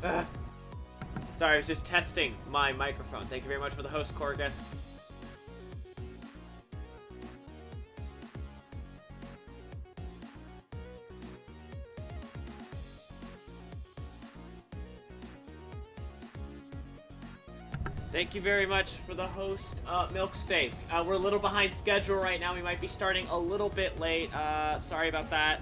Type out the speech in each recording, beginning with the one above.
Ugh. Sorry, I was just testing my microphone. Thank you very much for the host, Corgus. Thank you very much for the host, Milk Steak. We're a little behind schedule right now. We might be starting a little bit late. Sorry about that.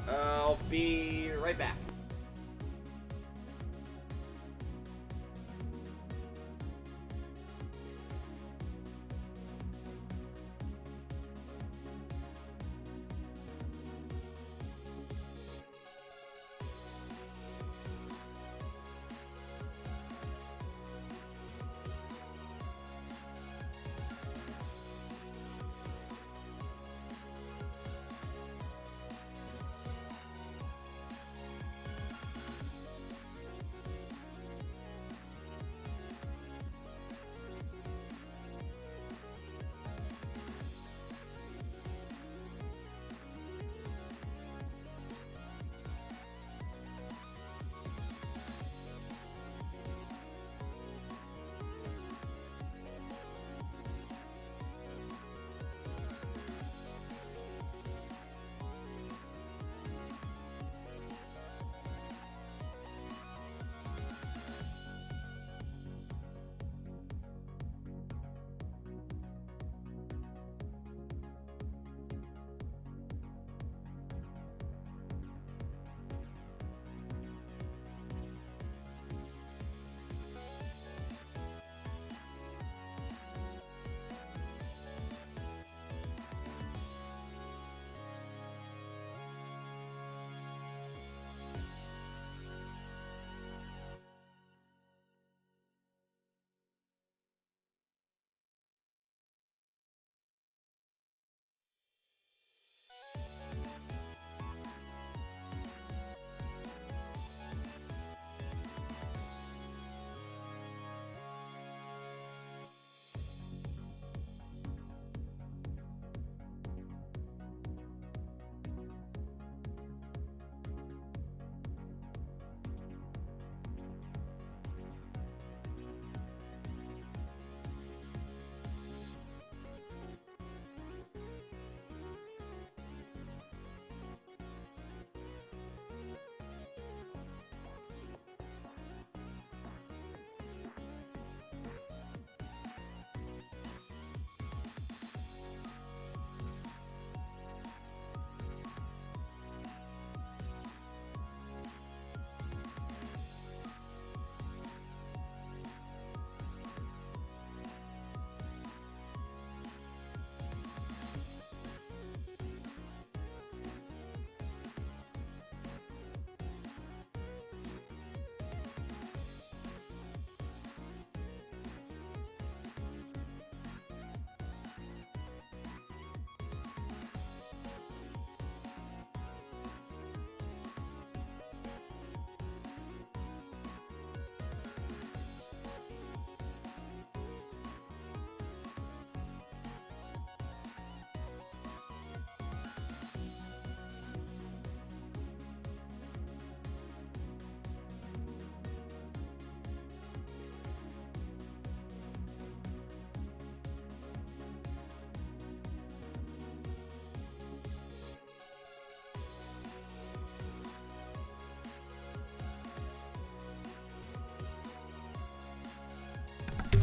I'll be right back.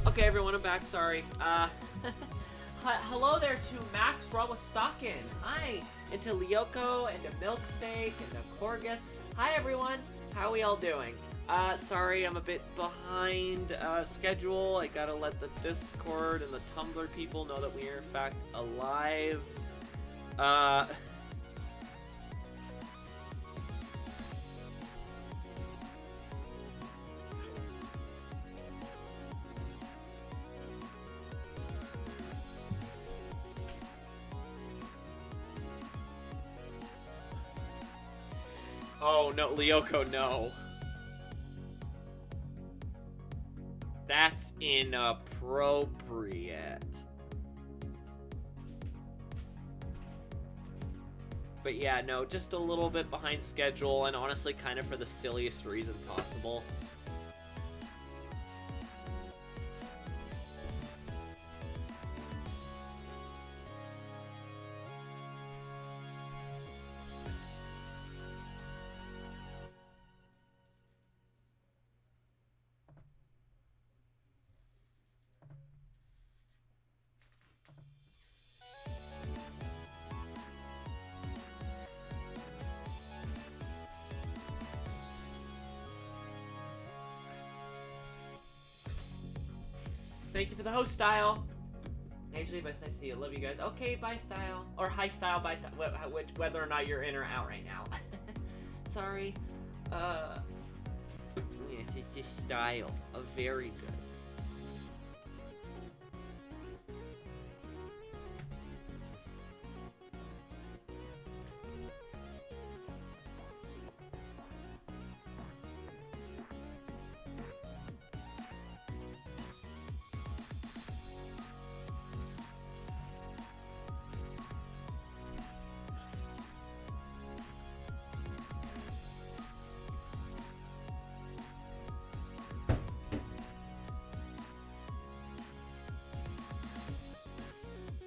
Okay, everyone, I'm back. Sorry. Hello there to Max Rawastakin. Hi. And to Lyoko and to Milksteak and to Corgus. Hi, everyone. How we all doing? Sorry, I'm a bit behind schedule. I gotta let the Discord and the Tumblr people know that we are, in fact, alive. Oh, no, Lyoko, no. That's inappropriate. But yeah, no, just a little bit behind schedule, and honestly kind of for the silliest reason possible. Thank you for the host, Style. Actually, best I see you. Love you guys. Okay, bye, Style. Or hi, Style, bye, Style. Whether or not you're in or out right now. Sorry. Yes, it's a Style. A very good.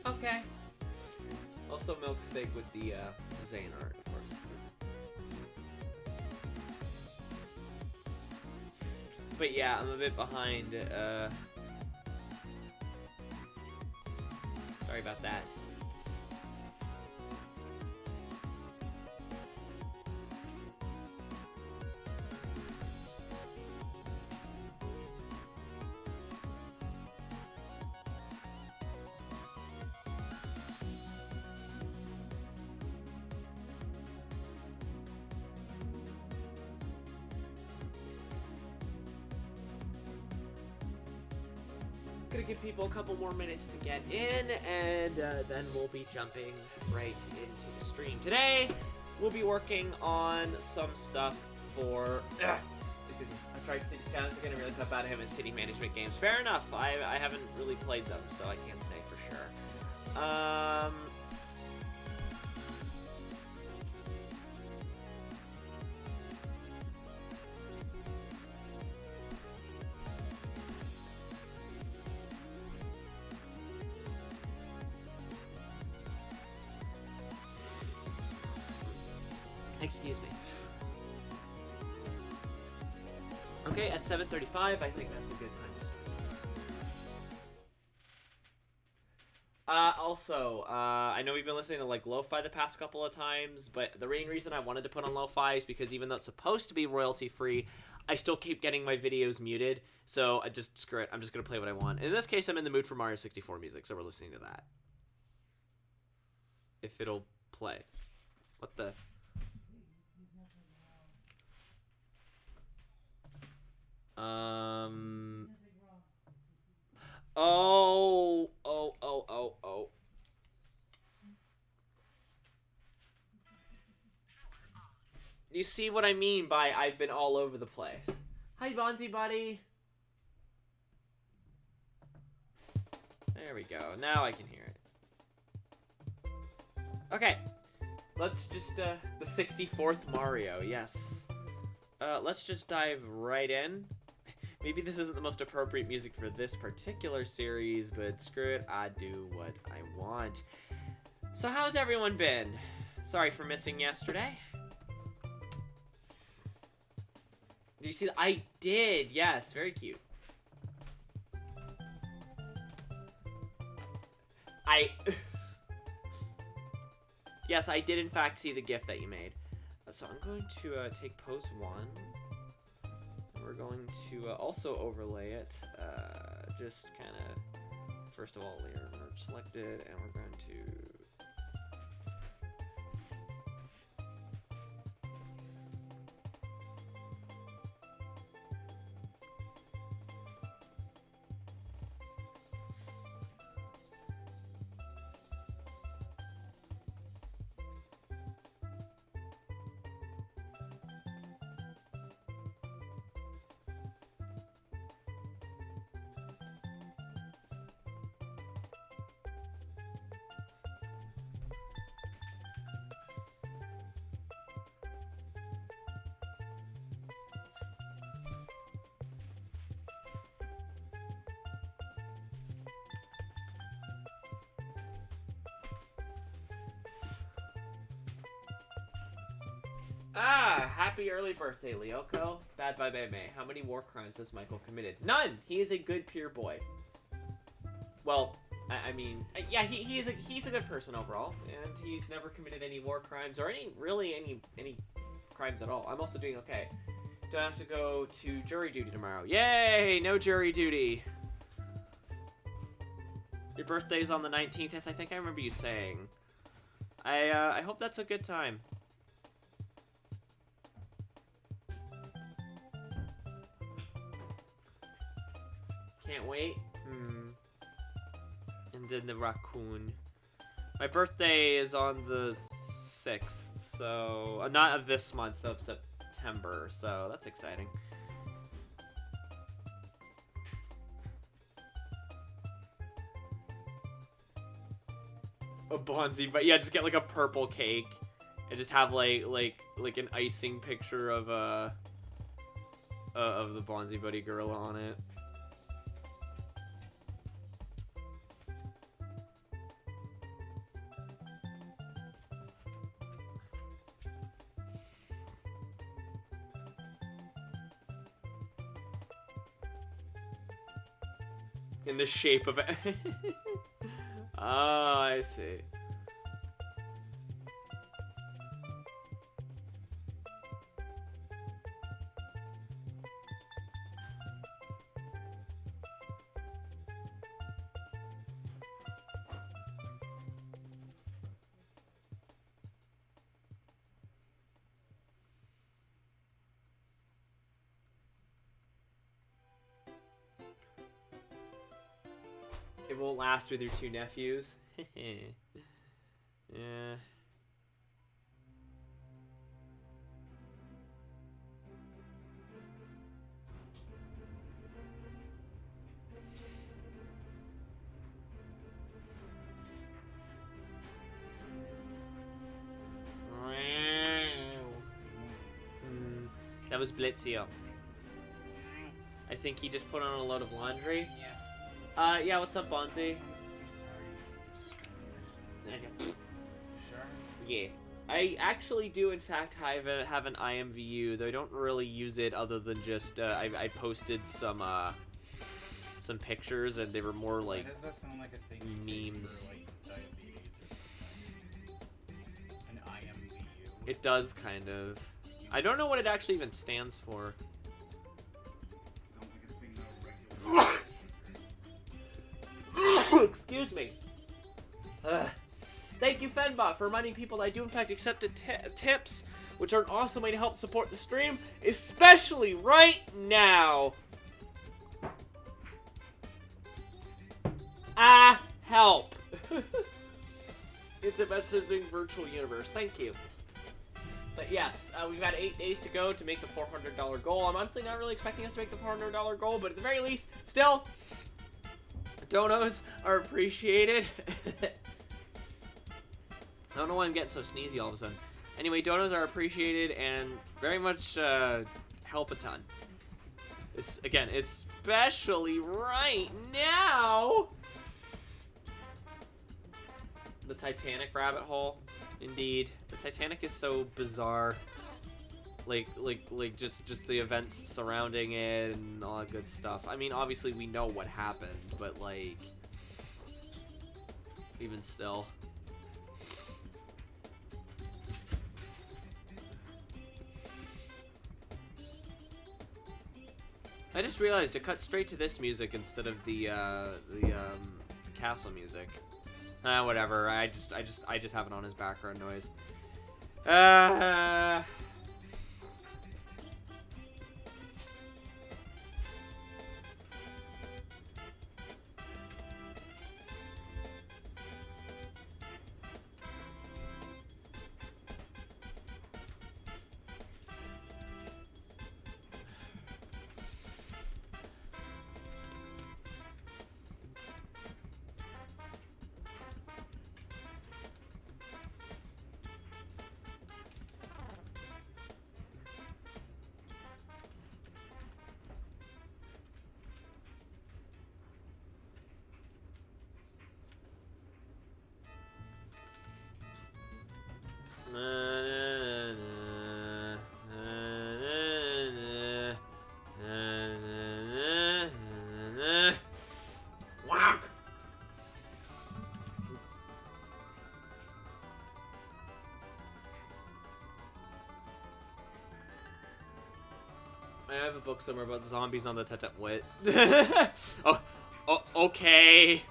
Okay. Also milk steak with the Zane art, of course. But yeah, I'm a bit behind. Sorry about that. Gonna give people a couple more minutes to get in, and then we'll be jumping right into the stream. Today, we'll be working on some stuff for... I tried City Scouts again and realized how bad I am at city management games. Fair enough, I haven't really played them, so I can't say for sure. Excuse me. Okay, at 7:35, I think that's a good time. Also, I know we've been listening to, like, lo-fi the past couple of times, but the main reason I wanted to put on lo-fi is because even though it's supposed to be royalty-free, I still keep getting my videos muted, so screw it, I'm just gonna play what I want. In this case, I'm in the mood for Mario 64 music, so we're listening to that. If it'll play. What the... Oh. You see what I mean by I've been all over the place. Hi, Bonzi buddy. There we go. Now I can hear it. Okay. Let's just, the 64th Mario, yes. Let's just dive right in. Maybe this isn't the most appropriate music for this particular series, but screw it, I do what I want. So how's everyone been? Sorry for missing yesterday. Did you see that? I did, yes, very cute. Yes, I did in fact see the GIF that you made. So I'm going to take pose 1. We're going to also overlay it, just kind of, first of all, layer merge selected, and we're going to... Ah, happy early birthday, Lyoko. Bad vibe May. How many war crimes has Michael committed? None! He is a good pure boy. Well, I mean, yeah, he's a good person overall, and he's never committed any war crimes or any crimes at all. I'm also doing okay. Don't have to go to jury duty tomorrow. Yay! No jury duty. Your birthday's on the 19th. Yes, I think I remember you saying. I hope that's a good time. Can't wait. And then the raccoon. My birthday is on the 6th, so not of this month, of September, so that's exciting. A Bonzi, but yeah, just get like a purple cake and just have like an icing picture of the Bonzi Buddy girl on it. In the shape of it. Oh, I see. It won't last with your two nephews. Yeah. That was Blitzio. I think he just put on a load of laundry. Yeah. Yeah, what's up, Bonzi? Sorry. Sure. Yeah. I actually do, in fact, have an IMVU, though I don't really use it other than just, I posted some pictures, and they were more like Does that sound like a thing memes. for, like, diabetes or something? An IMVU? It does, kind of. I don't know what it actually even stands for. Sounds like it's being no regular. Excuse me. Thank you, Fenbot, for reminding people that I do, in fact, accept tips, which are an awesome way to help support the stream, especially right now. Help. It's a messaging virtual universe. Thank you. But yes, we've got 8 days to go to make the $400 goal. I'm honestly not really expecting us to make the $400 goal, but at the very least, still, donos are appreciated. I don't know why I'm getting so sneezy all of a sudden. Anyway, donos are appreciated and very much help a ton. Again, especially right now. The Titanic rabbit hole. Indeed. The Titanic is so bizarre. Like just the events surrounding it and all that good stuff. I mean, obviously we know what happened, but like, even still. I just realized to cut straight to this music instead of the castle music. Whatever. I just have it on as background noise. I have a book somewhere about zombies on the what? Okay.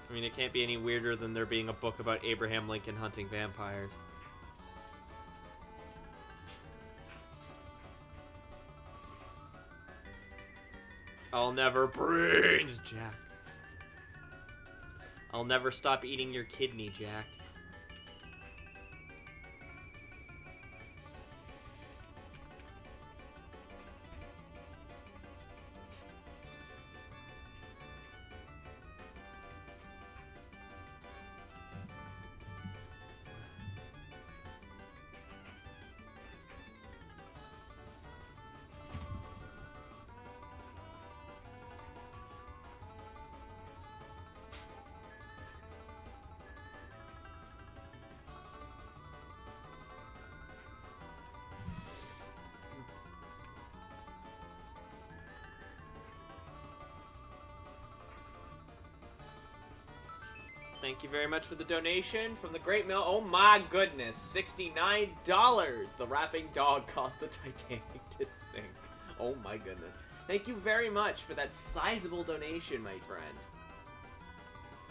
I mean, it can't be any weirder than there being a book about Abraham Lincoln hunting vampires. I'll never brains, Jack. I'll never stop eating your kidney, Jack. Thank you very much for the donation from the Great Mill. Oh my goodness, $69. The rapping dog cost the Titanic to sink. Oh my goodness. Thank you very much for that sizable donation, my friend.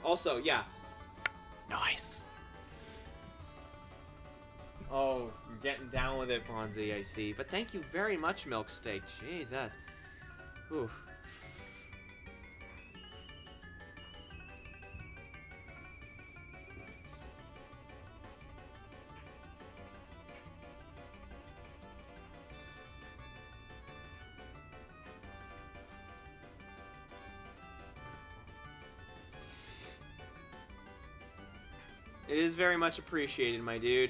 Also, yeah. Nice. Oh, you're getting down with it, Bonzi, I see. But thank you very much, Milksteak. Jesus. Oof. It is very much appreciated, my dude.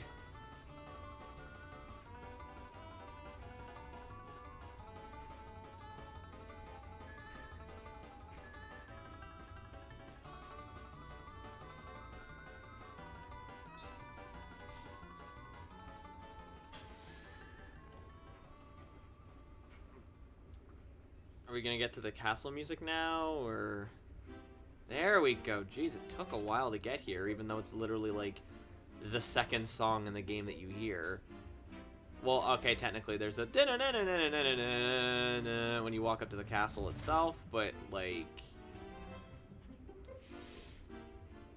Are we gonna get to the castle music now, or... There we go. Jeez, it took a while to get here, even though it's literally, like, the second song in the game that you hear. Well, okay, technically, there's a when you walk up to the castle itself, but, like...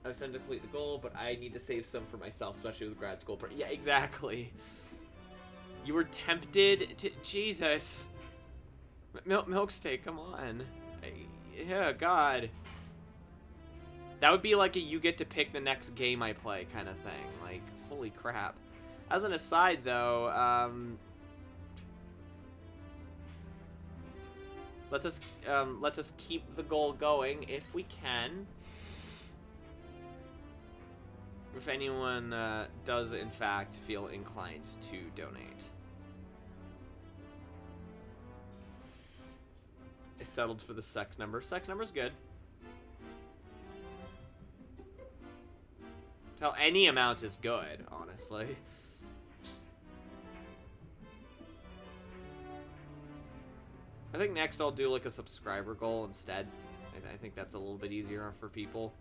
I was trying to complete the goal, but I need to save some for myself, especially with grad school. Yeah, exactly. You were tempted to... Jesus. Milksteak, come on. Yeah, God. That would be like a you get to pick the next game I play kind of thing. Like, holy crap. As an aside, though, let's just keep the goal going if we can. If anyone does, in fact, feel inclined to donate. It's settled for the sex number. Sex number's good. Tell any amount is good, honestly. I think next I'll do like a subscriber goal instead. I think that's a little bit easier for people.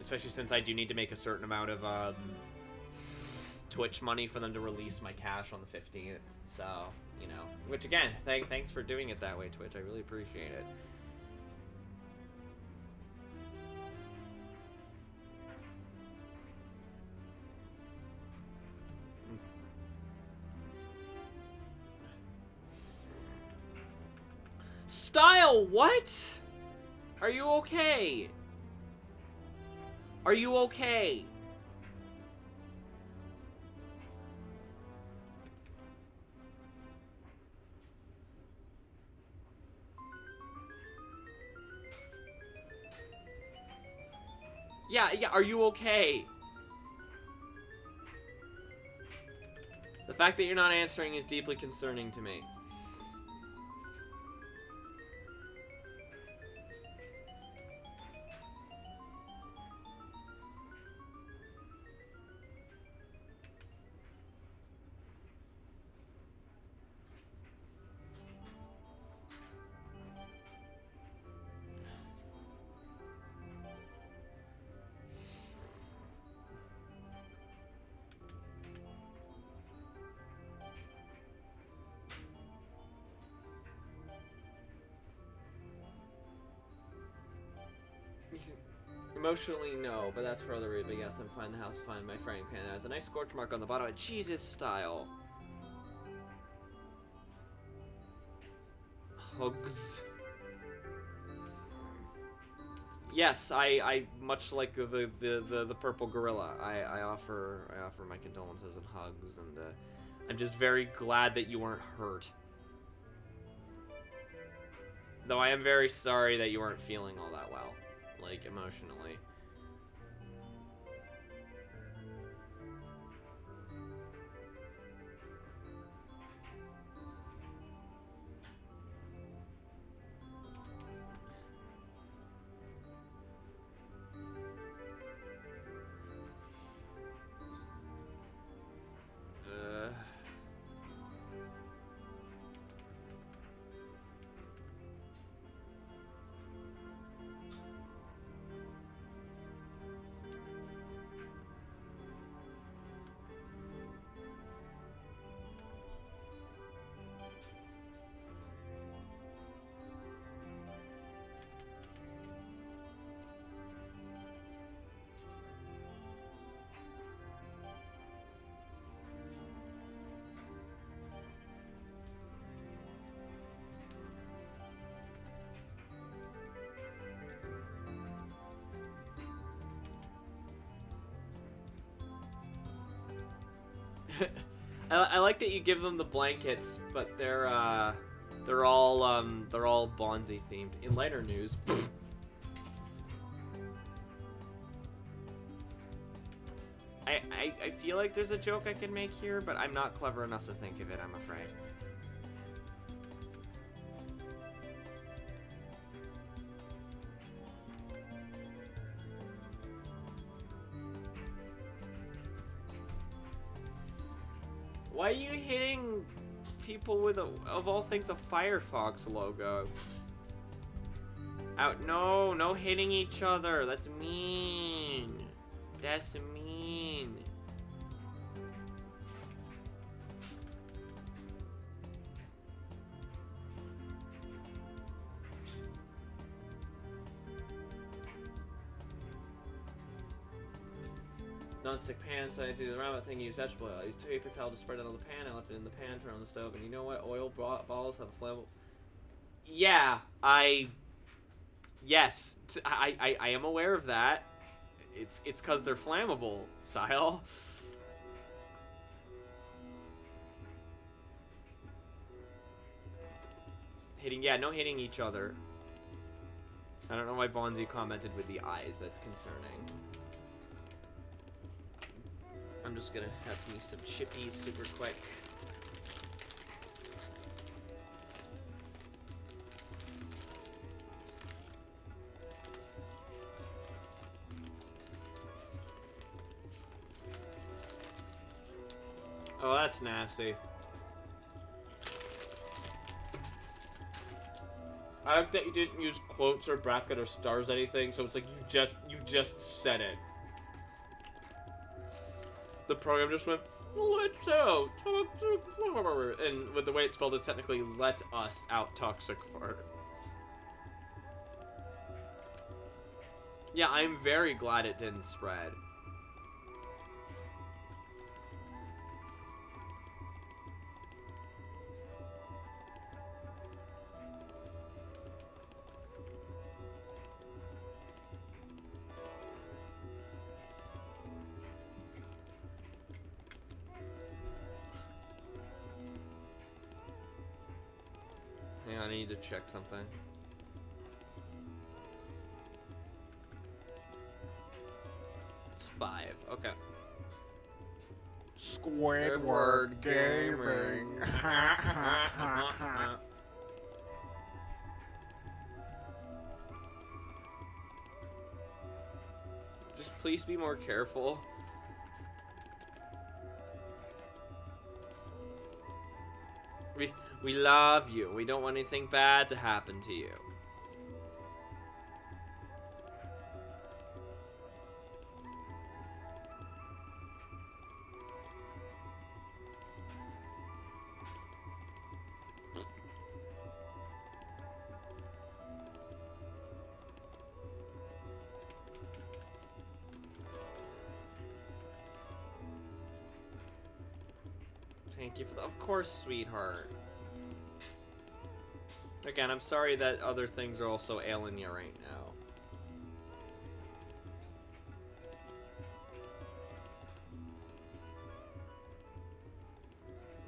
Especially since I do need to make a certain amount of Twitch money for them to release my cash on the 15th. So, you know. Which again, thanks for doing it that way, Twitch. I really appreciate it. Style, what? Are you okay? Are you okay? Yeah, are you okay? The fact that you're not answering is deeply concerning to me. Emotionally, no, but that's for other reasons. But yes, I'm fine. The house is fine. My frying pan has a nice scorch mark on the bottom, Jesus style. Hugs. Yes, I much like the purple gorilla. I offer my condolences and hugs, and I'm just very glad that you weren't hurt. Though I am very sorry that you weren't feeling all that well, like emotionally. I like that you give them the blankets, but they're all Bonzi themed. In lighter news, I feel like there's a joke I can make here, but I'm not clever enough to think of it, I'm afraid. Why are you hitting people with of all things, a Firefox logo? Out! No, no hitting each other. That's mean. That's mean. Non-stick pan, so I do the round thing, use vegetable oil. I use paper towel to spread it on the pan. I left it in the pan, turn on the stove, and you know what? Oil balls have a flammable. Yeah, yes, I am aware of that. It's because they're flammable style. No hitting each other. I don't know why Bonzi commented with the eyes. That's concerning. I'm just gonna have me some chippies super quick. Oh, that's nasty. I like that you didn't use quotes or bracket or stars anything, so it's like you just said it. The program just went, let's out toxic fart. And with the way it's spelled, it's technically let us out toxic fart. Yeah, I'm very glad it didn't spread. Hang on, I need to check something. It's 5. Okay. Squidward Gaming. Just please be more careful. We love you. We don't want anything bad to happen to you. Thank you for of course, sweetheart. Again, I'm sorry that other things are also ailing you right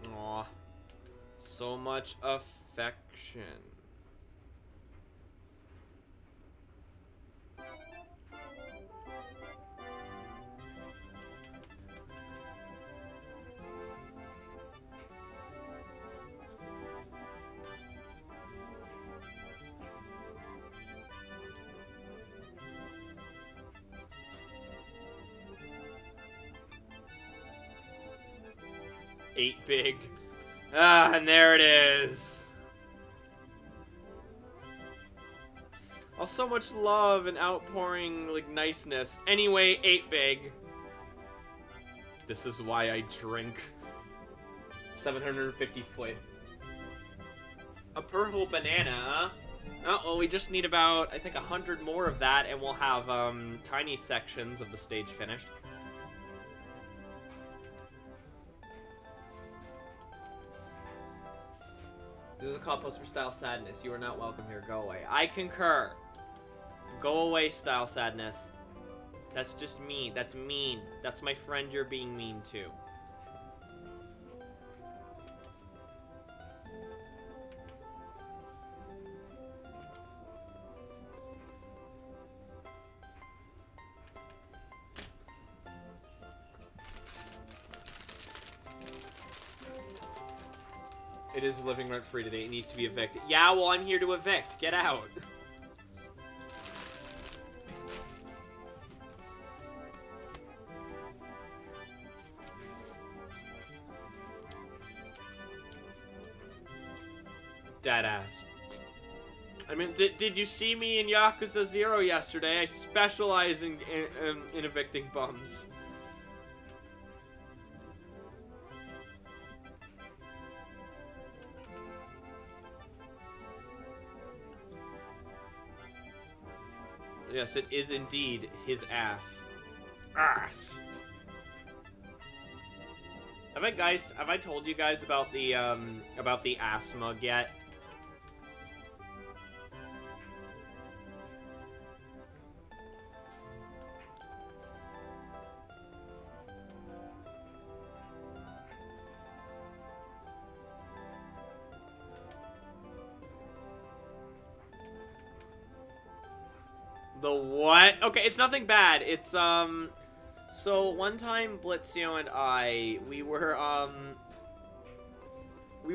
now. Aw. So much affection. Eight big. Ah, and there it is. Oh, so much love and outpouring, like, niceness. Anyway, 8 big. This is why I drink. 750 foot. A purple banana, huh? Uh-oh, we just need about, I think, 100 more of that, and we'll have, tiny sections of the stage finished. This is a call post for Style Sadness. You are not welcome here. Go away. I concur. Go away, Style Sadness. That's just mean. That's mean. That's my friend you're being mean to. It is living rent-free today. It needs to be evicted. Yeah, well, I'm here to evict. Get out. Deadass. I mean, did you see me in Yakuza 0 yesterday? I specialize in evicting bums. Yes, it is indeed his ass. Ass. Have I told you guys about the ass mug yet? The what? Okay, it's nothing bad. It's, so one time Blitzio and I, we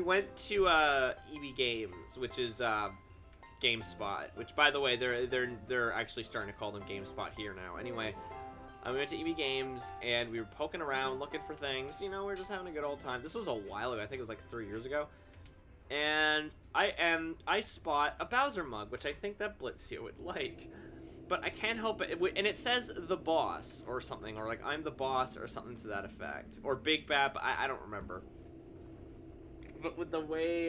went to, EB Games, which is, GameSpot, which, by the way, they're actually starting to call them GameSpot here now. Anyway, we went to EB Games, and we were poking around, looking for things. You know, we were just having a good old time. This was a while ago. I think it was like 3 years ago. And I spot a Bowser mug, which I think that Blitzio would like. But I can't help it, and it says the boss or something, or like I'm the boss or something to that effect, or Big Bad. I don't remember. But with the way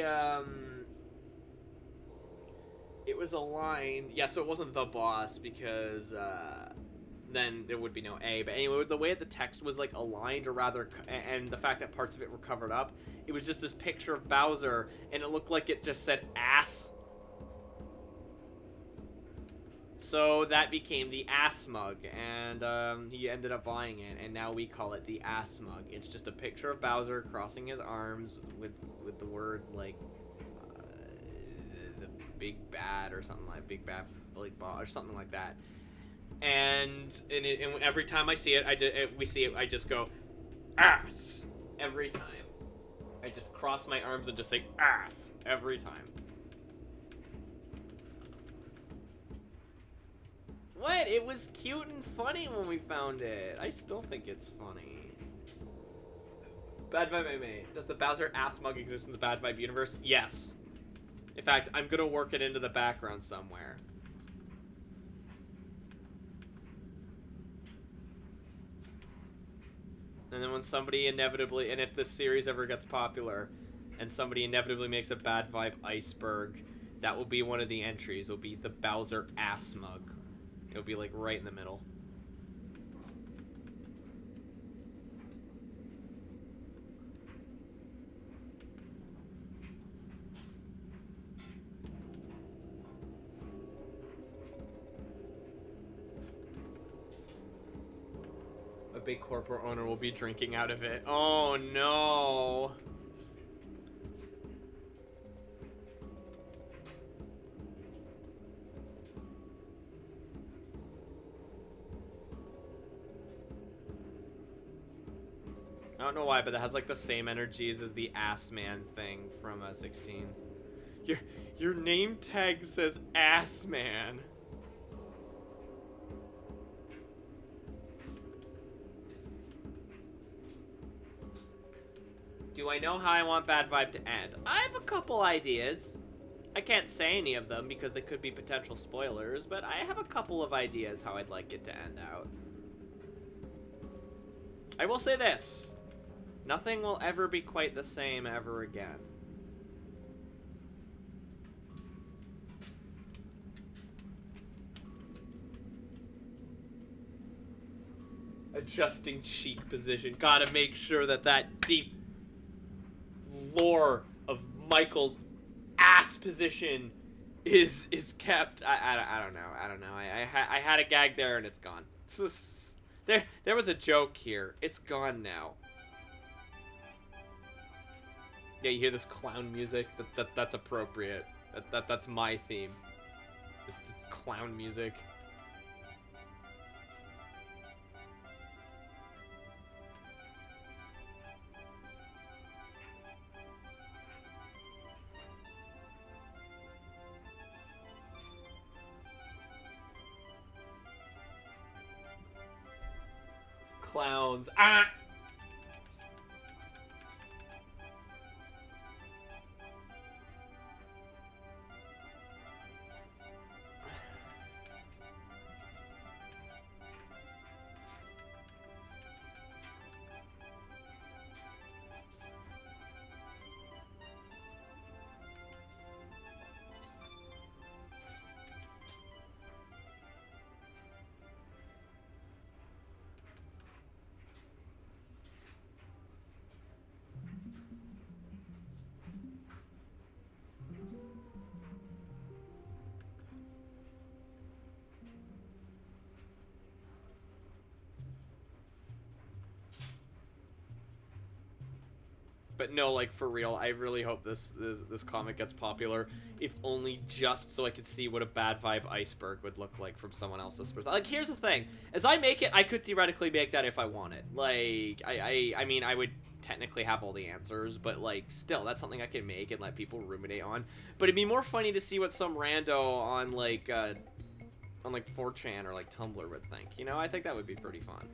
it was aligned, yeah. So it wasn't the boss because then there would be no A. But anyway, the way the text was like aligned, or rather, and the fact that parts of it were covered up, it was just this picture of Bowser, and it looked like it just said ass. So that became the ass mug, and he ended up buying it, and now we call it the ass mug. It's just a picture of Bowser crossing his arms with the word like the big bad or something like big bad like or something like that. And every time I see it, I just go ass every time. I just cross my arms and just say ass every time. What? It was cute and funny when we found it. I still think it's funny. Bad Vibe MMA. Does the Bowser ass mug exist in the Bad Vibe universe? Yes. In fact, I'm gonna work it into the background somewhere. And then when somebody inevitably, and if this series ever gets popular, and somebody inevitably makes a Bad Vibe iceberg, that will be one of the entries. It'll be the Bowser ass mug. It'll be like right in the middle. big corporate owner will be drinking out of it. Oh no. I don't know why, but that has like the same energies as the ass man thing from 16. Your name tag says ass man. Do I know how I want Bad Vibe to end? I have a couple ideas. I can't say any of them because they could be potential spoilers, but I have a couple of ideas how I'd like it to end out. I will say this. Nothing will ever be quite the same ever again. Adjusting cheek position. Gotta make sure that that deep lore of Michael's ass position is kept. I don't know. I had a gag there and it's gone. There was a joke here. It's gone now. Yeah, you hear this clown music? That's appropriate. That's my theme. This clown music. Clowns. Ah! But no, like, for real, I really hope this comic gets popular, if only just so I could see what a Bad Vibe iceberg would look like from someone else's perspective. Like, here's the thing. As I make it, I could theoretically make that if I wanted. Like, I mean, I would technically have all the answers, but, like, still, that's something I can make and let people ruminate on. But it'd be more funny to see what some rando on, like 4chan or, like, Tumblr would think. You know, I think that would be pretty fun.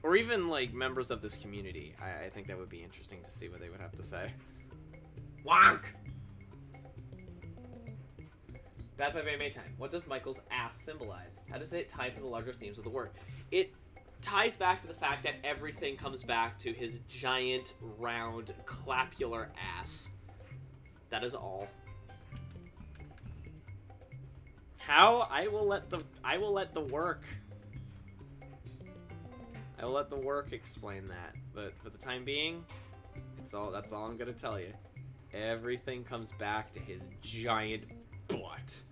Or even, like, members of this community. I think that would be interesting to see what they would have to say. Wonk! Bad Vibe Anime Time. What does Michael's ass symbolize? How does it tie to the larger themes of the work? It ties back to the fact that everything comes back to his giant, round, clapular ass. That is all. How? I will let the work. I will let the work explain that, but for the time being, that's all I'm gonna tell you. Everything comes back to his giant butt.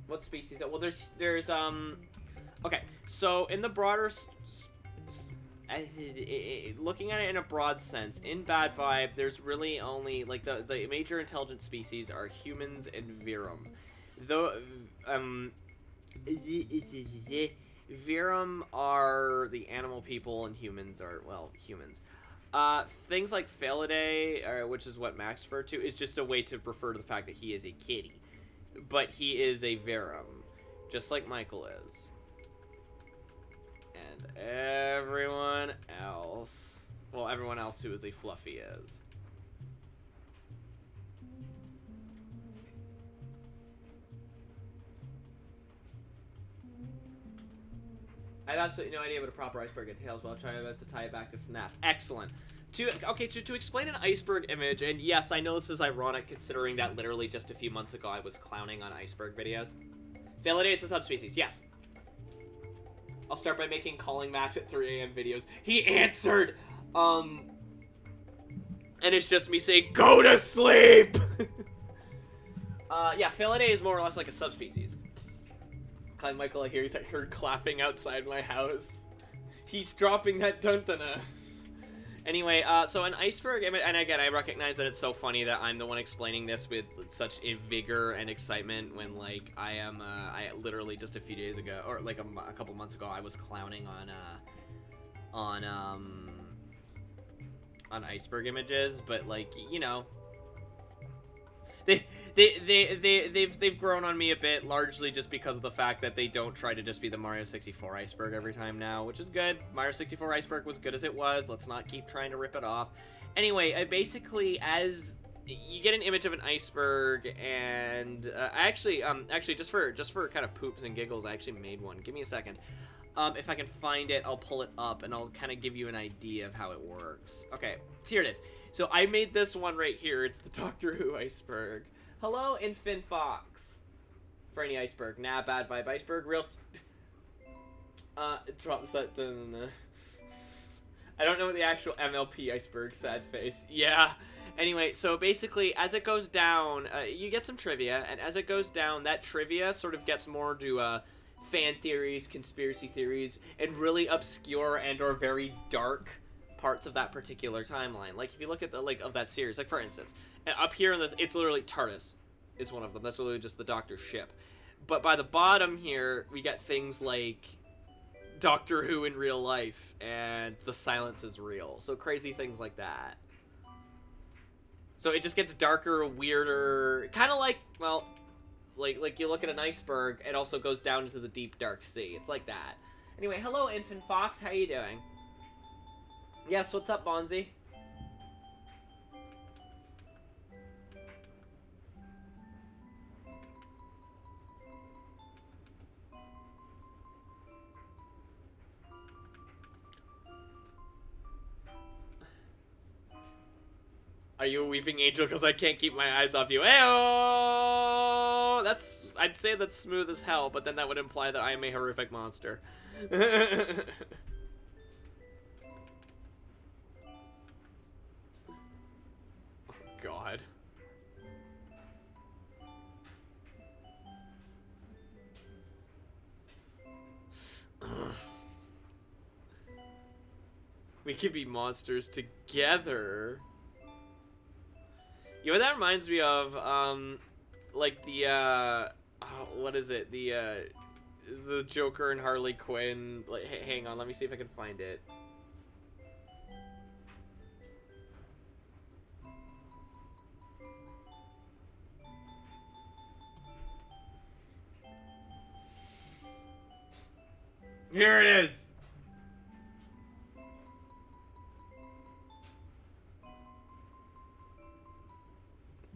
What species? Well, there's okay. So in the broader, looking at it in a broad sense, in Bad Vibe, there's really only like the major intelligent species are humans and Virum. Though Virum are the animal people and humans are, well, humans. Things like Felidae, which is what Max referred to, is just a way to refer to the fact that he is a kitty. But he is a Virum, just like Michael is. And everyone else, well, everyone else who is a Fluffy is. I have absolutely no idea what a proper iceberg entails, but I'll try my best to tie it back to FNAF. Excellent. To explain an iceberg image, and yes, I know this is ironic considering that literally just a few months ago I was clowning on iceberg videos. Felidae is a subspecies, yes. I'll start by making Calling Max at 3 a.m. videos. He answered! And it's just me saying, go to sleep! Yeah, Felidae is more or less like a subspecies. Hi, Michael, I heard clapping outside my house. He's dropping that dun-dun-na. Anyway, so an iceberg, and again, I recognize that it's so funny that I'm the one explaining this with such a vigor and excitement when, like, I literally just a few days ago, or like a couple months ago, I was clowning on iceberg images, but, like, you know, they've grown on me a bit, largely just because of the fact that they don't try to just be the Mario 64 iceberg every time now, which is good. Mario 64 iceberg was good as it was. Let's not keep trying to rip it off. Anyway, basically, as you get an image of an iceberg, and actually, just for kind of poops and giggles, I actually made one. Give me a second. If I can find it, I'll pull it up, and I'll kind of give you an idea of how it works. Okay, so here it is. So I made this one right here. It's the Doctor Who iceberg. Hello, Infant Fox. For any iceberg. Nah, bad vibe iceberg. Real... it drops that... I don't know what the actual MLP iceberg, sad face. Yeah. Anyway, so basically, as it goes down, you get some trivia, and as it goes down, that trivia sort of gets more to, fan theories, conspiracy theories, and really obscure and or very dark parts of that particular timeline. Like, if you look at the, like, of that series, like, for instance, up here in this, it's literally TARDIS is one of them. That's literally just the Doctor's ship. But by the bottom here, we get things like Doctor Who in real life, and the silence is real. So crazy things like that. So it just gets darker, weirder, kind of like, well, like you look at an iceberg, it also goes down into the deep, dark sea. It's like that. Anyway, hello, Infant Fox. How you doing? Yes, what's up, Bonzi? Are you a weeping angel because I can't keep my eyes off you? Ayo! I'd say that's smooth as hell, but then that would imply that I am a horrific monster. Oh, God. We could be monsters together. You know what that reminds me of? Like the, what is it? The Joker and Harley Quinn. Like, hang on, let me see if I can find it. Here it is.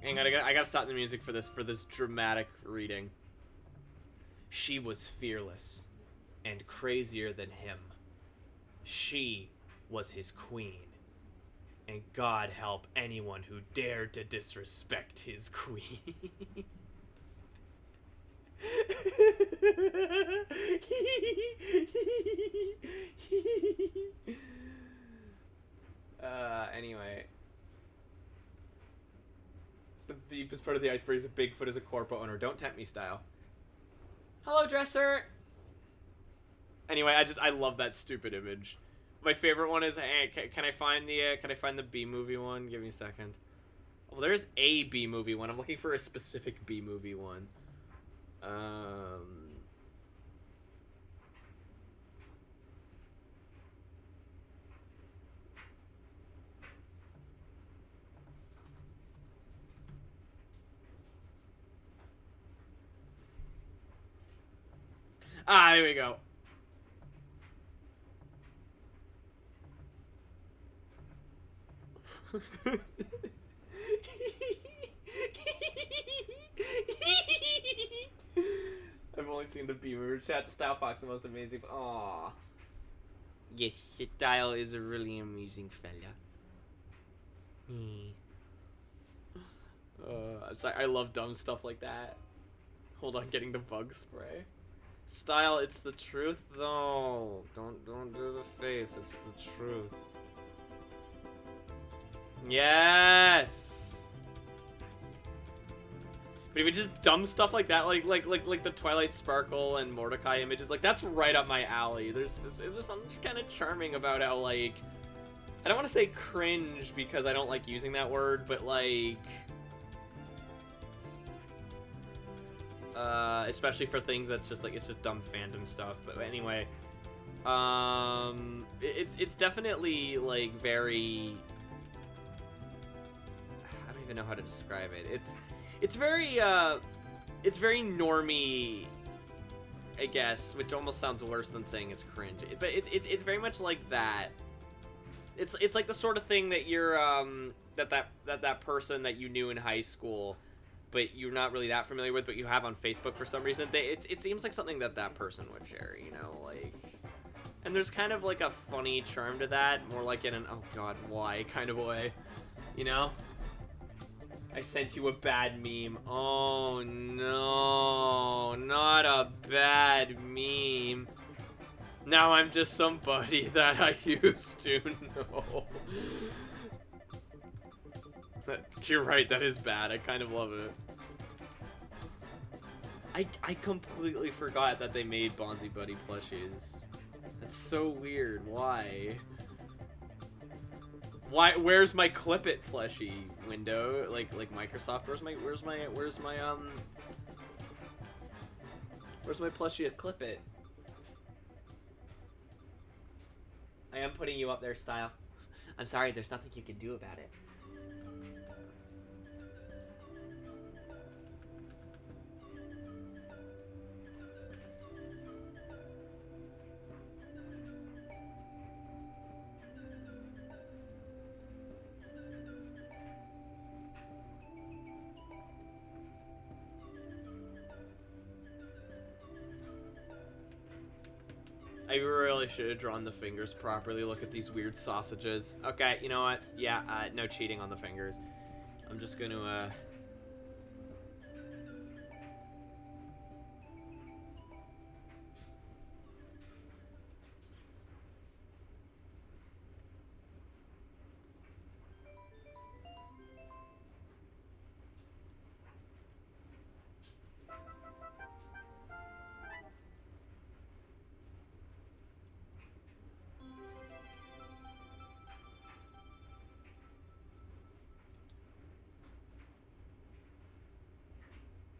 Hang on, I gotta stop the music for this dramatic reading. She was fearless and crazier than him. She was his queen. And God help anyone who dared to disrespect his queen. Anyway. The deepest part of the iceberg is that Bigfoot is a corpo owner. Don't tempt me style. Hello, Dresser! Anyway, I love that stupid image. My favorite one is, hey, can I find the B-movie one? Give me a second. Well, there's a B-movie one. I'm looking for a specific B-movie one. Ah, there we go. I've only seen the B-movie. Shout out to Style Fox, the most amazing. Aww. Yes, Style is a really amazing fella. I'm sorry, I love dumb stuff like that. Hold on, getting the bug spray. Style, it's the truth though. Don't do the face, it's the truth. Yes! But even just dumb stuff like that, like the Twilight Sparkle and Mordecai images, like that's right up my alley. There's something kind of charming about how, like, I don't want to say cringe because I don't like using that word, but like, especially for things that's just like, it's just dumb fandom stuff. But anyway, it's definitely like very, I don't even know how to describe it. It's very normie, I guess, which almost sounds worse than saying it's cringe. But it's very much like that. It's like the sort of thing that you're that person that you knew in high school, but you're not really that familiar with, but you have on Facebook for some reason. It seems like something that person would share, you know, like. And there's kind of like a funny charm to that, more like in an oh god why kind of way, you know. I sent you a bad meme. Oh no, not a bad meme. Now I'm just somebody that I used to know. You're right, that is bad. I kind of love it. I completely forgot that they made Bonzi Buddy plushies. That's so weird. Why? Where's my Clip It plushie window? Like Microsoft. Where's my plushie at Clip It? I am putting you up there, Style. I'm sorry, there's nothing you can do about it. I really should have drawn the fingers properly. Look at these weird sausages. Okay, you know what? Yeah, no cheating on the fingers. I'm just gonna,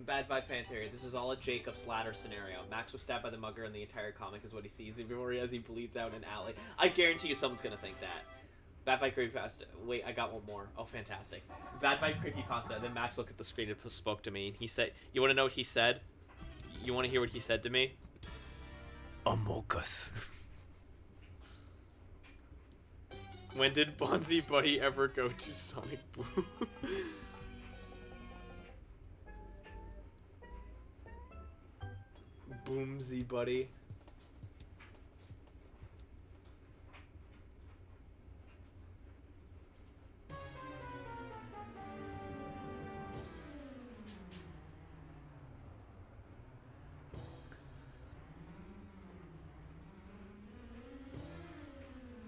Bad Vibe fan theory. This is all a Jacob's ladder scenario. Max was stabbed by the mugger and the entire comic is what he sees as he bleeds out in an alley. I guarantee you someone's gonna think that. Bad Vibe creepypasta. Wait, I got one more. Oh, fantastic. Bad Vibe creepypasta. Then Max looked at the screen and spoke to me. And he said, you want to know what he said? You want to hear what he said to me? Amogus. When did Bonzi Buddy ever go to Sonic Boom? Boomsy Buddy.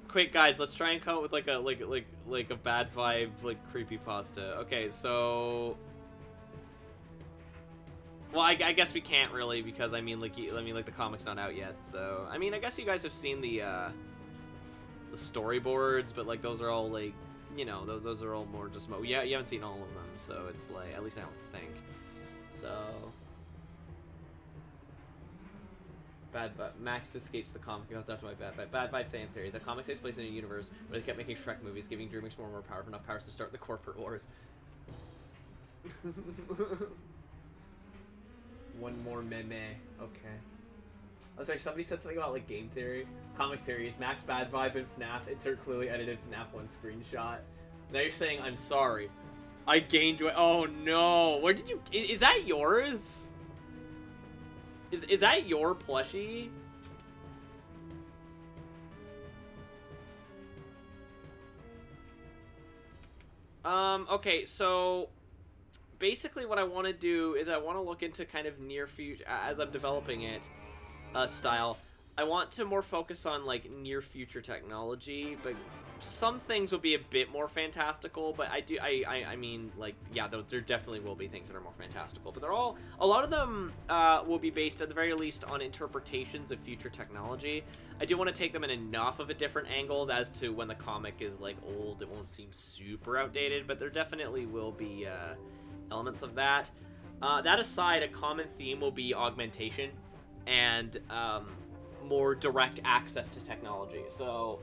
Quick, guys, let's try and come up with like a bad vibe creepypasta. Okay, so. Well, I guess we can't really because the comic's not out yet. So I mean, I guess you guys have seen the storyboards, but like those are all like, you know, those are all more just you haven't seen all of them, so it's like at least I don't think. So Max escapes the comic. It goes after my bad vibe fan theory. The comic takes place in a universe where they kept making Shrek movies, giving DreamWorks more and more powerful enough powers to start the corporate wars. One more meme. Okay. I was like, somebody said something about like game theory. Comic theory is Max Bad Vibe and FNAF. Insert clearly edited FNAF 1 screenshot. Now you're saying I'm sorry. I gained weight. Oh no. Where did you... Is that yours? Is that your plushie? Okay, so... Basically what I want to do is I want to look into kind of near future, as I'm developing it, style. I want to more focus on like near future technology, but some things will be a bit more fantastical, but I mean, like, yeah, there definitely will be things that are more fantastical, but a lot of them will be based at the very least on interpretations of future technology. I do want to take them in enough of a different angle as to when the comic is, like, old, it won't seem super outdated, but there definitely will be elements of that. That aside, a common theme will be augmentation and more direct access to technology. So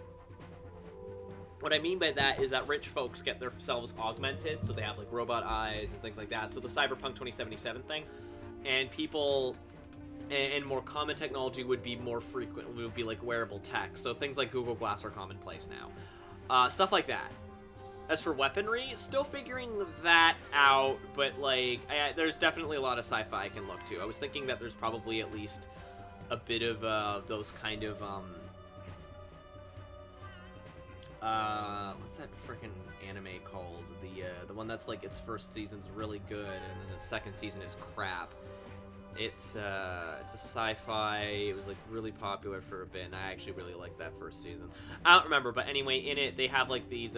what I mean by that is that rich folks get themselves augmented, so they have, like, robot eyes and things like that. So the Cyberpunk 2077 thing, and people, and more common technology would be more frequent, would be, like, wearable tech. So things like Google Glass are commonplace now. Stuff like that. As for weaponry, still figuring that out, but, like, there's definitely a lot of sci-fi I can look to. I was thinking that there's probably at least a bit of those kind of, what's that freaking anime called? The one that's, like, its first season's really good, and then the second season is crap. It's a sci-fi. It was, like, really popular for a bit, and I actually really liked that first season. I don't remember, but anyway, in it, they have, like, these,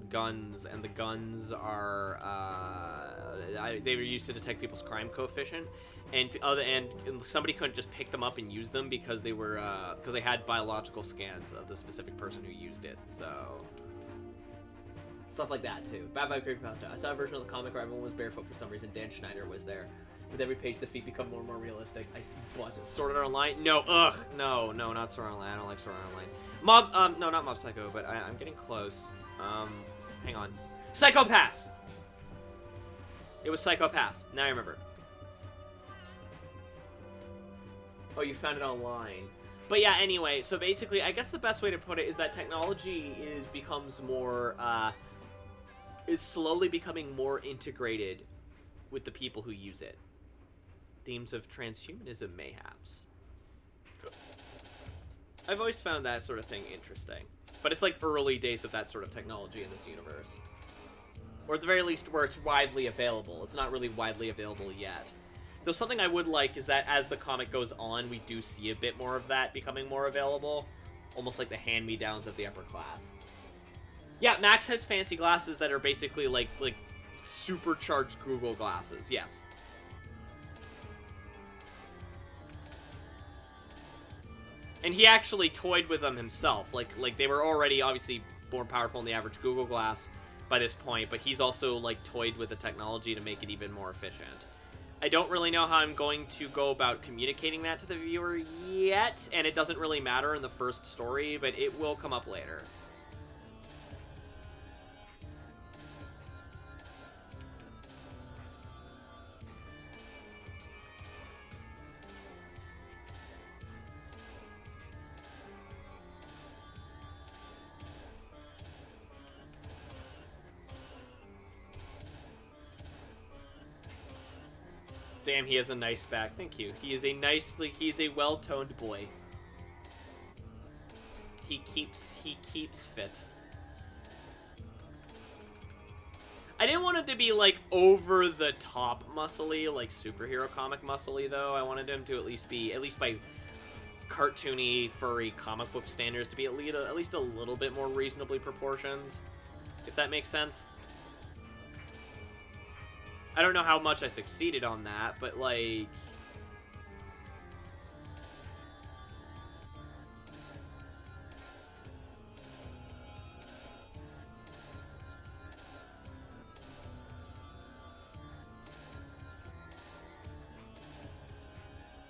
guns, and the guns are, they were used to detect people's crime coefficient, and somebody couldn't just pick them up and use them because they were, because they had biological scans of the specific person who used it, so stuff like that, too. Bad Vibe Creepypasta. I saw a version of the comic where everyone was barefoot for some reason. Dan Schneider was there. With every page, the feet become more and more realistic. I see butts. Sword Art Online? No, ugh. No, not Sword Art Online. I don't like Sword Art Online. No, not Mob Psycho, but I'm getting close. Hang on. Psycho-Pass! It was Psycho-Pass. Now I remember. Oh, you found it online. But yeah, anyway, so basically, I guess the best way to put it is that technology becomes more, is slowly becoming more integrated with the people who use it. Themes of transhumanism, mayhaps. I've always found that sort of thing interesting. But it's like early days of that sort of technology in this universe. Or at the very least, where it's widely available. It's not really widely available yet. Though something I would like is that as the comic goes on, we do see a bit more of that becoming more available. Almost like the hand-me-downs of the upper class. Yeah, Max has fancy glasses that are basically like supercharged Google glasses, yes. And he actually toyed with them himself. Like they were already obviously more powerful than the average Google Glass by this point, but he's also, like, toyed with the technology to make it even more efficient. I don't really know how I'm going to go about communicating that to the viewer yet, and it doesn't really matter in the first story, but it will come up later. Damn, he has a nice back. Thank you. He is he's a well-toned boy. He keeps fit. I didn't want him to be, like, over-the-top muscly, like superhero comic muscly, though. I wanted him to at least by cartoony, furry comic book standards, to be at least a little bit more reasonably proportioned, if that makes sense. I don't know how much I succeeded on that, but, like,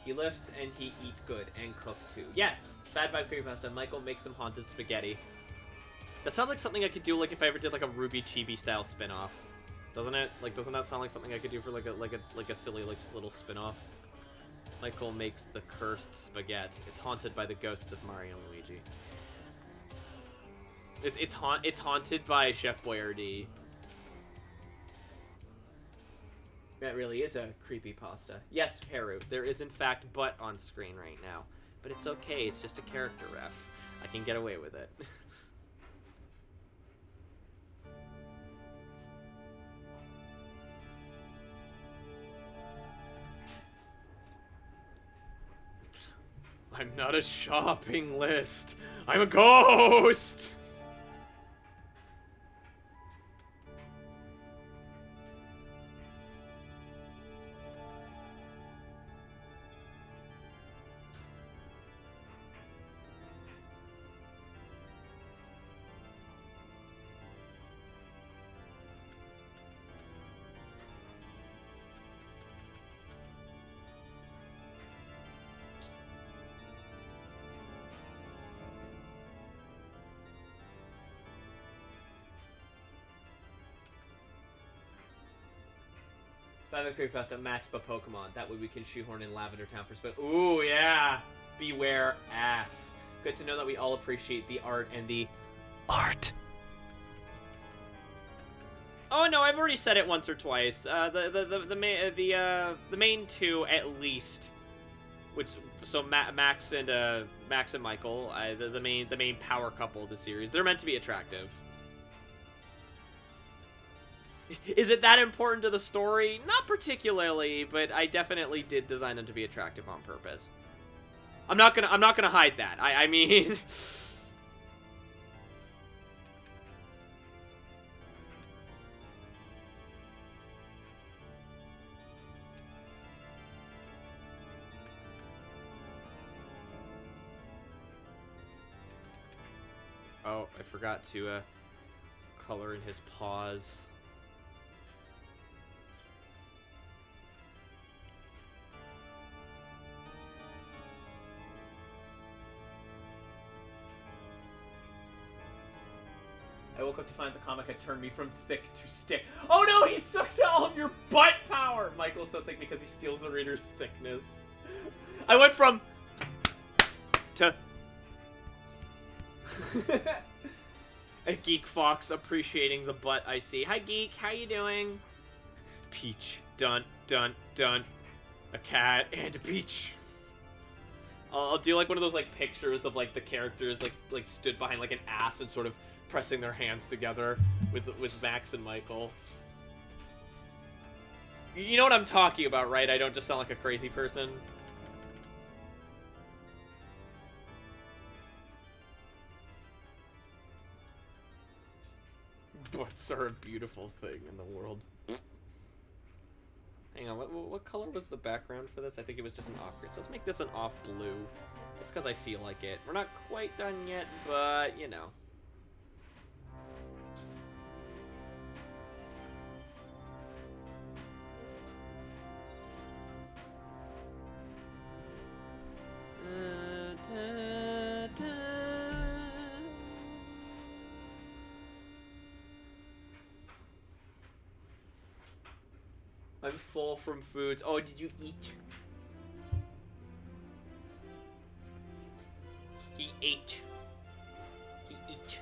he lifts and he eat good and cook too. Yes! Bad Vibe Creepypasta. Michael makes some haunted spaghetti. That sounds like something I could do, like, if I ever did, like, a Ruby Chibi style spin-off. Doesn't it? Like, doesn't that sound like something I could do for, like a silly, like, little spin-off? Michael makes the cursed spaghetti. It's haunted by the ghosts of Mario and Luigi. It's haunted by Chef Boyardee. That really is a creepypasta. Yes, Haru, there is in fact butt on screen right now. But it's okay, it's just a character ref. I can get away with it. I'm not a shopping list. I'm a ghost! BADVIBE Creepy Fest at Max but Pokemon. That way we can shoehorn in Lavender Town for space. Ooh, yeah! Beware ass. Good to know that we all appreciate the art and the art. Oh no, I've already said it once or twice. The main two at least, which so Max and Michael, the main power couple of the series. They're meant to be attractive. Is it that important to the story? Not particularly, but I definitely did design them to be attractive on purpose. I'm not gonna hide that. I mean. Oh, I forgot to color in his paws. I woke up to find the comic had turned me from thick to stick. Oh no, he sucked all of your butt power! Michael's so thick because he steals the reader's thickness. I went from to a Geek Fox appreciating the butt I see. Hi Geek, how you doing? Peach, dun, dun, dun. A cat and a peach. I'll do like one of those like pictures of like the characters like stood behind like an ass and sort of pressing their hands together with Max and Michael. You know what I'm talking about, right? I don't just sound like a crazy person. Butts are a beautiful thing in the world. Hang on, what color was the background for this? I think it was just an off grid. So let's make this an off blue. Just because I feel like it. We're not quite done yet, but you know. I'm full from foods. Oh, did you eat? He ate. He ate.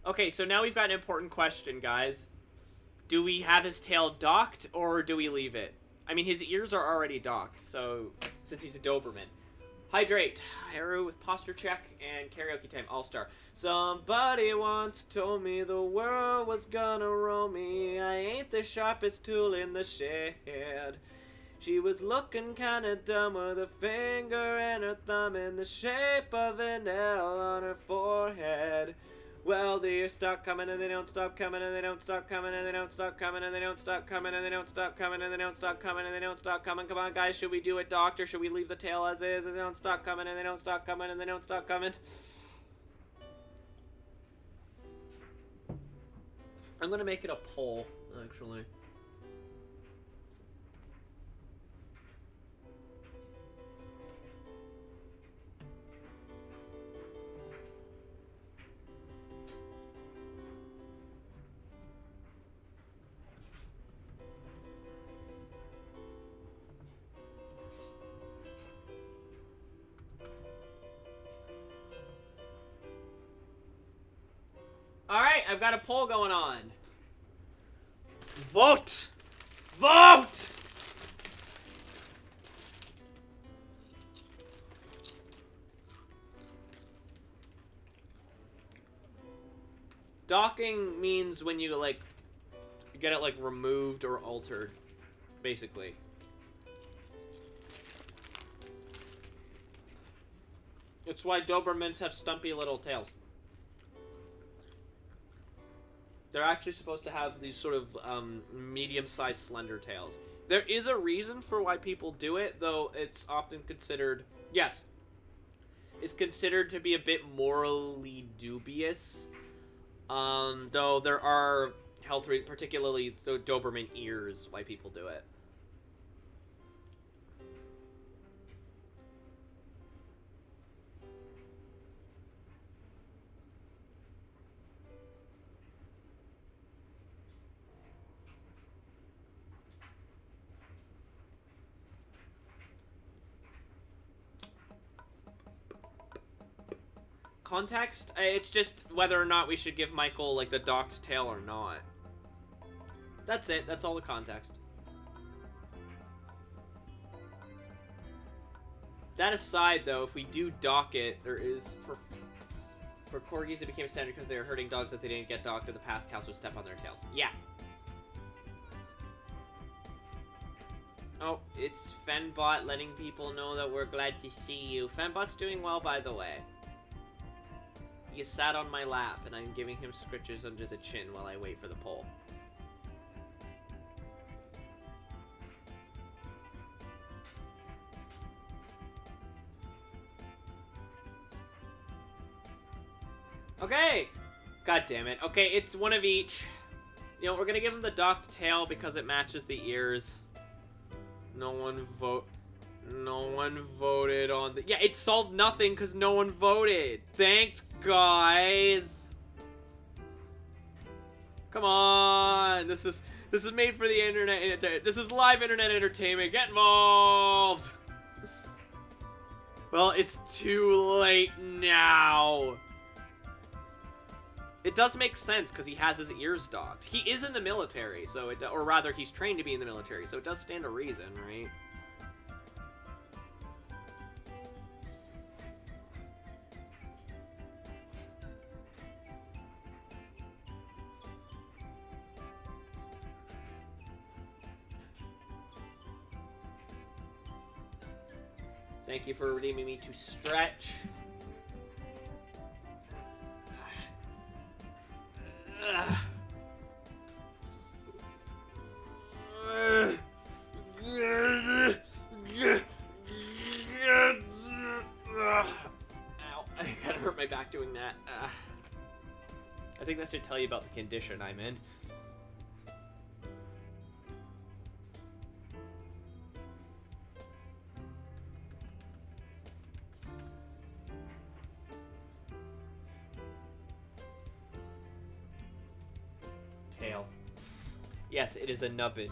Okay, so now we've got an important question, guys. Do we have his tail docked, or do we leave it? I mean, his ears are already docked, so since he's a Doberman. Hydrate. Haru with posture check and karaoke time all-star. Somebody once told me the world was gonna roll me. I ain't the sharpest tool in the shed. She was looking kinda dumb with her finger and her thumb in the shape of an L on her forehead. Well, the years start coming and they don't stop coming and they don't stop coming and they don't stop coming and they don't stop coming and they don't stop coming and they don't stop coming and they don't stop coming. Come on, guys, should we do it, doctor? Should we leave the tail as is? They don't stop coming and they don't stop coming and they don't stop coming. I'm gonna make it a poll, actually. I've got a poll going on. Vote! Vote! Docking means when you, like, get it, like, removed or altered, basically. It's why Dobermans have stumpy little tails. They're actually supposed to have these sort of medium-sized slender tails. There is a reason for why people do it, though it's often considered... Yes. It's considered to be a bit morally dubious. Though there are health reasons, particularly the Doberman ears, why people do it. Context? It's just whether or not we should give Michael, like, the docked tail or not. That's it. That's all the context. That aside, though, if we do dock it, there is... For corgis, it became a standard because they were hurting dogs that they didn't get docked, and the past cows would step on their tails. Yeah. Oh, it's Fenbot letting people know that we're glad to see you. Fenbot's doing well, by the way. He sat on my lap, and I'm giving him scritches under the chin while I wait for the poll. Okay! God damn it. Okay, it's one of each. You know, we're gonna give him the docked tail because it matches the ears. No one voted on the... Yeah, it solved nothing because no one voted. Thanks, guys. Come on. This is made for the internet. This is live internet entertainment. Get involved. Well, it's too late now. It does make sense because he has his ears docked. He is in the military, so it... Or rather, he's trained to be in the military, so it does stand to reason, right? Thank you for redeeming me to stretch. Ow, I kind of hurt my back doing that. I think that should tell you about the condition I'm in. Tail. Yes, it is a nubbin.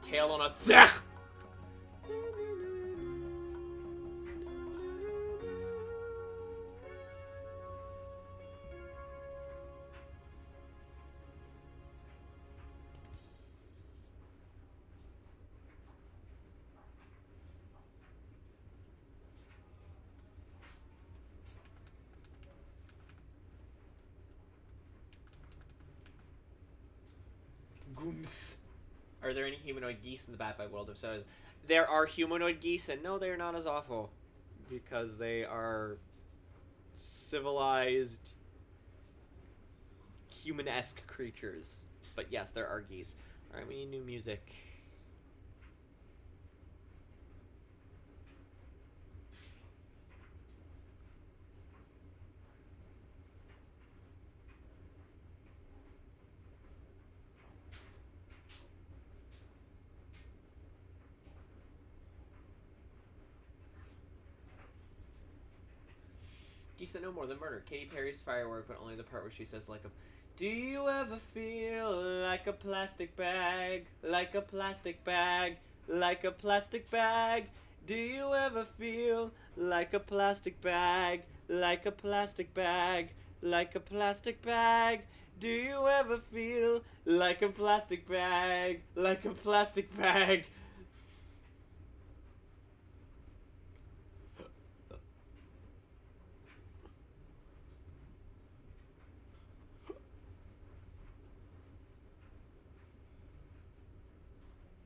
Tail on a thach. Gooms. Are there any humanoid geese in the BADVIBE world? If so, there are humanoid geese, and no, they're not as awful. Because they are civilized, human-esque creatures. But yes, there are geese. Alright, we need new music. Geese that know more than murder. Katy Perry's Firework, but only the part where she says like a... Do you ever feel like a plastic bag? Like a plastic bag? Like a plastic bag? Do you ever feel like a plastic bag? Like a plastic bag? Like a plastic bag? Do you ever feel like a plastic bag? Like a plastic bag?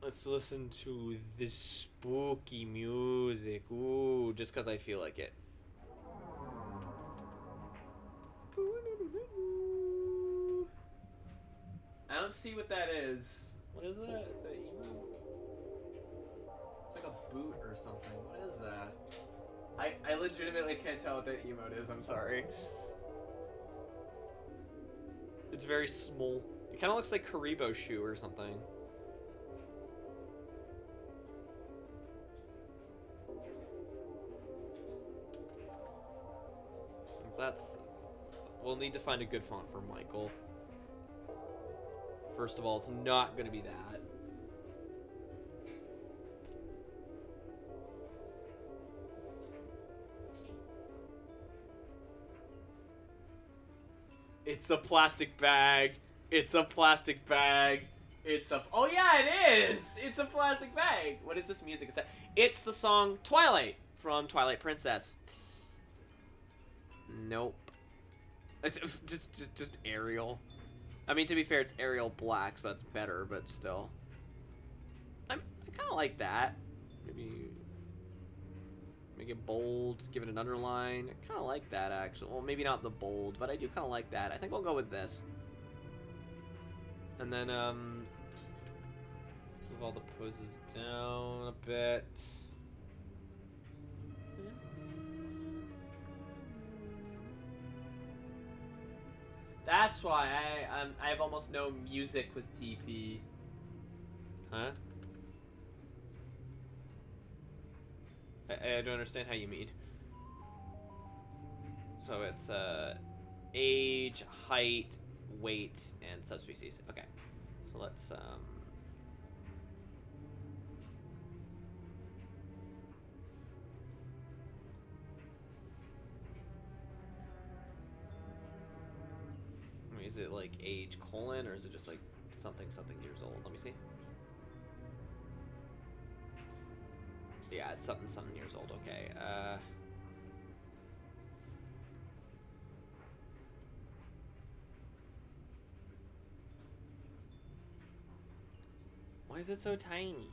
Let's listen to this spooky music. Ooh, just because I feel like it. I don't see what that is. What is that? The emote? It's like a boot or something. What is that? I legitimately can't tell what that emote is. I'm sorry. It's very small. It kind of looks like Karibo shoe or something. That's... We'll need to find a good font for Michael. First of all, it's not going to be that. It's a plastic bag. It's a plastic bag. It's a... Oh yeah, it is! It's a plastic bag. What is this music? It's the song Twilight from Twilight Princess. Nope. It's just Ariel. I mean, to be fair, it's Ariel Black, so that's better, but still. I kind of like that. Maybe make it bold, give it an underline. I kind of like that, actually. Well, maybe not the bold, but I do kind of like that. I think we'll go with this. And then, move all the poses down a bit. That's why I have almost no music with TP. Huh? I don't understand how you mean. So it's age, height, weight, and subspecies. Okay. So let's is it like age colon, or is it just like something years old? Let me see. Yeah, it's something years old. Okay. Why is it so tiny?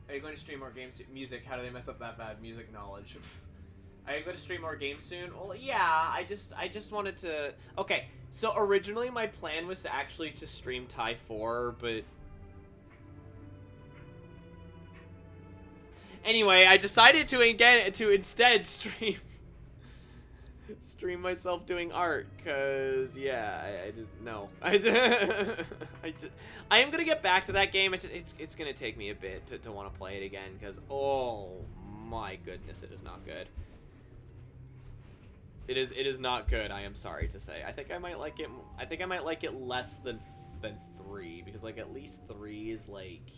Are you going to stream more games? Music? How do they mess up that bad? Music knowledge. Are you going to stream more games soon? Well, yeah, I just wanted to... Okay, so originally my plan was to actually to stream TIE 4, but... Anyway, I decided to instead stream... stream myself doing art, because, yeah, I just... No. I am going to get back to that game. It's going to take me a bit to want to play it again, because, oh my goodness, it is not good. It is not good, I am sorry to say. I think I might like it less than 3, because like at least 3 is like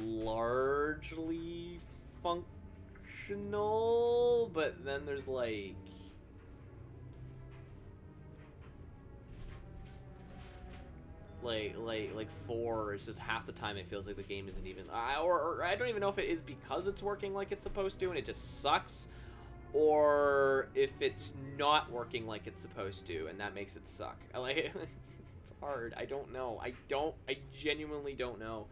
largely functional, but then there's like 4 is just half the time it feels like the game isn't even or I don't even know if it is because it's working like it's supposed to and it just sucks, or if it's not working like it's supposed to, and that makes it suck. Like, it's hard. I don't know. I genuinely don't know.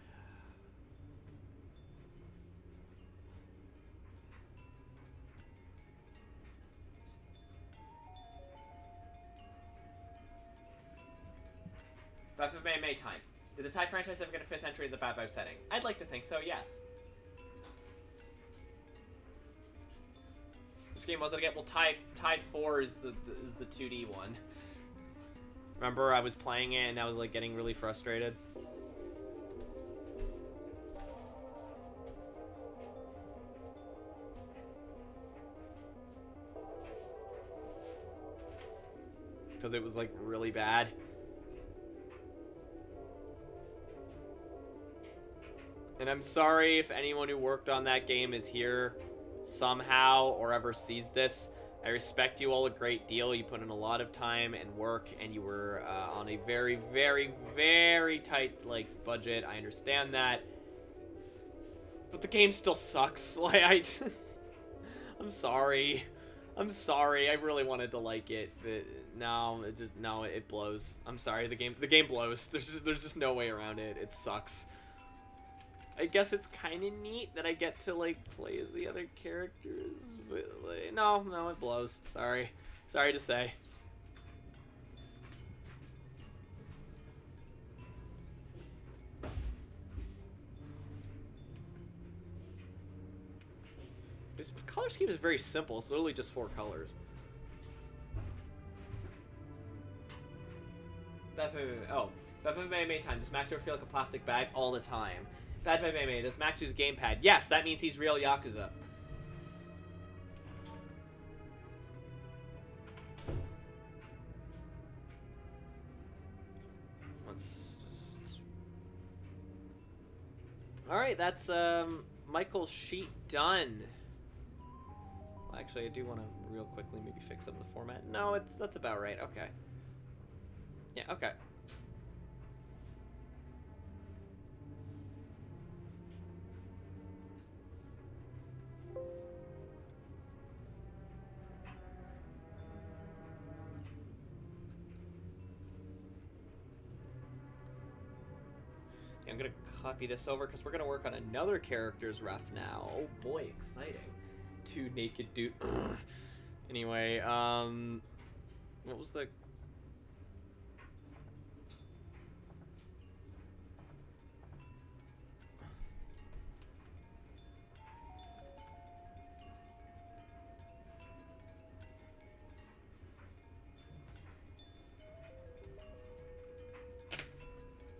BADVIBE May time. Did the TIE franchise ever get a 5th entry in the BADVIBE setting? I'd like to think so, yes. Which game was it again? Well, TIE 4 is the 2D one. Remember, I was playing it and I was like getting really frustrated. Because it was like really bad. And I'm sorry if anyone who worked on that game is here somehow or ever sees this. I respect you all a great deal. You put in a lot of time and work, and you were on a very, very, very tight budget. I understand that, but the game still sucks. Like I'm sorry. I'm sorry. I really wanted to like it, but no, it blows. I'm sorry. The game blows. There's just no way around it. It sucks. I guess it's kind of neat that I get to, play as the other characters, but, no, it blows. Sorry. Sorry to say. This color scheme is very simple. It's literally just 4 colors. BADVIBE May time. Does Max ever feel like a plastic bag? All the time. BADVIBE May. Does Max use gamepad? Yes, that means he's real Yakuza. Let's just... Alright, that's Michael's sheet done. Well, actually, I do want to real quickly maybe fix up the format. No, that's about right. Okay. Yeah, okay. I'm gonna copy this over because we're gonna work on another character's ref now. Oh boy, exciting. 2 naked dude. Anyway, what was the...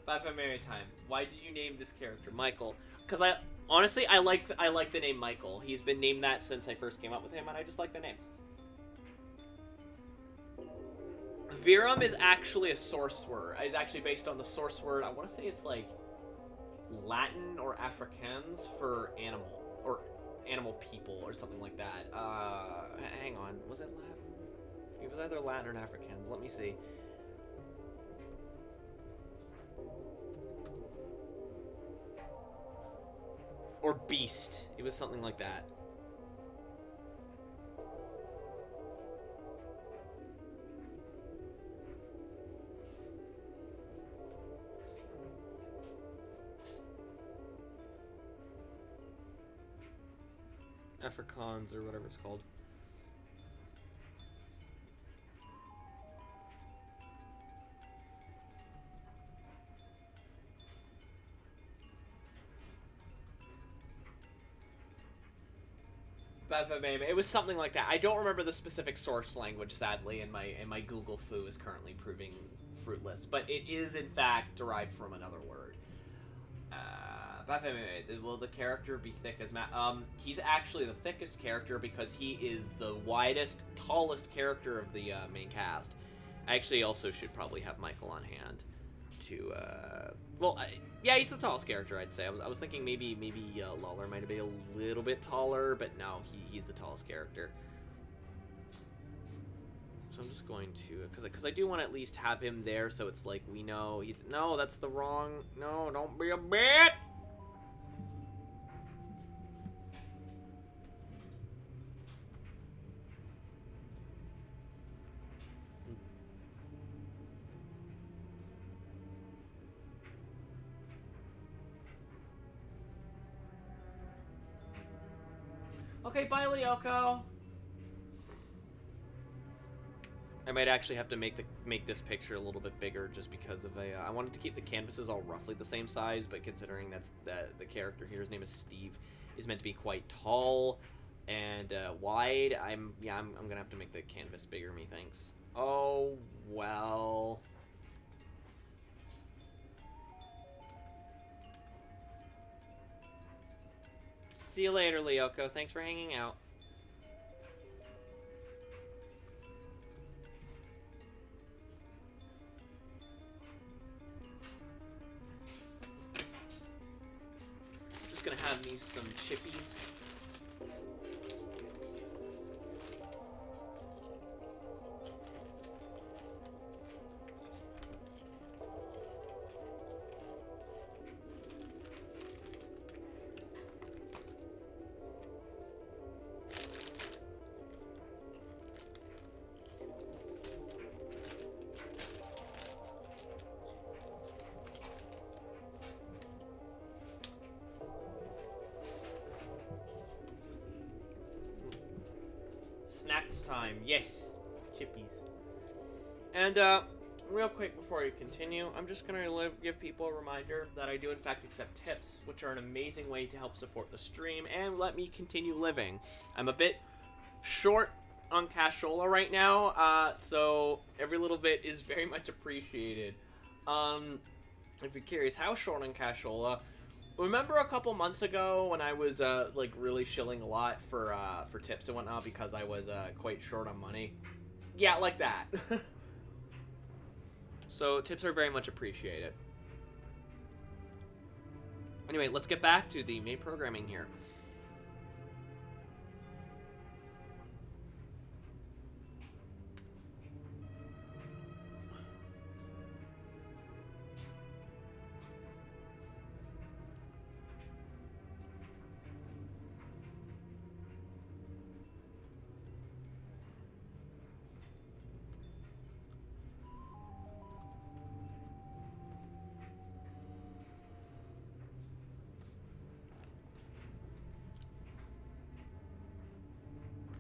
BADVIBE time. Why do you name this character Michael? Because honestly I like the name Michael. He's been named that since I first came up with him, and I just like the name. Virum is actually a source word. It's actually based on the source word. I want to say it's like Latin or Afrikaans for animal or animal people or something like that. Hang on, was it Latin? It was either Latin or Afrikaans. Let me see. Or beast. It was something like that. Afrikaans or whatever it's called. BADVIBE. It was something like that. I don't remember the specific source language, sadly, and my Google foo is currently proving fruitless. But it is, in fact, derived from another word. BADVIBE. Will the character be thick as he's actually the thickest character because he is the widest, tallest character of the main cast. I actually also should probably have Michael on hand to, yeah, he's the tallest character, I'd say. I was thinking maybe Lawler might have been a little bit taller, but no, he's the tallest character. So I'm just going to, because I do want to at least have him there, so it's like we know he's, no, that's the wrong, no, don't be a bit. Okay, bye, Lyoko. I might actually have to make this picture a little bit bigger just because of I wanted to keep the canvases all roughly the same size, but considering that's the character here, his name is Steve, is meant to be quite tall and wide. I'm gonna have to make the canvas bigger, methinks. Oh well. See you later, Lyoko. Thanks for hanging out. Just gonna have me some chippies. Snacks time, yes, chippies. And real quick before we continue, I'm just gonna give people a reminder that I do in fact accept tips, which are an amazing way to help support the stream and let me continue living. I'm a bit short on cashola right now, so every little bit is very much appreciated. If you're curious how short on cashola, remember a couple months ago when I was like really shilling a lot for tips and whatnot because I was quite short on money? Yeah, like that. So tips are very much appreciated. Anyway, let's get back to the main programming here.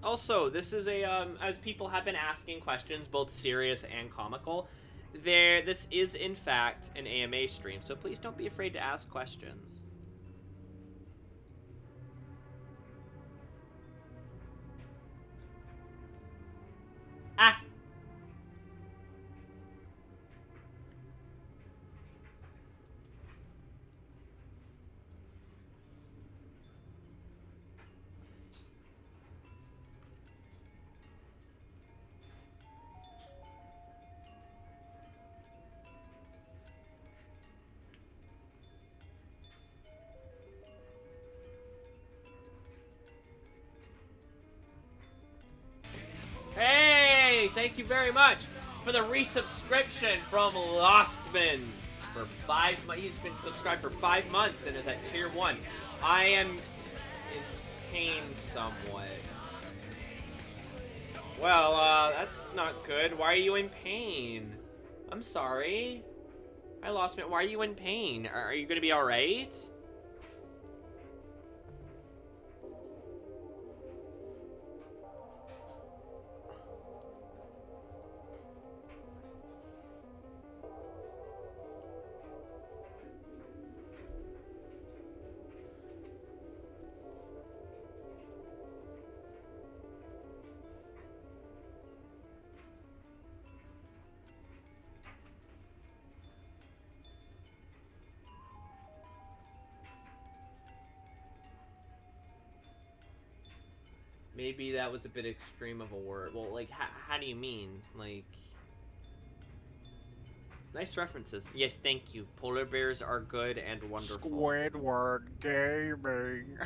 Also, this is a, as people have been asking questions, both serious and comical, this is, in fact, an AMA stream, so please don't be afraid to ask questions. Ah! Hey, thank you very much for the resubscription from Lostman for 5 months. He's been subscribed for 5 months and is at tier 1. I am in pain somewhat. Well, that's not good. Why are you in pain? I'm sorry. I lost it. Why are you in pain? Are you gonna be alright? Maybe that was a bit extreme of a word. Well, like, how do you mean? Like, nice references. Yes, thank you. Polar bears are good and wonderful. Squidward Gaming.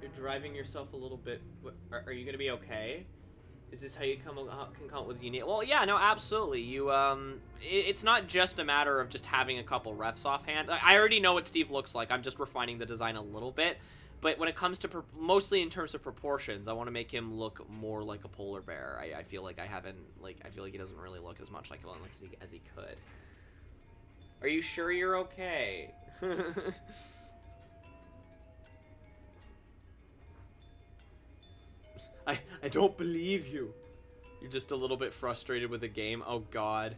You're driving yourself a little bit. Are you gonna be okay? Is this how you can come up with unique? Well, yeah, no, absolutely. You it's not just a matter of just having a couple refs offhand. I already know what Steve looks like. I'm just refining the design a little bit. But when it comes to mostly in terms of proportions, I want to make him look more like a polar bear. I feel like I haven't I feel like he doesn't really look as much like one as he could. Are you sure you're okay? I don't believe you. You're just a little bit frustrated with the game. Oh, God.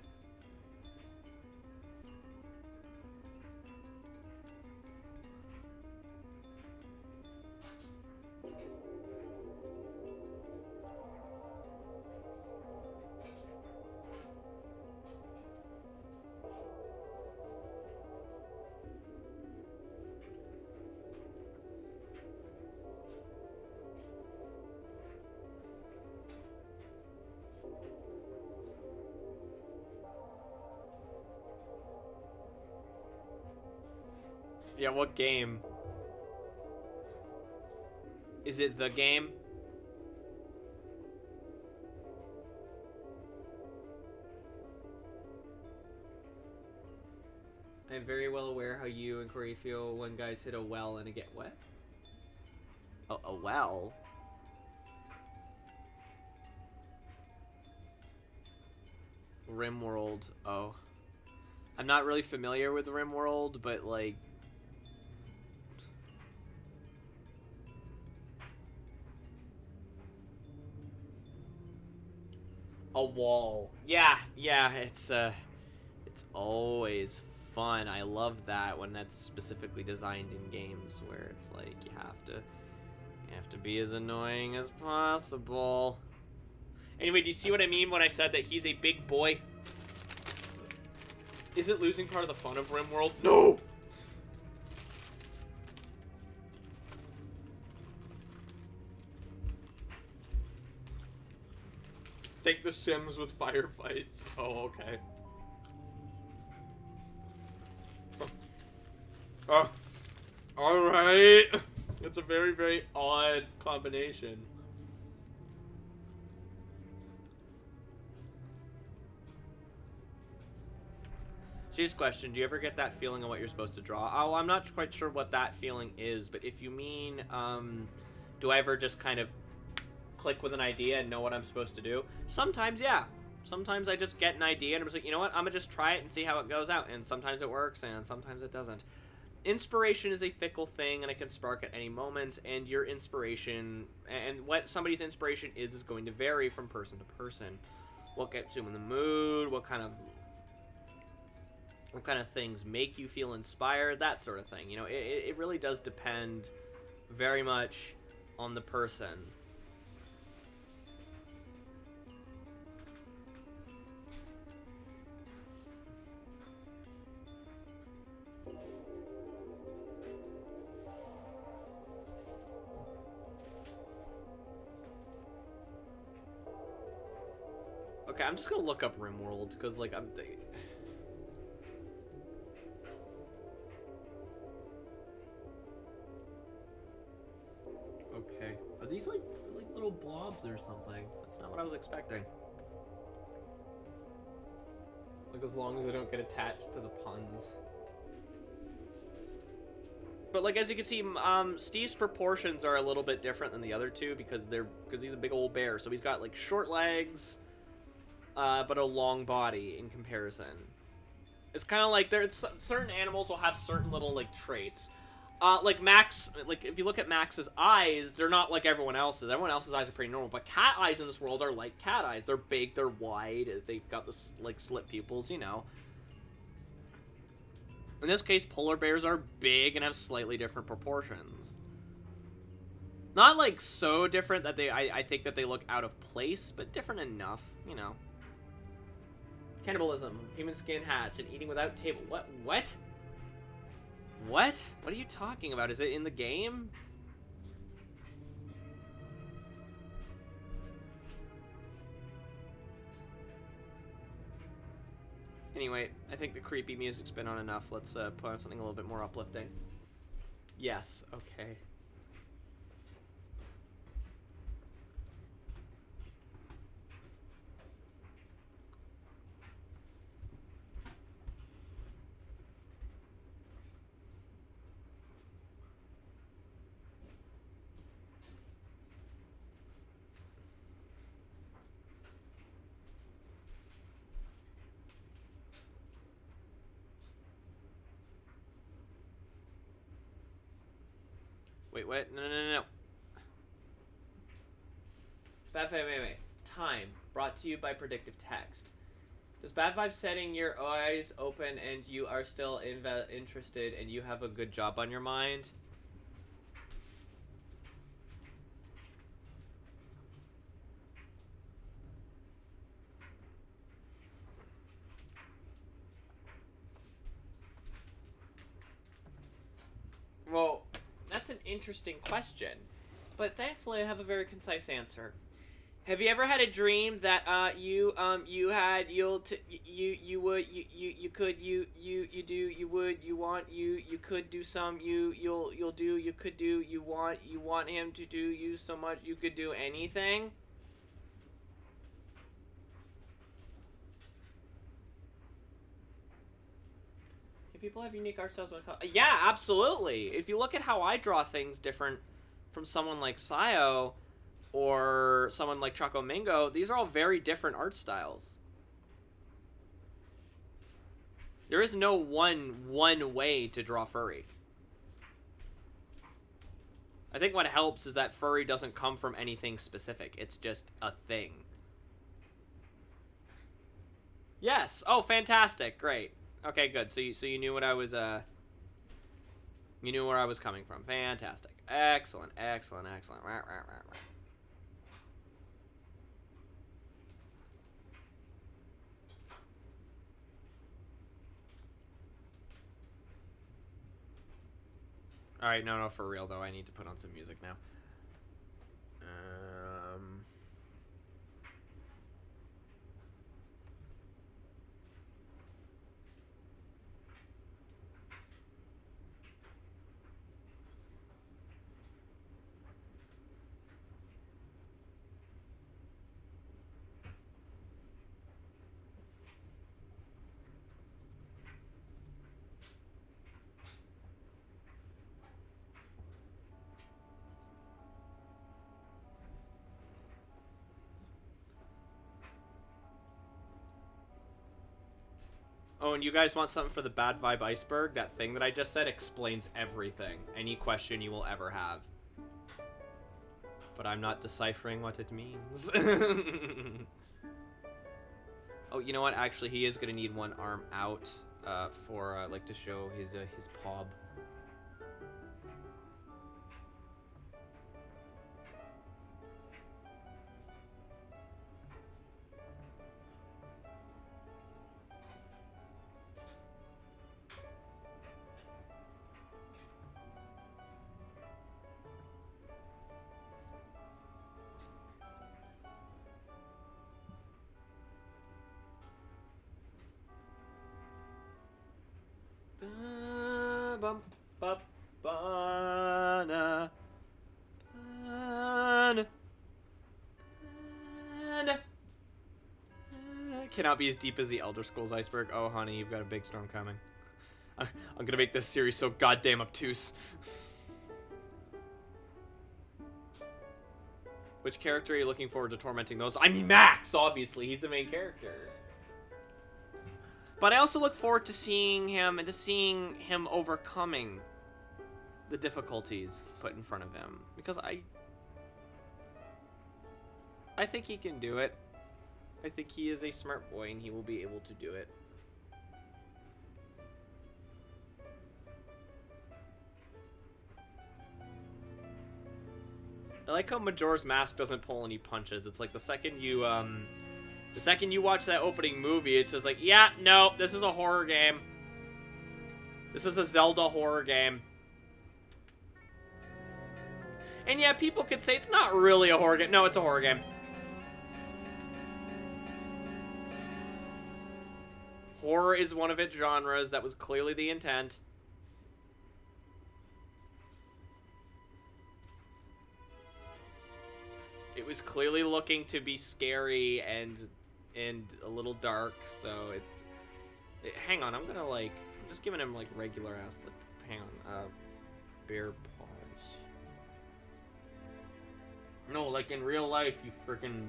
Yeah, what game? Is it the game? I am very well aware how you and Corey feel when guys hit a well and it get wet. Oh, a well? RimWorld. Oh. I'm not really familiar with RimWorld, but like... A wall. Yeah, it's always fun. I love that when that's specifically designed in games where it's like you have to be as annoying as possible. Anyway, do you see what I mean when I said that he's a big boy? Isn't losing part of the fun of RimWorld? No! Take the Sims with firefights. Oh, okay. Oh, alright. It's a very, very odd combination. She's question, do you ever get that feeling on what you're supposed to draw? Oh, I'm not quite sure what that feeling is, but if you mean, do I ever just kind of click with an idea and know what I'm supposed to do? Sometimes, yeah. Sometimes I just get an idea and I'm just like, you know what, I'm gonna just try it and see how it goes out. And sometimes it works and sometimes it doesn't. Inspiration is a fickle thing and it can spark at any moment, and your inspiration and what somebody's inspiration is going to vary from person to person. What gets you in the mood, what kind of things make you feel inspired, that sort of thing. You know, it really does depend very much on the person. Okay, I'm just gonna look up RimWorld, because, like, I'm thinking... Okay. Are these, like little blobs or something? That's not what I was expecting. Like, as long as I don't get attached to the puns. But like as you can see, Steve's proportions are a little bit different than the other two because he's a big old bear. So he's got like short legs, but a long body in comparison. It's kind of like there's certain animals will have certain little like traits. Like Max, like if you look at Max's eyes, they're not like everyone else's. Everyone else's eyes are pretty normal, but cat eyes in this world are like cat eyes. They're big, they're wide, they've got this like slit pupils, you know. In this case, polar bears are big and have slightly different proportions. Not like so different that I think that they look out of place, but different enough, you know. Cannibalism, human skin hats, and eating without table. What? What? What? What are you talking about? Is it in the game? Anyway, I think the creepy music's been on enough. Let's put on something a little bit more uplifting. Yes, okay. Wait, what? No. Wait. Time. Brought to you by Predictive Text. Does Bad Vibe setting your eyes open and you are still interested and you have a good job on your mind? Well, that's an interesting question, but thankfully I have a very concise answer. Have you ever had a dream that you could do some, you'll do, you could do, you want him to do you so much you could do anything? People have unique art styles when it comes... Yeah, absolutely. If you look at how I draw things different from someone like Sayo or someone like Choco Mingo, these are all very different art styles. There is no one way to draw furry. I think what helps is that furry doesn't come from anything specific. It's just a thing. Yes. Oh, fantastic. Great. Okay, good. So you knew what I was you knew where I was coming from. Fantastic. Excellent. Right. All right, no, for real though. I need to put on some music now. Oh, and you guys want something for the Bad Vibe iceberg? That thing that I just said explains everything. Any question you will ever have. But I'm not deciphering what it means. Oh, you know what? Actually, he is going to need one arm out for, like, to show his paw. Cannot be as deep as the Elder Scrolls iceberg. Oh, honey, you've got a big storm coming. I'm gonna make this series so goddamn obtuse. Which character are you looking forward to tormenting those? I mean, Max, obviously. He's the main character. But I also look forward to seeing him and to seeing him overcoming the difficulties put in front of him. Because I think he can do it. I think he is a smart boy and he will be able to do it. I like how Majora's Mask doesn't pull any punches. It's like the second you watch that opening movie, it's just like, yeah, no, this is a horror game. This is a Zelda horror game. And yeah, people could say it's not really a horror game. No, it's a horror game. Horror is one of its genres. That was clearly the intent. It was clearly looking to be scary and a little dark, so it's... hang on, I'm gonna, like... I'm just giving him, like, regular ass... hang on, bear paws. No, like, in real life, you freaking...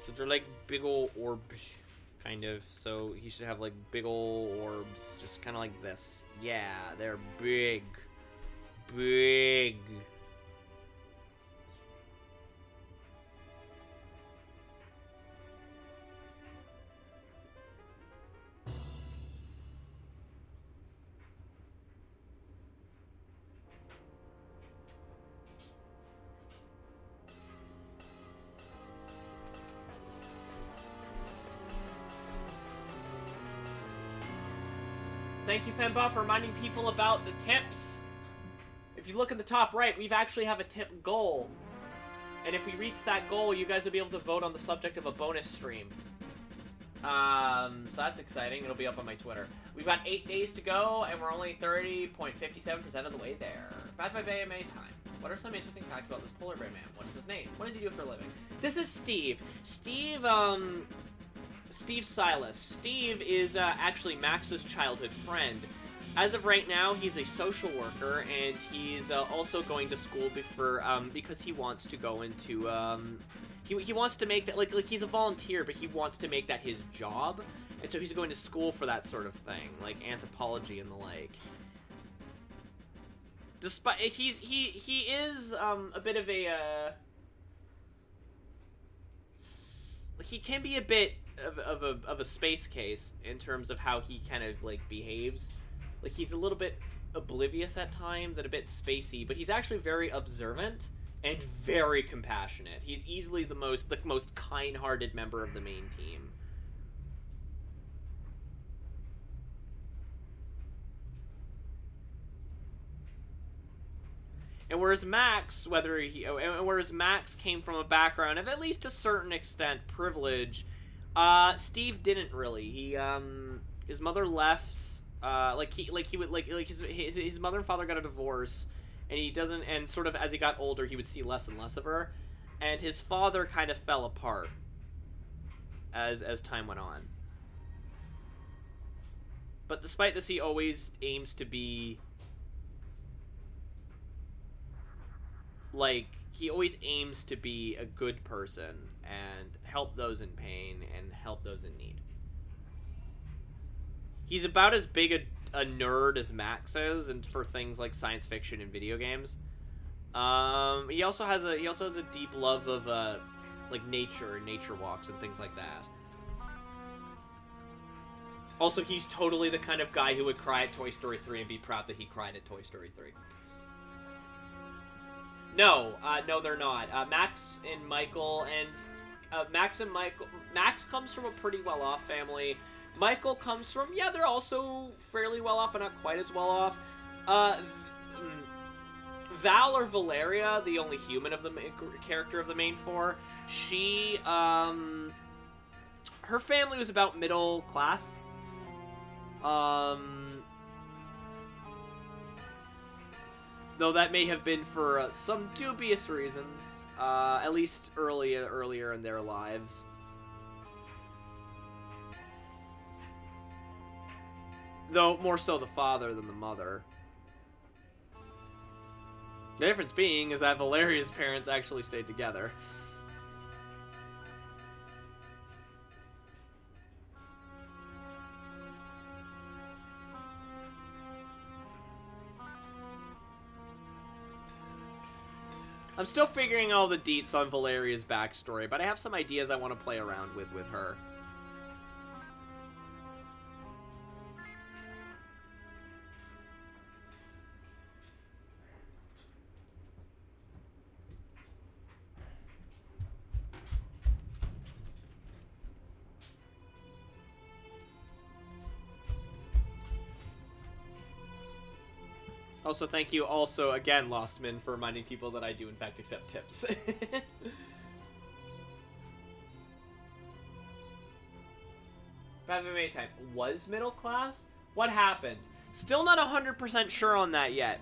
So they're, like, big ol' orbs, kind of. So he should have, like, big ol' orbs, just kind of like this. Yeah, they're big. Big. Thank you, Femba, for reminding people about the tips. If you look in the top right, we've actually have a tip goal. And if we reach that goal, you guys will be able to vote on the subject of a bonus stream. So that's exciting. It'll be up on my Twitter. We've got 8 days to go, and we're only 30.57% of the way there. BADVIBE AMA time. What are some interesting facts about this polar bear man? What is his name? What does he do for a living? This is Steve. Steve Silas. Steve is actually Max's childhood friend. As of right now, he's a social worker, and he's also going to school because he wants to go into, he wants to make that, like he's a volunteer, but he wants to make that his job, and so he's going to school for that sort of thing, like anthropology and the like. Despite, he is, a bit of a, he can be a bit of a space case in terms of how he kind of, like, behaves. Like, he's a little bit oblivious at times and a bit spacey, but he's actually very observant and very compassionate. He's easily the most kind-hearted member of the main team. And whereas Max, Max came from a background of at least a certain extent privilege, Steve didn't really. He his mother left. His mother and father got a divorce, and he doesn't, and sort of as he got older, he would see less and less of her, and his father kind of fell apart as time went on. But despite this, he always aims to be, like, he always aims to be a good person and help those in pain and help those in need. He's about as big a nerd as Max is, and for things like science fiction and video games. He also has a deep love of like nature and nature walks and things like that. Also, he's totally the kind of guy who would cry at Toy Story 3 and be proud that he cried at Toy Story 3. No, they're not. Max comes from a pretty well-off family. Michael comes from, yeah, they're also fairly well-off, but not quite as well-off. Val, or Valeria, the only human of the character of the main four, she, her family was about middle class. Though that may have been for some dubious reasons, at least earlier in their lives. Though more so the father than the mother. The difference being is that Valeria's parents actually stayed together. I'm still figuring all the deets on Valeria's backstory, but I have some ideas I want to play around with her. Also, thank you also, again, Lostman, for reminding people that I do, in fact, accept tips. BADVIBE time. Was middle class? What happened? Still not 100% sure on that yet.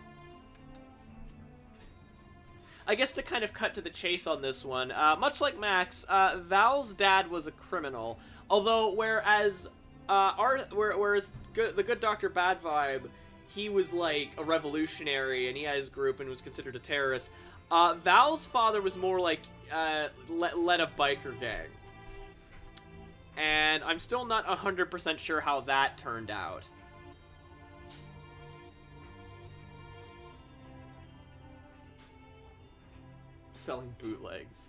I guess to kind of cut to the chase on this one, much like Max, Val's dad was a criminal. Although, whereas the good Dr. BADVIBE, he was like a revolutionary and he had his group and was considered a terrorist. Val's father was more like led a biker gang. And I'm still not 100% sure how that turned out. Selling bootlegs.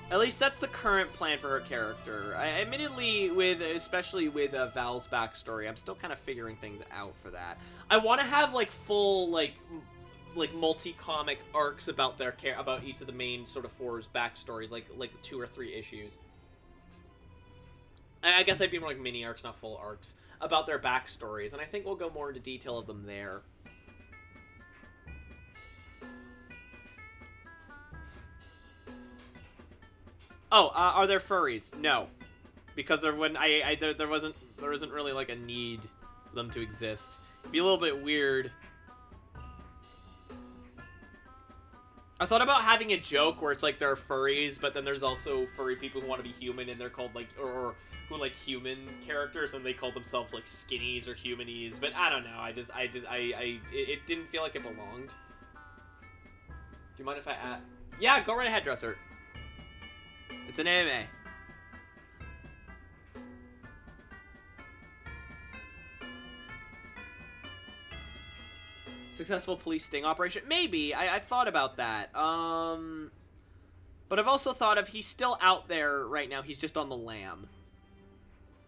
At least that's the current plan for her character. Admittedly, especially with Val's backstory, I'm still kind of figuring things out for that. I want to have like full like multi-comic arcs about about each of the main sort of four's backstories, like 2 or 3 issues. I guess they'd be more like mini arcs, not full arcs, about their backstories, and I think we'll go more into detail of them there. Oh, are there furries? No, because there isn't really like a need for them to exist. It'd be a little bit weird. I thought about having a joke where it's like there are furries, but then there's also furry people who want to be human, and they're called like or who like human characters, and they call themselves like skinnies or humanies. But I don't know. It didn't feel like it belonged. Do you mind if I add? Yeah, go right ahead, Dresser. It's an anime. Successful police sting operation? Maybe. I've thought about that. But I've also thought of he's still out there right now. He's just on the lam.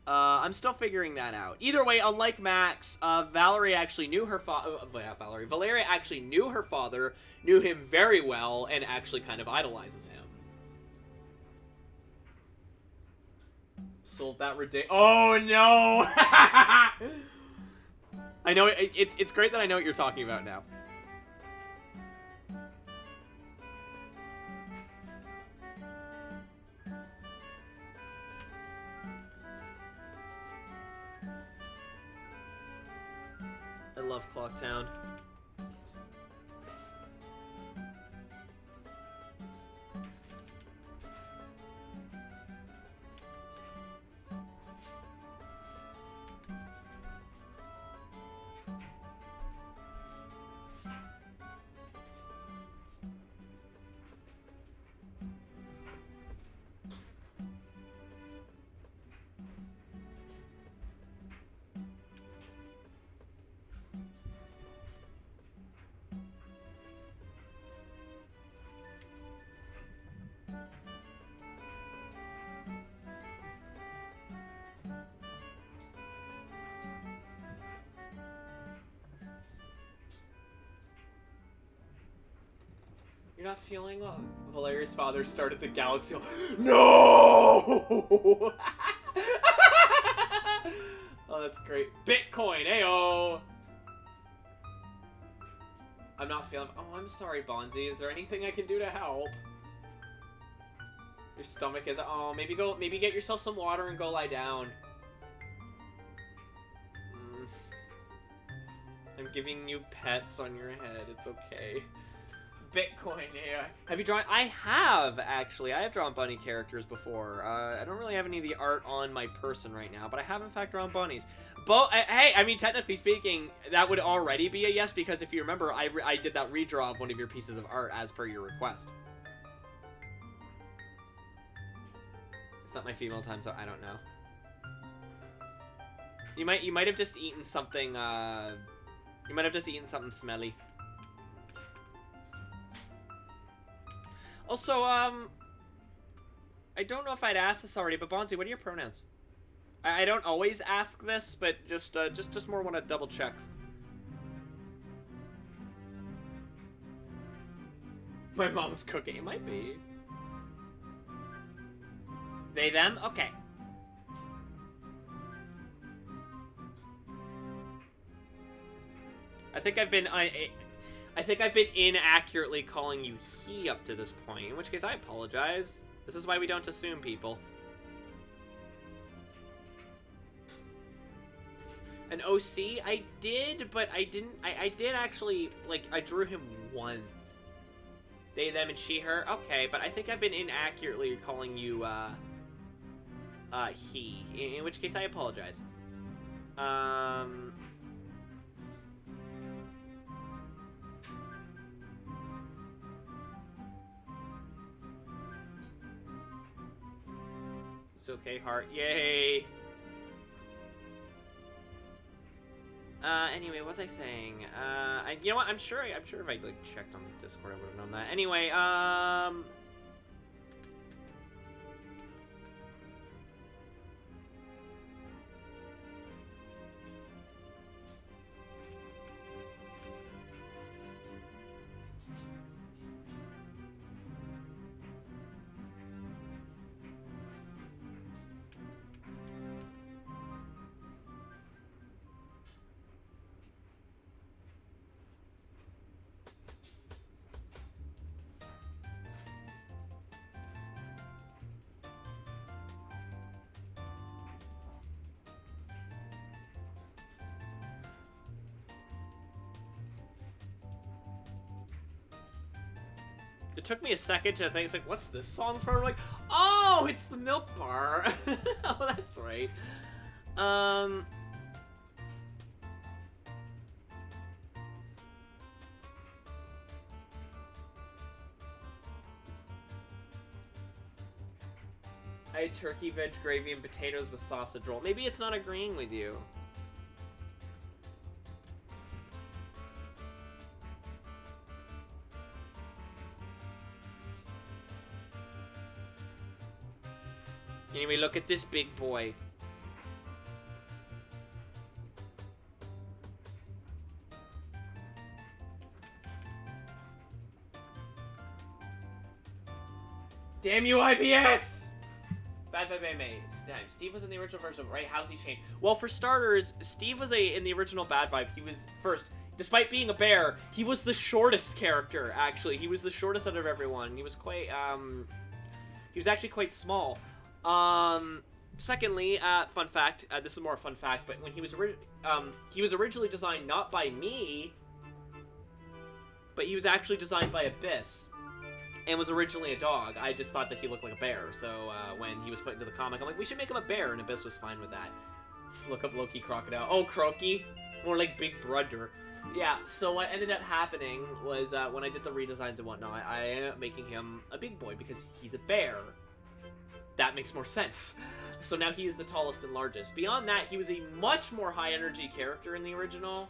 I'm still figuring that out. Either way, unlike Max, Valerie actually knew her father. Valeria actually knew her father, knew him very well, and actually kind of idolizes him. Sold that ridiculous. Oh no! I know it's great that I know what you're talking about now. I love Clocktown. You're not feeling well? Valeria's father started the galaxy. No! Oh, that's great. Bitcoin, ayo! I'm not feeling. Oh, I'm sorry, Bonzi. Is there anything I can do to help? Your stomach is. Oh, maybe get yourself some water and go lie down. I'm giving you pets on your head. It's okay. Bitcoin, yeah. Have you drawn? I have, actually. I have drawn bunny characters before. I don't really have any of the art on my person right now, but I have, in fact, drawn bunnies. Hey, I mean, technically speaking, that would already be a yes, because if you remember, I did that redraw of one of your pieces of art as per your request. It's not my female time, so I don't know. You might have just eaten something, you might have just eaten something smelly. Also, I don't know if I'd asked this already, but Bonzi, what are your pronouns? I don't always ask this, but just more want to double check. My mom's cooking. It might be. They, them? Okay. I think I've been inaccurately calling you he up to this point, in which case I apologize. This is why we don't assume people. An OC? I did, but I didn't. I did actually, like, I drew him once. They, them, and she, her? Okay, but I think I've been inaccurately calling you, he. In which case I apologize. It's okay, heart. Yay! Anyway, what was I saying? You know what? I'm sure if I, like, checked on the Discord, I would have known that. Anyway, it took me a second to think, it's like, what's this song from? I'm like, oh, it's the Milk Bar. Oh, that's right. I had turkey, veg, gravy, and potatoes with sausage roll. Maybe it's not agreeing with you. Anyway, look at this big boy. Damn you, IBS! BADVIBE made. Steve was in the original version, right? How's he changed? Well, for starters, Steve was in the original BADVIBE. He was first. Despite being a bear, he was the shortest character. Actually, he was the shortest out of everyone. He was quite. He was actually quite small. Secondly, fun fact. This is more a fun fact, but when he was originally designed not by me, but he was actually designed by Abyss. And was originally a dog. I just thought that he looked like a bear. So when he was put into the comic, I'm like, we should make him a bear, and Abyss was fine with that. Look up Loki Crocodile. Oh, Croaky. More like Big Brother. Yeah, so what ended up happening was when I did the redesigns and whatnot, I ended up making him a big boy because he's a bear. That makes more sense. So now he is the tallest and largest. Beyond that, he was a much more high energy character in the original.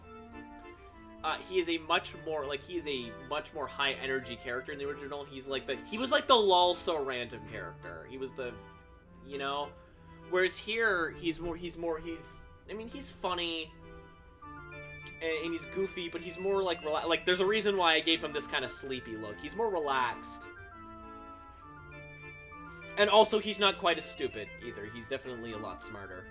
He is a much more high energy character in the original. He was like the lol so random character. He was the, you know, whereas here he's funny and he's goofy, but he's more like there's a reason why I gave him this kind of sleepy look. He's more relaxed. And also he's not quite as stupid either. He's definitely a lot smarter.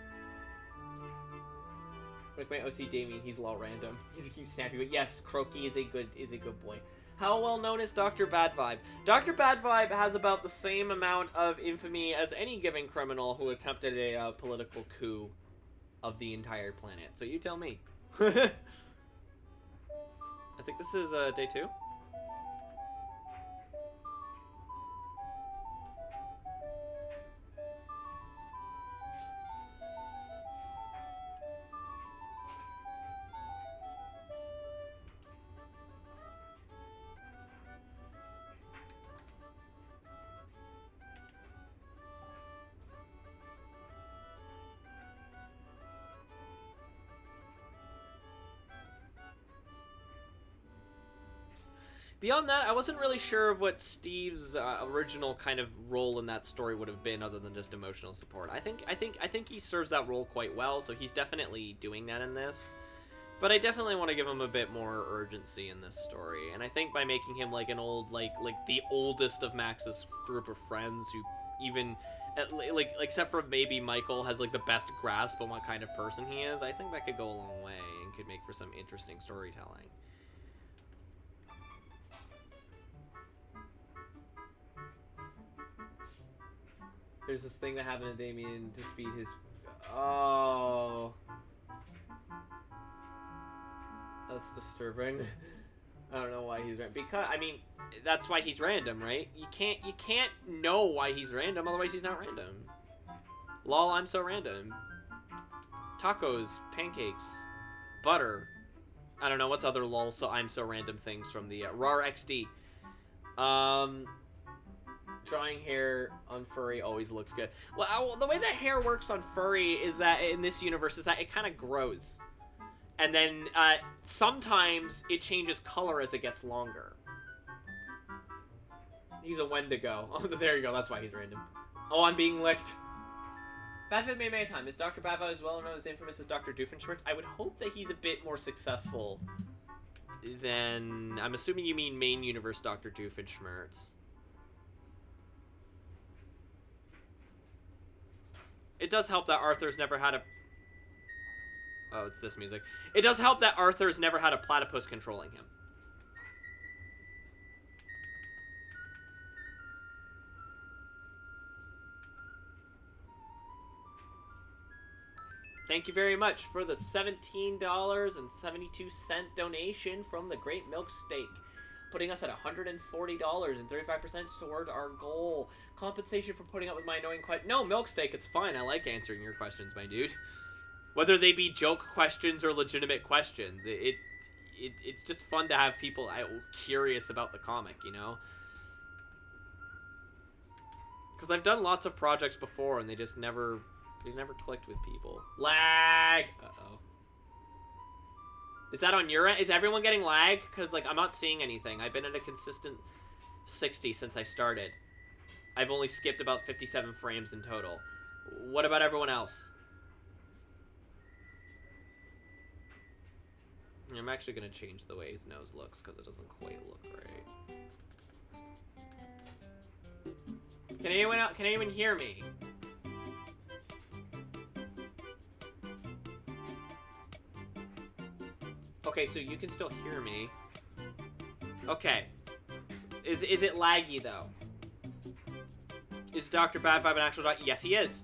Like my OC Damien, he's a little random. He's a cute, snappy, but yes, Croaky is a good boy. How well known is Dr. BADVIBE? Dr. BADVIBE has about the same amount of infamy as any given criminal who attempted a political coup of the entire planet. So you tell me. I think this is day 2. Beyond that, I wasn't really sure of what Steve's original kind of role in that story would have been, other than just emotional support. I think he serves that role quite well, so he's definitely doing that in this. But I definitely want to give him a bit more urgency in this story, and I think by making him like an old, like the oldest of Max's group of friends, who even, like except for maybe Michael, has like the best grasp on what kind of person he is, I think that could go a long way and could make for some interesting storytelling. There's this thing that happened to Damien to speed his... Oh. That's disturbing. I don't know why he's random. Because, I mean, that's why he's random, right? You can't know why he's random, otherwise he's not random. Lol, I'm so random. Tacos, pancakes, butter. I don't know, what's other lol, so I'm so random things from the RAR XD. Drawing hair on furry always looks good. Well, the way that hair works on furry is that in this universe is that it kind of grows, and then sometimes it changes color as it gets longer. He's a Wendigo. Oh, there you go. That's why he's random. Oh, I'm being licked. BADVIBE made Maytime. Is Dr. BADVIBE as well known as infamous as Dr. Doofenshmirtz? I would hope that he's a bit more successful than... I'm assuming you mean main universe Dr. Doofenshmirtz. It does help that Arthur's never had a... Oh, it's this music. It does help that Arthur's never had a platypus controlling him. Thank you very much for the $17.72 donation from the Great Milk Steak, putting us at $140 and 35% toward our goal. Compensation for putting up with my annoying question. No, Milk Steak, it's fine. I like answering your questions, my dude. Whether they be joke questions or legitimate questions, it's just fun to have people curious about the comic, you know? Because I've done lots of projects before and they never clicked with people. Lag! Uh-oh. Is that on your end? Is everyone getting lag? Because, like, I'm not seeing anything. I've been at a consistent 60 since I started. I've only skipped about 57 frames in total. What about everyone else? I'm actually going to change the way his nose looks because it doesn't quite look right. Can anyone hear me? Okay, so you can still hear me. Okay. Is it laggy, though? Is Dr. BADVIBE an actual doctor? Yes, he is.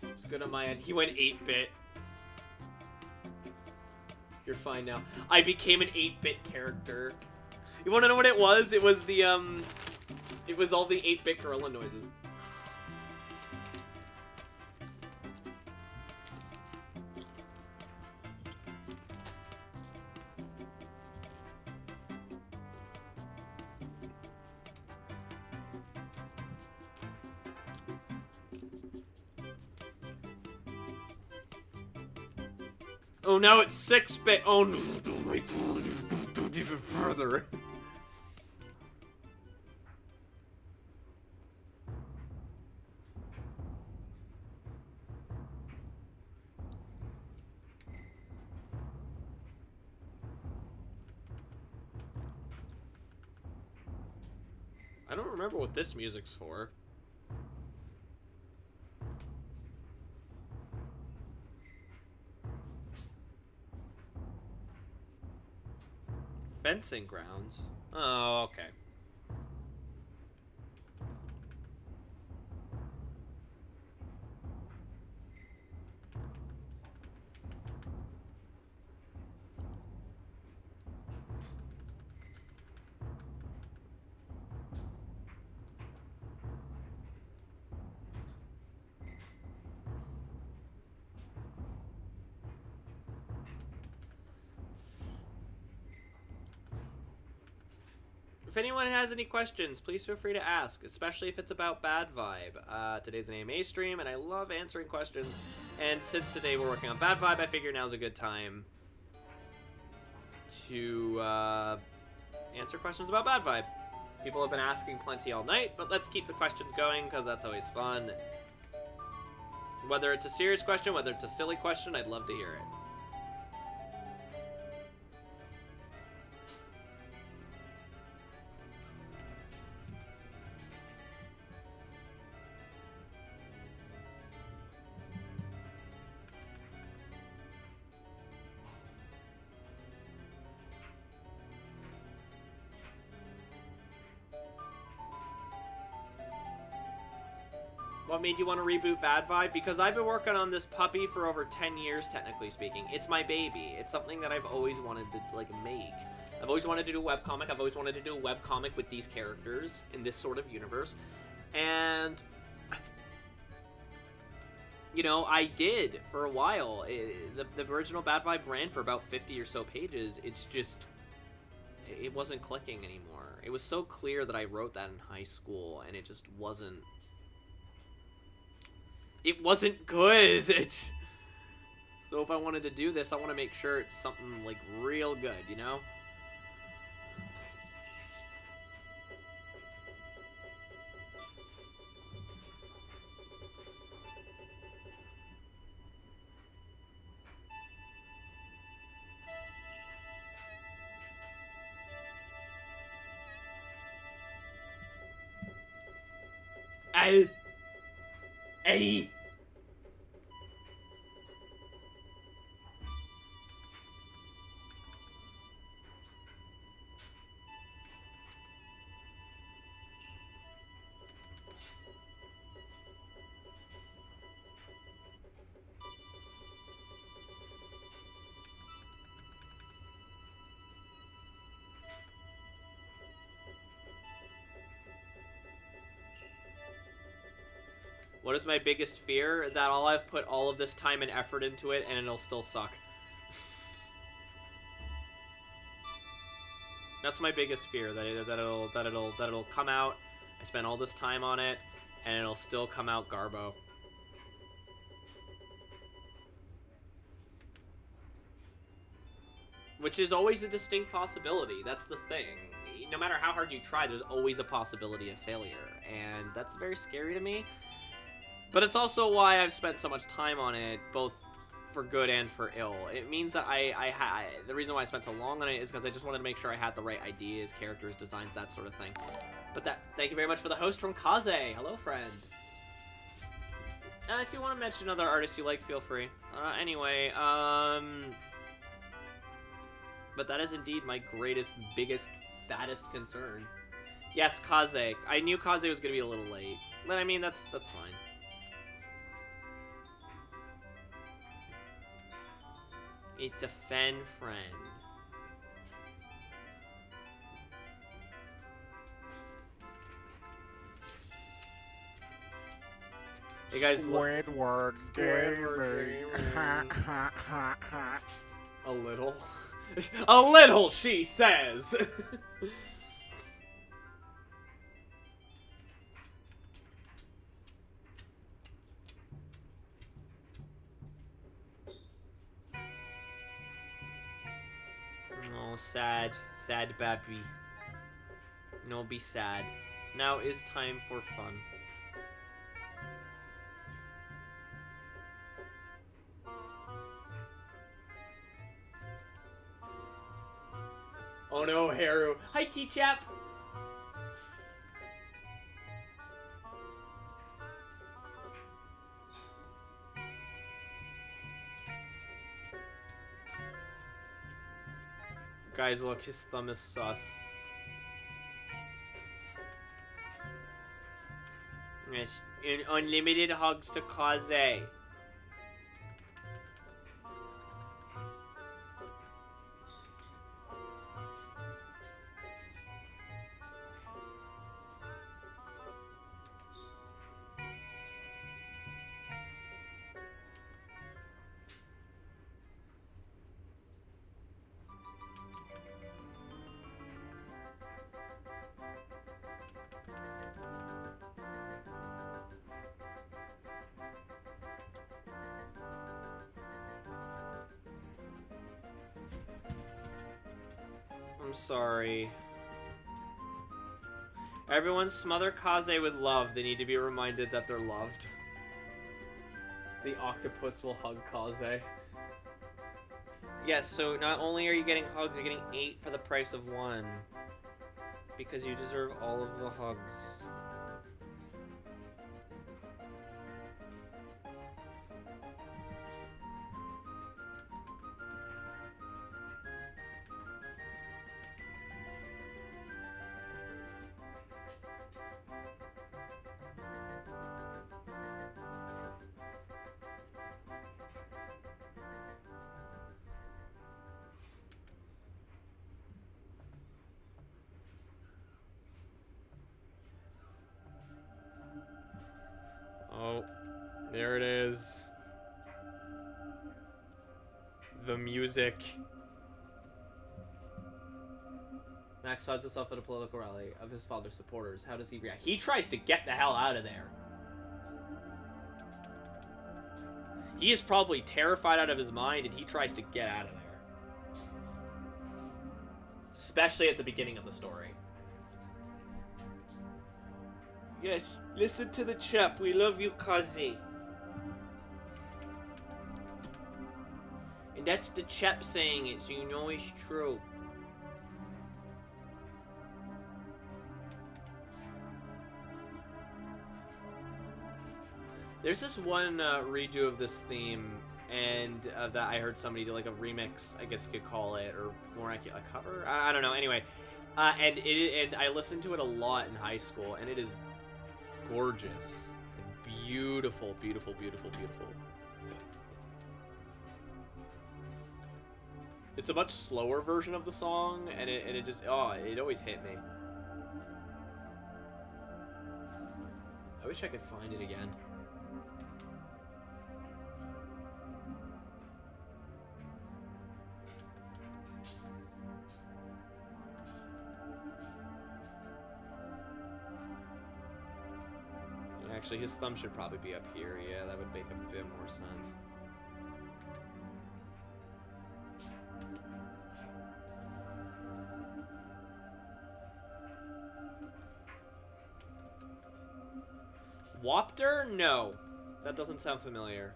It's good on my end. He went 8-bit. You're fine now. I became an 8-bit character. You want to know what it was? It was the, it was all the 8-bit gorilla noises. Oh, now it's 6-bit. Oh, no. Even further. I don't remember what this music's for. Fencing grounds? Oh, okay. If anyone has any questions, please feel free to ask, especially if it's about Bad Vibe. Today's an AMA stream, and I love answering questions. And since today we're working on Bad Vibe, I figure now's a good time to answer questions about Bad Vibe. People have been asking plenty all night, but let's keep the questions going, because that's always fun. Whether it's a serious question, whether it's a silly question, I'd love to hear it. What made you want to reboot Bad Vibe? Because I've been working on this puppy for over 10 years, technically speaking. It's my baby. It's something that I've always wanted to, like, make. I've always wanted to do a webcomic. I've always wanted to do a webcomic with these characters in this sort of universe. And, you know, I did for a while. The original Bad Vibe ran for about 50 or so pages. It's just, it wasn't clicking anymore. It was so clear that I wrote that in high school, and it just wasn't. It wasn't good. So if I wanted to do this, I want to make sure it's something, like, real good, you know? Hey! What is my biggest fear? That I've put all of this time and effort into it and it'll still suck. That's my biggest fear, that it'll come out, I spent all this time on it, and it'll still come out garbo. Which is always a distinct possibility, that's the thing. No matter how hard you try, there's always a possibility of failure, and that's very scary to me. But it's also why I've spent so much time on it, both for good and for ill. It means that the reason why I spent so long on it is because I just wanted to make sure I had the right ideas, characters, designs, that sort of thing. But thank you very much for the host from Kaze. Hello, friend. If you want to mention other artists you like, feel free. Anyway, but that is indeed my greatest, biggest, fattest concern. Yes, Kaze. I knew Kaze was going to be a little late. But I mean, that's fine. It's a fan friend. Hey guys, Squidward gaming. A little. A little, she says. Oh, sad. Sad baby. No, be sad. Now is time for fun. Oh no, Haru. Hi, T-Chap. Guys, look, his thumb is sus. Yes, unlimited hugs to Kaze. sorry. Everyone smother Kaze with love. They need to be reminded that they're loved. The octopus will hug Kaze. Yes, so not only are you getting hugs, you're getting 8 for the price of 1. Because you deserve all of the hugs. Oh, there it is. The music. Max finds himself at a political rally of his father's supporters. How does he react? He tries to get the hell out of there. He is probably terrified out of his mind, and he tries to get out of there. Especially at the beginning of the story. Yes, listen to the chap. We love you, Kazi. And that's the chap saying it, so you know it's true. There's this one redo of this theme, and that I heard somebody do like a remix, I guess you could call it, or more like a cover. I don't know. Anyway, and I listened to it a lot in high school, and it is gorgeous, and beautiful, beautiful, beautiful, beautiful. It's a much slower version of the song, and it just it always hit me. I wish I could find it again. Actually, his thumb should probably be up here. Yeah, that would make a bit more sense. Wapter? No. That doesn't sound familiar.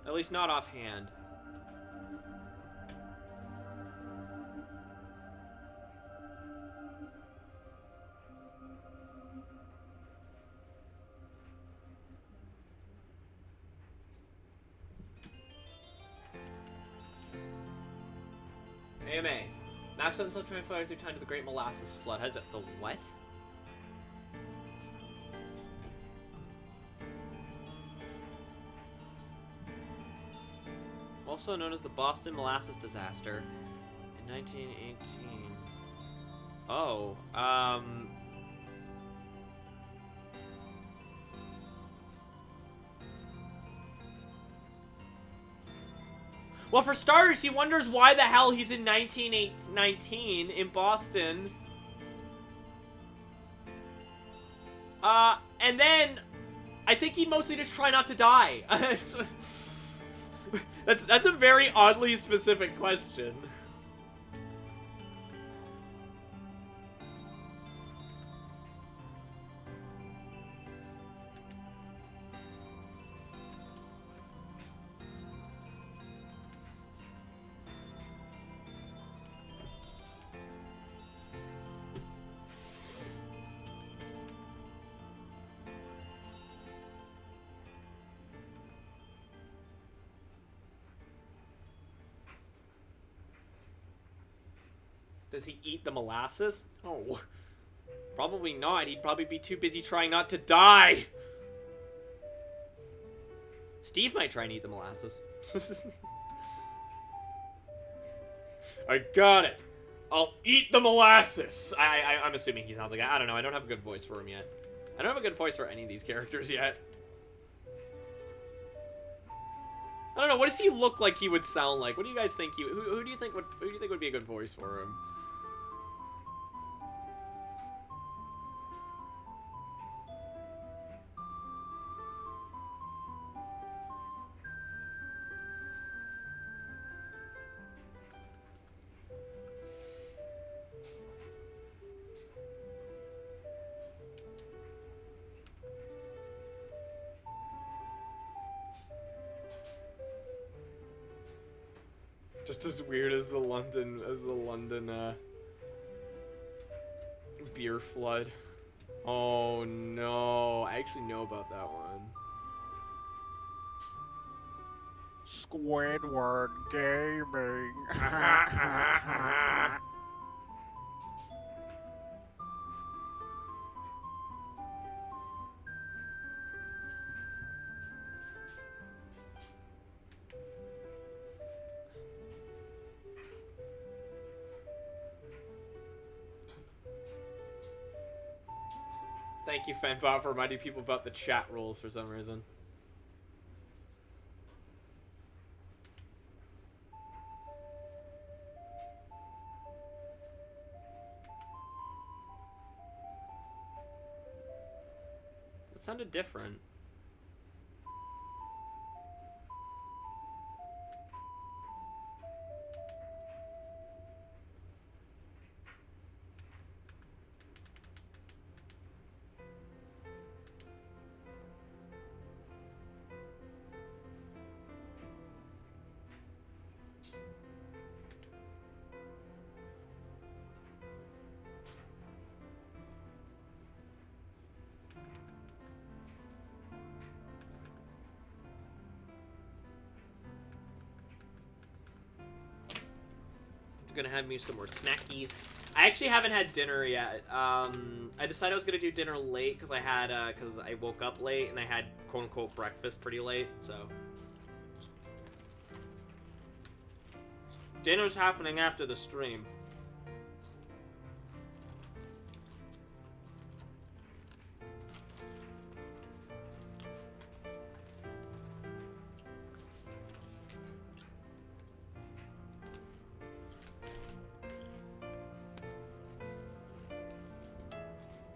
At least not offhand. AMA. Max on still trying to fly through time to the Great Molasses Flood. How's it? The what? Also known as the Boston Molasses Disaster in 1918. Oh, well, for starters, he wonders why the hell he's in 1919 in Boston. And then I think he'd mostly just try not to die. That's a very oddly specific question. Does he eat the molasses? No. Probably not. He'd probably be too busy trying not to die. Steve might try and eat the molasses. I got it. I'll eat the molasses. I'm assuming he sounds like that. I don't know. I don't have a good voice for him yet. I don't have a good voice for any of these characters yet. I don't know. What does he look like he would sound like? What do you guys think? Who do you think would be a good voice for him? just as weird as the London beer flood. Oh no, I actually know about that one. Squidward Gaming. Thank you, Fanbot, for reminding people about the chat rules for some reason. It sounded different. Gonna have me some more snackies. I actually haven't had dinner yet. I decided I was gonna do dinner late because I woke up late and I had quote unquote breakfast pretty late, so dinner's happening after the stream.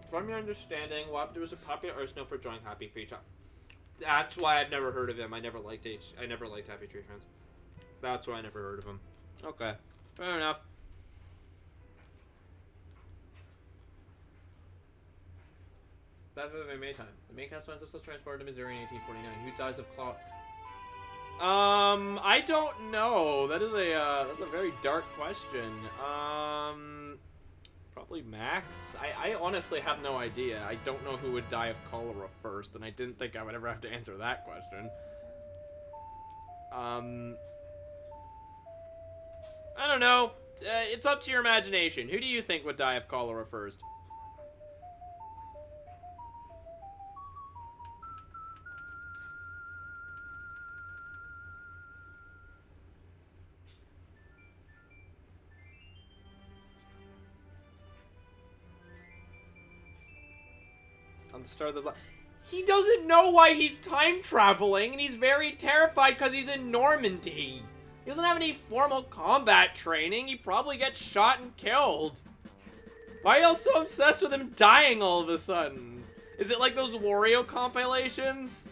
From your understanding, Wapter was a popular artist known for drawing Happy Tree Friends. That's why I've never heard of him. I never liked Happy Tree Friends. That's why I never heard of him. Okay, fair enough. That's the May time. The main cast finds themselves transported to Missouri in 1849. Who dies of clot? I don't know. That's a very dark question. Probably Max? I honestly have no idea. I don't know who would die of cholera first, and I didn't think I would ever have to answer that question. I don't know. It's up to your imagination. Who do you think would die of cholera first? On the start of the he doesn't know why he's time traveling, and he's very terrified because he's in Normandy. He doesn't have any formal combat training. He probably gets shot and killed. Why are y'all so obsessed with him dying all of a sudden? Is it like those Wario compilations?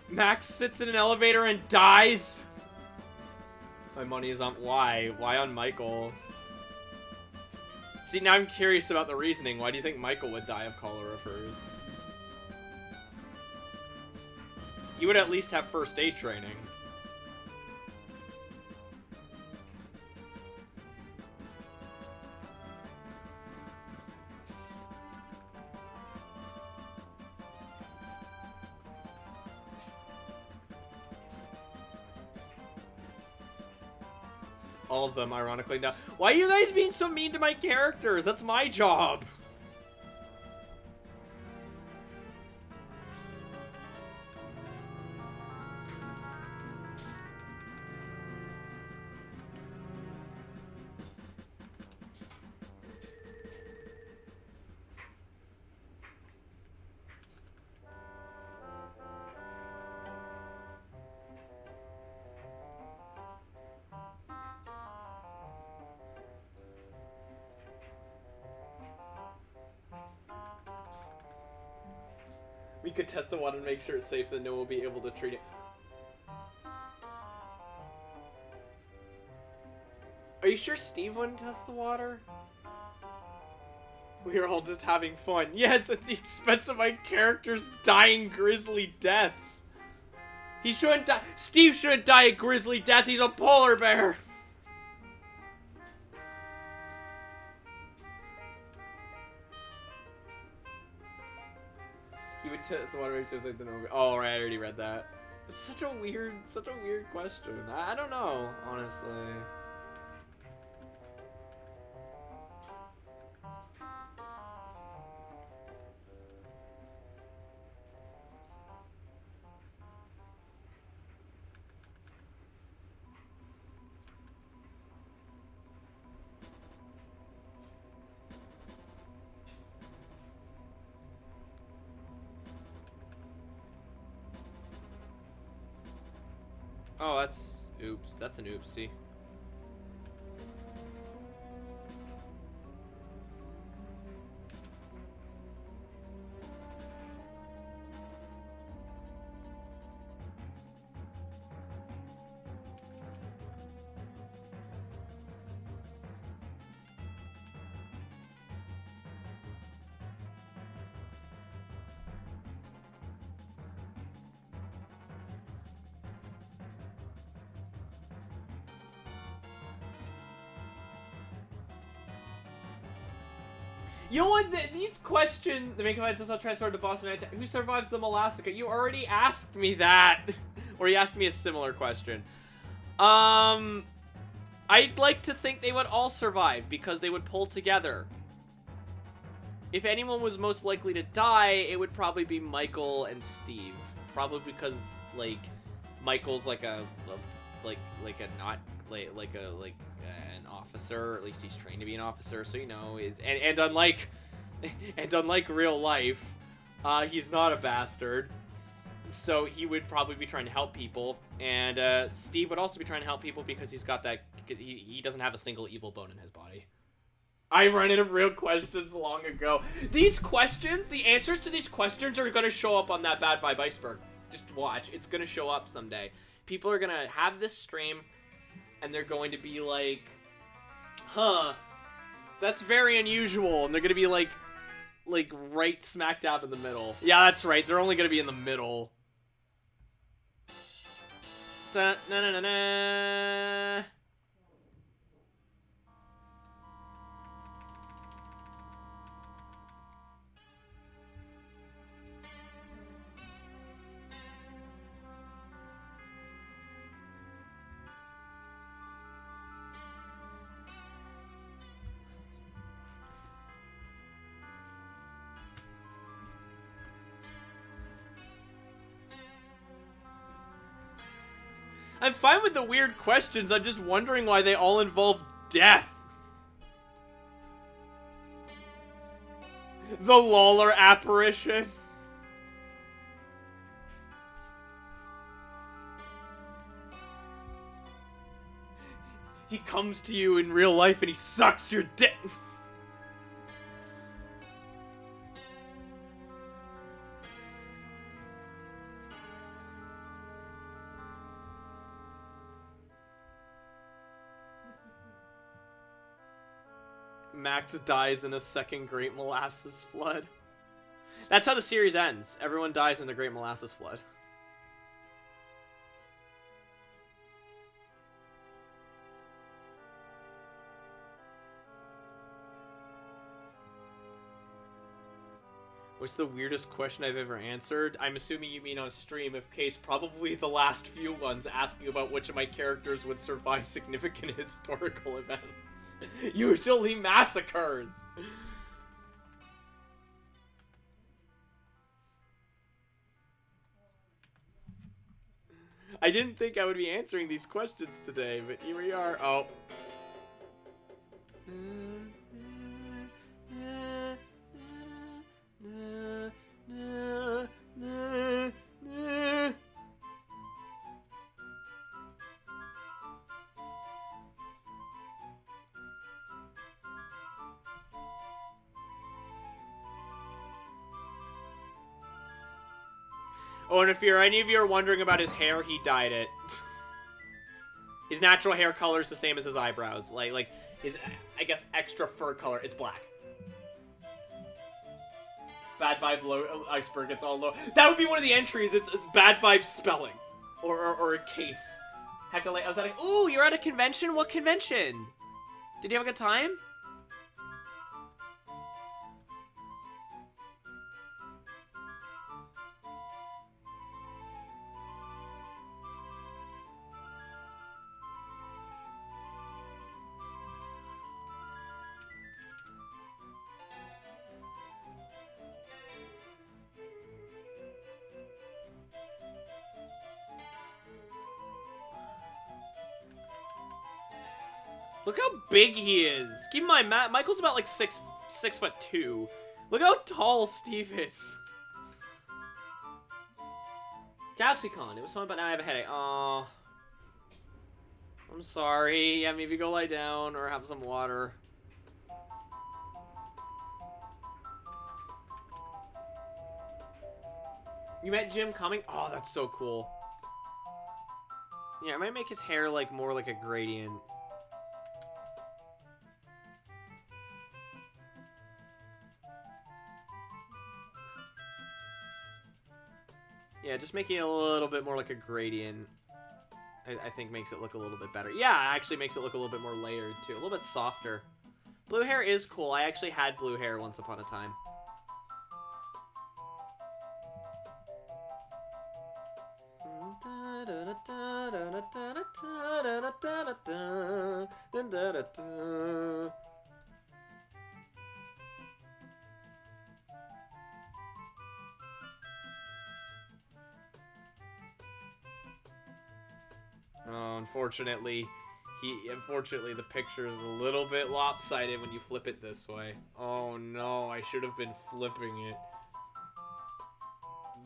Max sits in an elevator and dies? My money is on why? Why on Michael? See, now I'm curious about the reasoning. Why do you think Michael would die of cholera first? He would at least have first aid training. All of them, ironically. Now, why are you guys being so mean to my characters? That's my job. We could test the water and make sure it's safe, then no one will be able to treat it. Are you sure Steve wouldn't test the water? We are all just having fun. Yes, at the expense of my character's dying grisly deaths. He shouldn't die. Steve shouldn't die a grisly death. He's a polar bear. He would tell someone to translate the movie. Oh, right, I already read that. It's such a weird question. I don't know, honestly. Oh, oops. That's an oopsie. You know what? These questions, the main command does not transfer to Boston. Who survives the Molastica? You already asked me that. Or you asked me a similar question. I'd like to think they would all survive because they would pull together. If anyone was most likely to die, it would probably be Michael and Steve. Probably because, like, Michael's like an officer, or at least he's trained to be an officer, so you know, and unlike real life, he's not a bastard, so he would probably be trying to help people, and Steve would also be trying to help people because he's got that, he doesn't have a single evil bone in his body. I ran into real questions long ago. These questions, the answers to these questions are gonna show up on that Bad Vibe iceberg. Just watch, it's gonna show up someday. People are gonna have this stream, and they're going to be like, huh, that's very unusual, and they're gonna be like right smack dab in the middle. Yeah, that's right, they're only gonna be in the middle. Da, na, na, na, na. I'm fine with the weird questions, I'm just wondering why they all involve death. The Lawler apparition. He comes to you in real life and he sucks your dick. Max dies in a second Great Molasses Flood. That's how the series ends. Everyone dies in the Great Molasses Flood. What's the weirdest question I've ever answered? I'm assuming you mean on stream, if case probably the last few ones asking about which of my characters would survive significant historical events. Usually massacres. I didn't think I would be answering these questions today, but here we are. Oh. Oh, and if any of you are wondering about his hair, he dyed it. His natural hair color is the same as his eyebrows. Like his, I guess, extra fur color. It's black. Bad vibe low iceberg. It's all low. That would be one of the entries. It's bad vibe spelling, or a case. Heck, I was at a. Ooh, you're at a convention. What convention? Did you have a good time? Look how big he is. Keep in mind, Michael's about like 6'2". Look how tall Steve is. GalaxyCon. It was fun, but now I have a headache. Aww. I'm sorry. Yeah, maybe go lie down or have some water. You met Jim coming? Oh, that's so cool. Yeah, I might make his hair like more like a gradient. Yeah, just making it a little bit more like a gradient, I think makes it look a little bit better. Yeah, it actually makes it look a little bit more layered, too. A little bit softer. Blue hair is cool. I actually had blue hair once upon a time. Oh, unfortunately, the picture is a little bit lopsided when you flip it this way. Oh no, I should have been flipping it.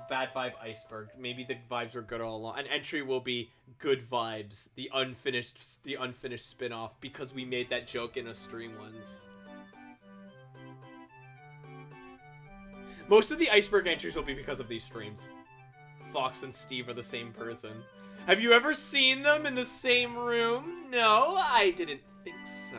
Bad vibe iceberg. Maybe the vibes were good all along. An entry will be good vibes, the unfinished spin-off, because we made that joke in a stream once. Most of the iceberg entries will be because of these streams. Fox and Steve are the same person. Have you ever seen them in the same room? No, I didn't think so.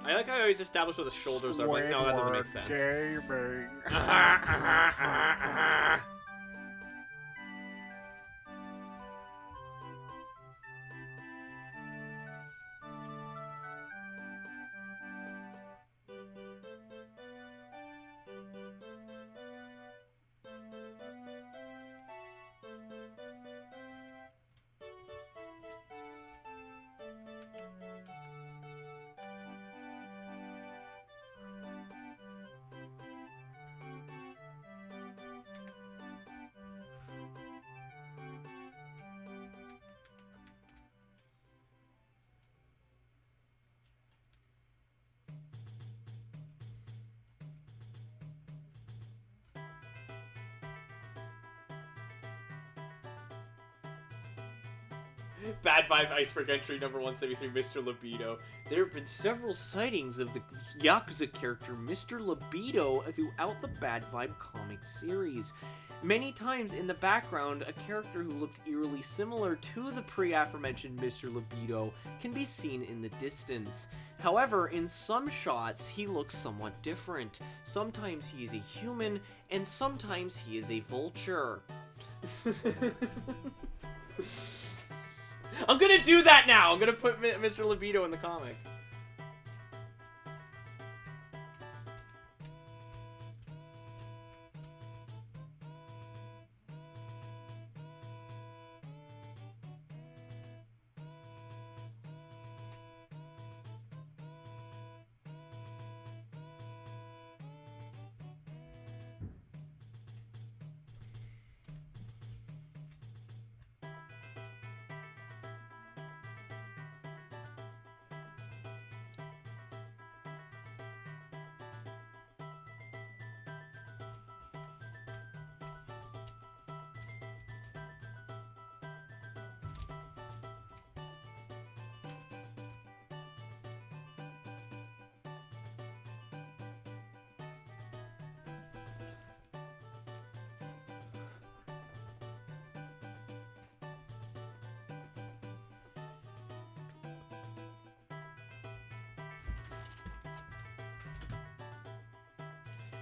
I like how I always establish where the shoulders are. Like, no, that doesn't make sense. Gaming. Bad Vibe Iceberg entry number 173, Mr. Libido. There have been several sightings of the Yakuza character Mr. Libido throughout the Bad Vibe comic series. Many times in the background, a character who looks eerily similar to the pre-aforementioned Mr. Libido can be seen in the distance. However, in some shots, he looks somewhat different. Sometimes he is a human, and sometimes he is a vulture. I'm gonna do that now! I'm gonna put Mr. Libido in the comic.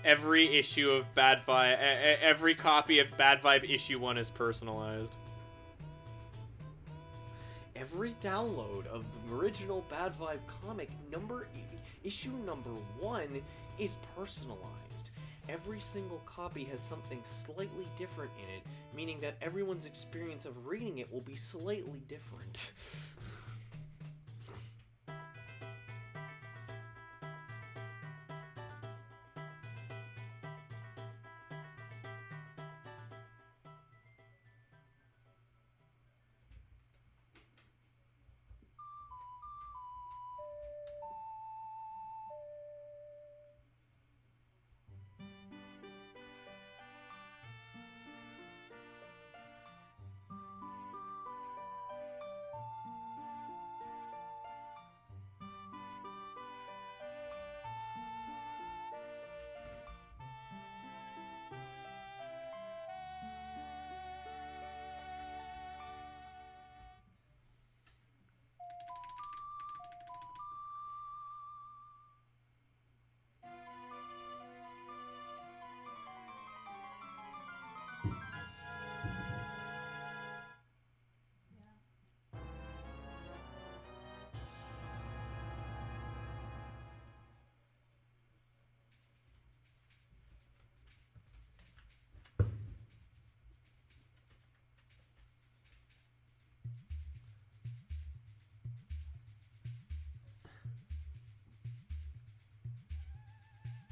Every issue of Bad Vibe, every copy of Bad Vibe issue 1 is personalized. Every download of the original Bad Vibe comic issue number 1 is personalized. Every single copy has something slightly different in it, meaning that everyone's experience of reading it will be slightly different.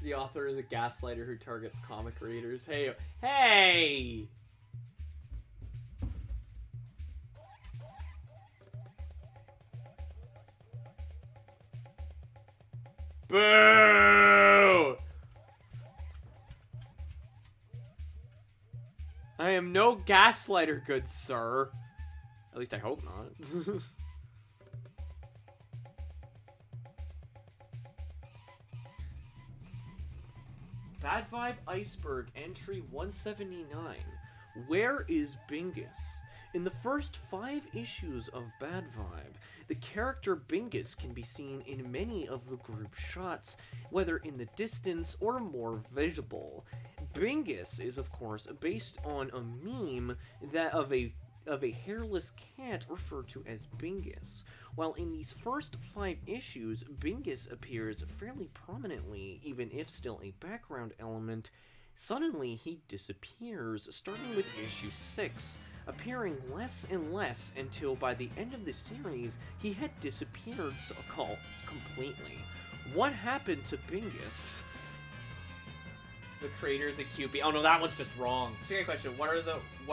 The author is a gaslighter who targets comic readers. Hey, hey! Boo! I am no gaslighter, good sir. At least I hope not. Bad Vibe Iceberg entry 179. Where is Bingus? In the first 5 issues of Bad Vibe, the character Bingus can be seen in many of the group shots, whether in the distance or more visible. Bingus is, of course, based on a meme that of a hairless cat referred to as Bingus. While in these first 5 issues, Bingus appears fairly prominently, even if still a background element, suddenly he disappears, starting with issue 6, appearing less and less until by the end of the series, he had disappeared completely. What happened to Bingus? The creators at QP. Oh no, that one's just wrong. Serious question. What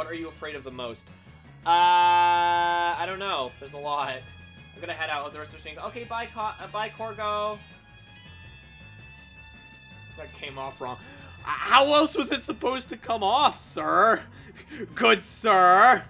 are you afraid of the most? I don't know. There's a lot. I'm gonna head out with the rest of the thing. Okay, bye, Corgo. That came off wrong. How else was it supposed to come off, sir? Good sir.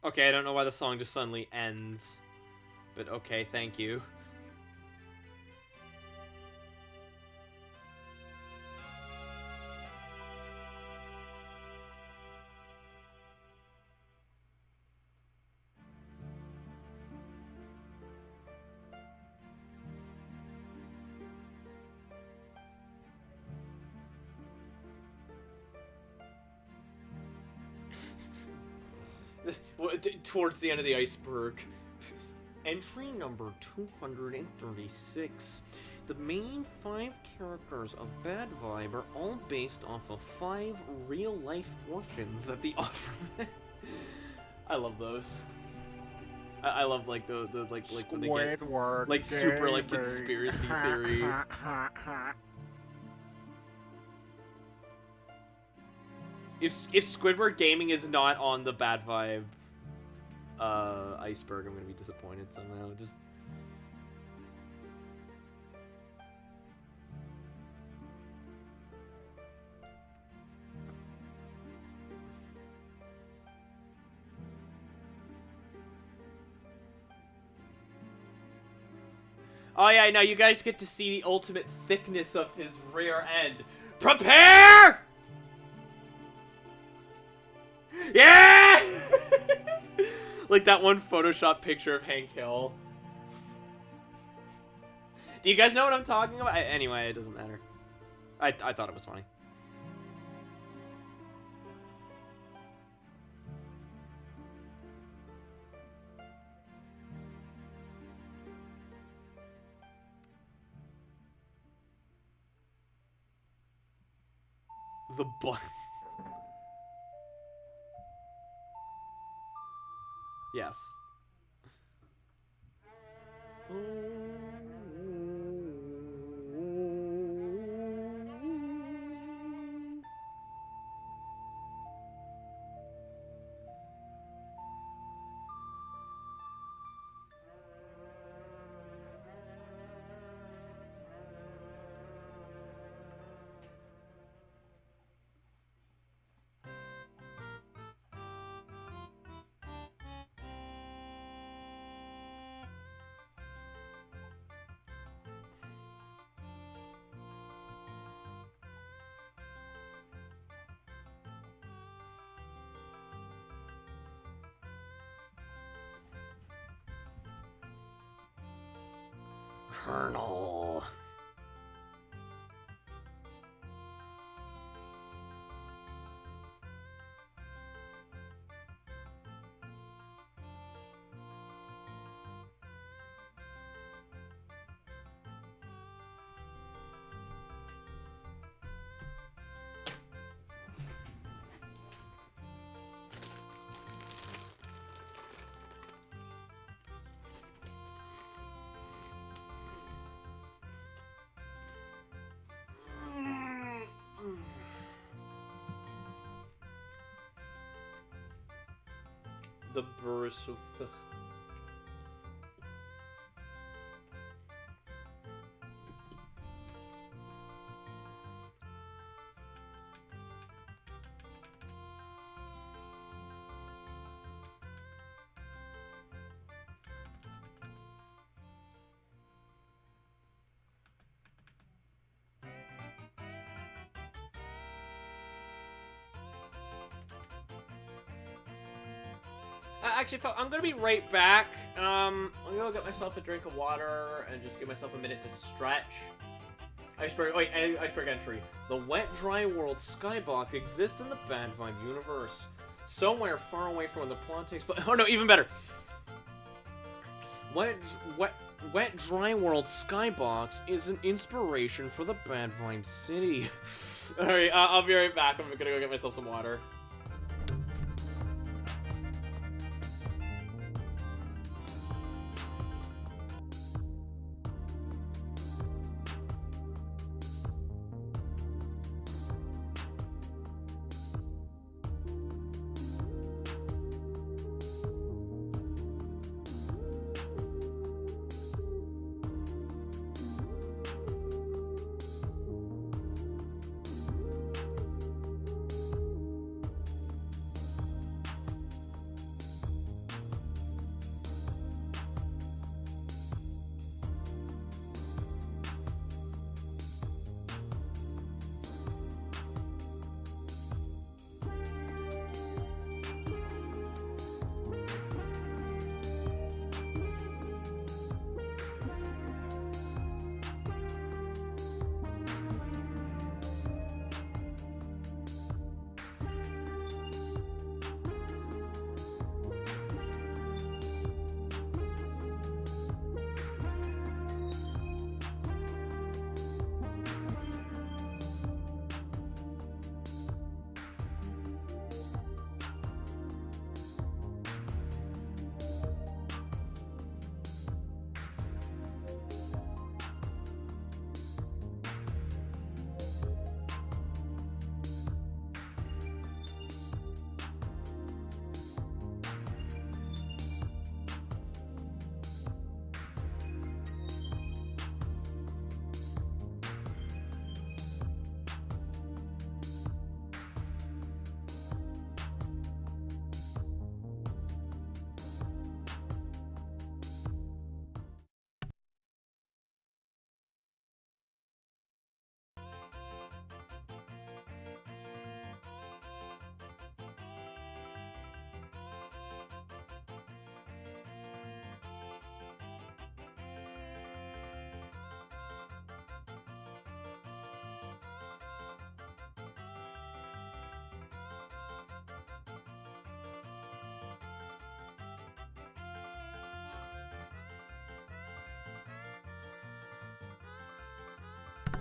Okay, I don't know why the song just suddenly ends. But okay, thank you. towards the end of the iceberg. Entry number 236. The main 5 characters of Bad Vibe are all based off of 5 real-life orphans that the author met. I love those. I love like the when they get Squidward like super like gaming. conspiracy theory. If Squidward Gaming is not on the Bad Vibe iceberg, I'm gonna be disappointed somehow. Just oh yeah, now you guys get to see the ultimate thickness of his rear end. Prepare! Yeah! Like that one Photoshop picture of Hank Hill. Do you guys know what I'm talking about? Anyway, it doesn't matter. I thought it was funny. The butt. Yes. Colonel. The burst of the... Actually, I'm gonna be right back. I'm gonna go get myself a drink of water and just give myself a minute to stretch. Iceberg entry. The wet, dry world Skyblock exists in the Bad Vibe universe. Somewhere far away from where the plot takes place. Oh no, even better. Wet, dry world Skybox is an inspiration for the Bad Vibe city. Alright, I'll be right back. I'm gonna go get myself some water.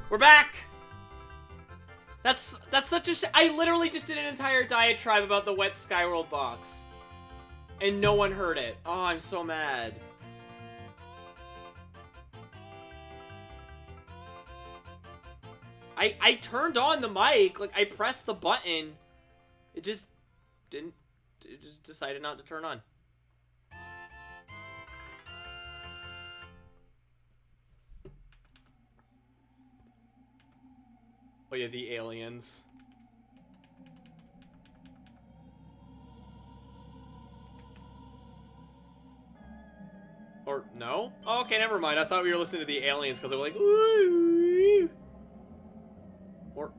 We're back! That's such a I literally just did an entire diatribe about the wet Skyworld box. And no one heard it. Oh, I'm so mad. I turned on the mic, like I pressed the button. It just didn't, it just decided not to turn on. Oh yeah, the aliens. Or no? Oh, okay, never mind. I thought we were listening to the aliens because they were like, ooh. Or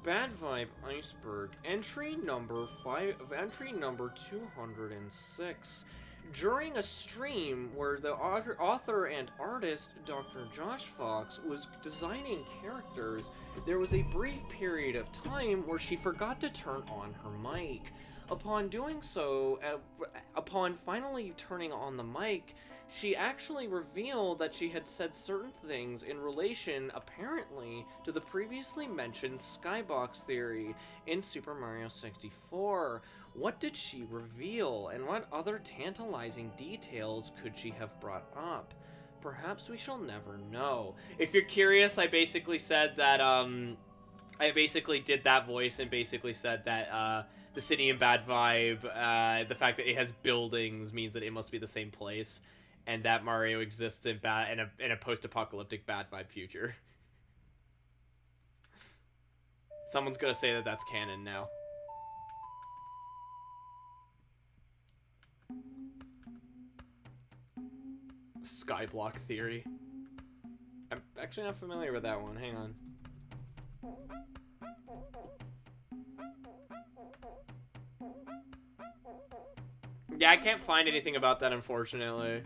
Bad Vibe Iceberg, entry number 206. During a stream where the author and artist Dr. Josh Fox was designing characters, there was a brief period of time where she forgot to turn on her mic. Upon doing so, upon finally turning on the mic, she actually revealed that she had said certain things in relation, apparently, to the previously mentioned skybox theory in Super Mario 64. What did she reveal, and what other tantalizing details could she have brought up? Perhaps we shall never know. If you're curious, I basically said that, I basically did that voice and basically said that, the city in Bad Vibe, the fact that it has buildings means that it must be the same place. And that Mario exists in a post-apocalyptic Bad Vibe future. Someone's gonna say that that's canon now. Skyblock theory. I'm actually not familiar with that one. Hang on. Yeah, I can't find anything about that, unfortunately.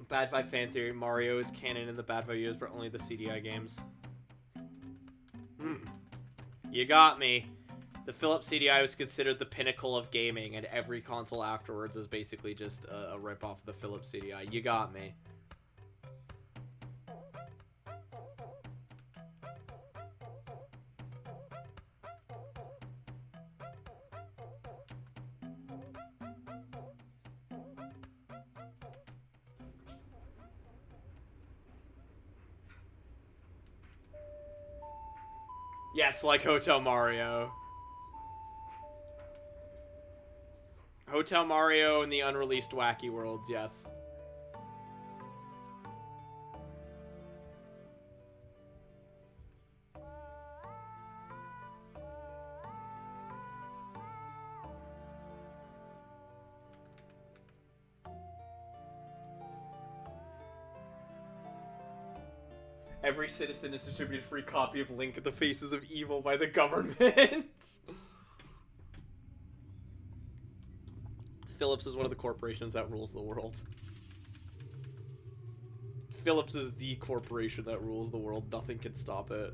Bad Vibe fan theory: Mario is canon in the Bad Vibe years, but only the CDI games. You got me. The Philips CDI was considered the pinnacle of gaming, and every console afterwards is basically just a rip-off of the Philips CDI. You got me. Yes, like Hotel Mario. Hotel Mario and the unreleased Wacky Worlds, yes. Every citizen is distributed a free copy of Link at the Faces of Evil by the government. Philips is one of the corporations that rules the world. Philips is the corporation that rules the world. Nothing can stop it.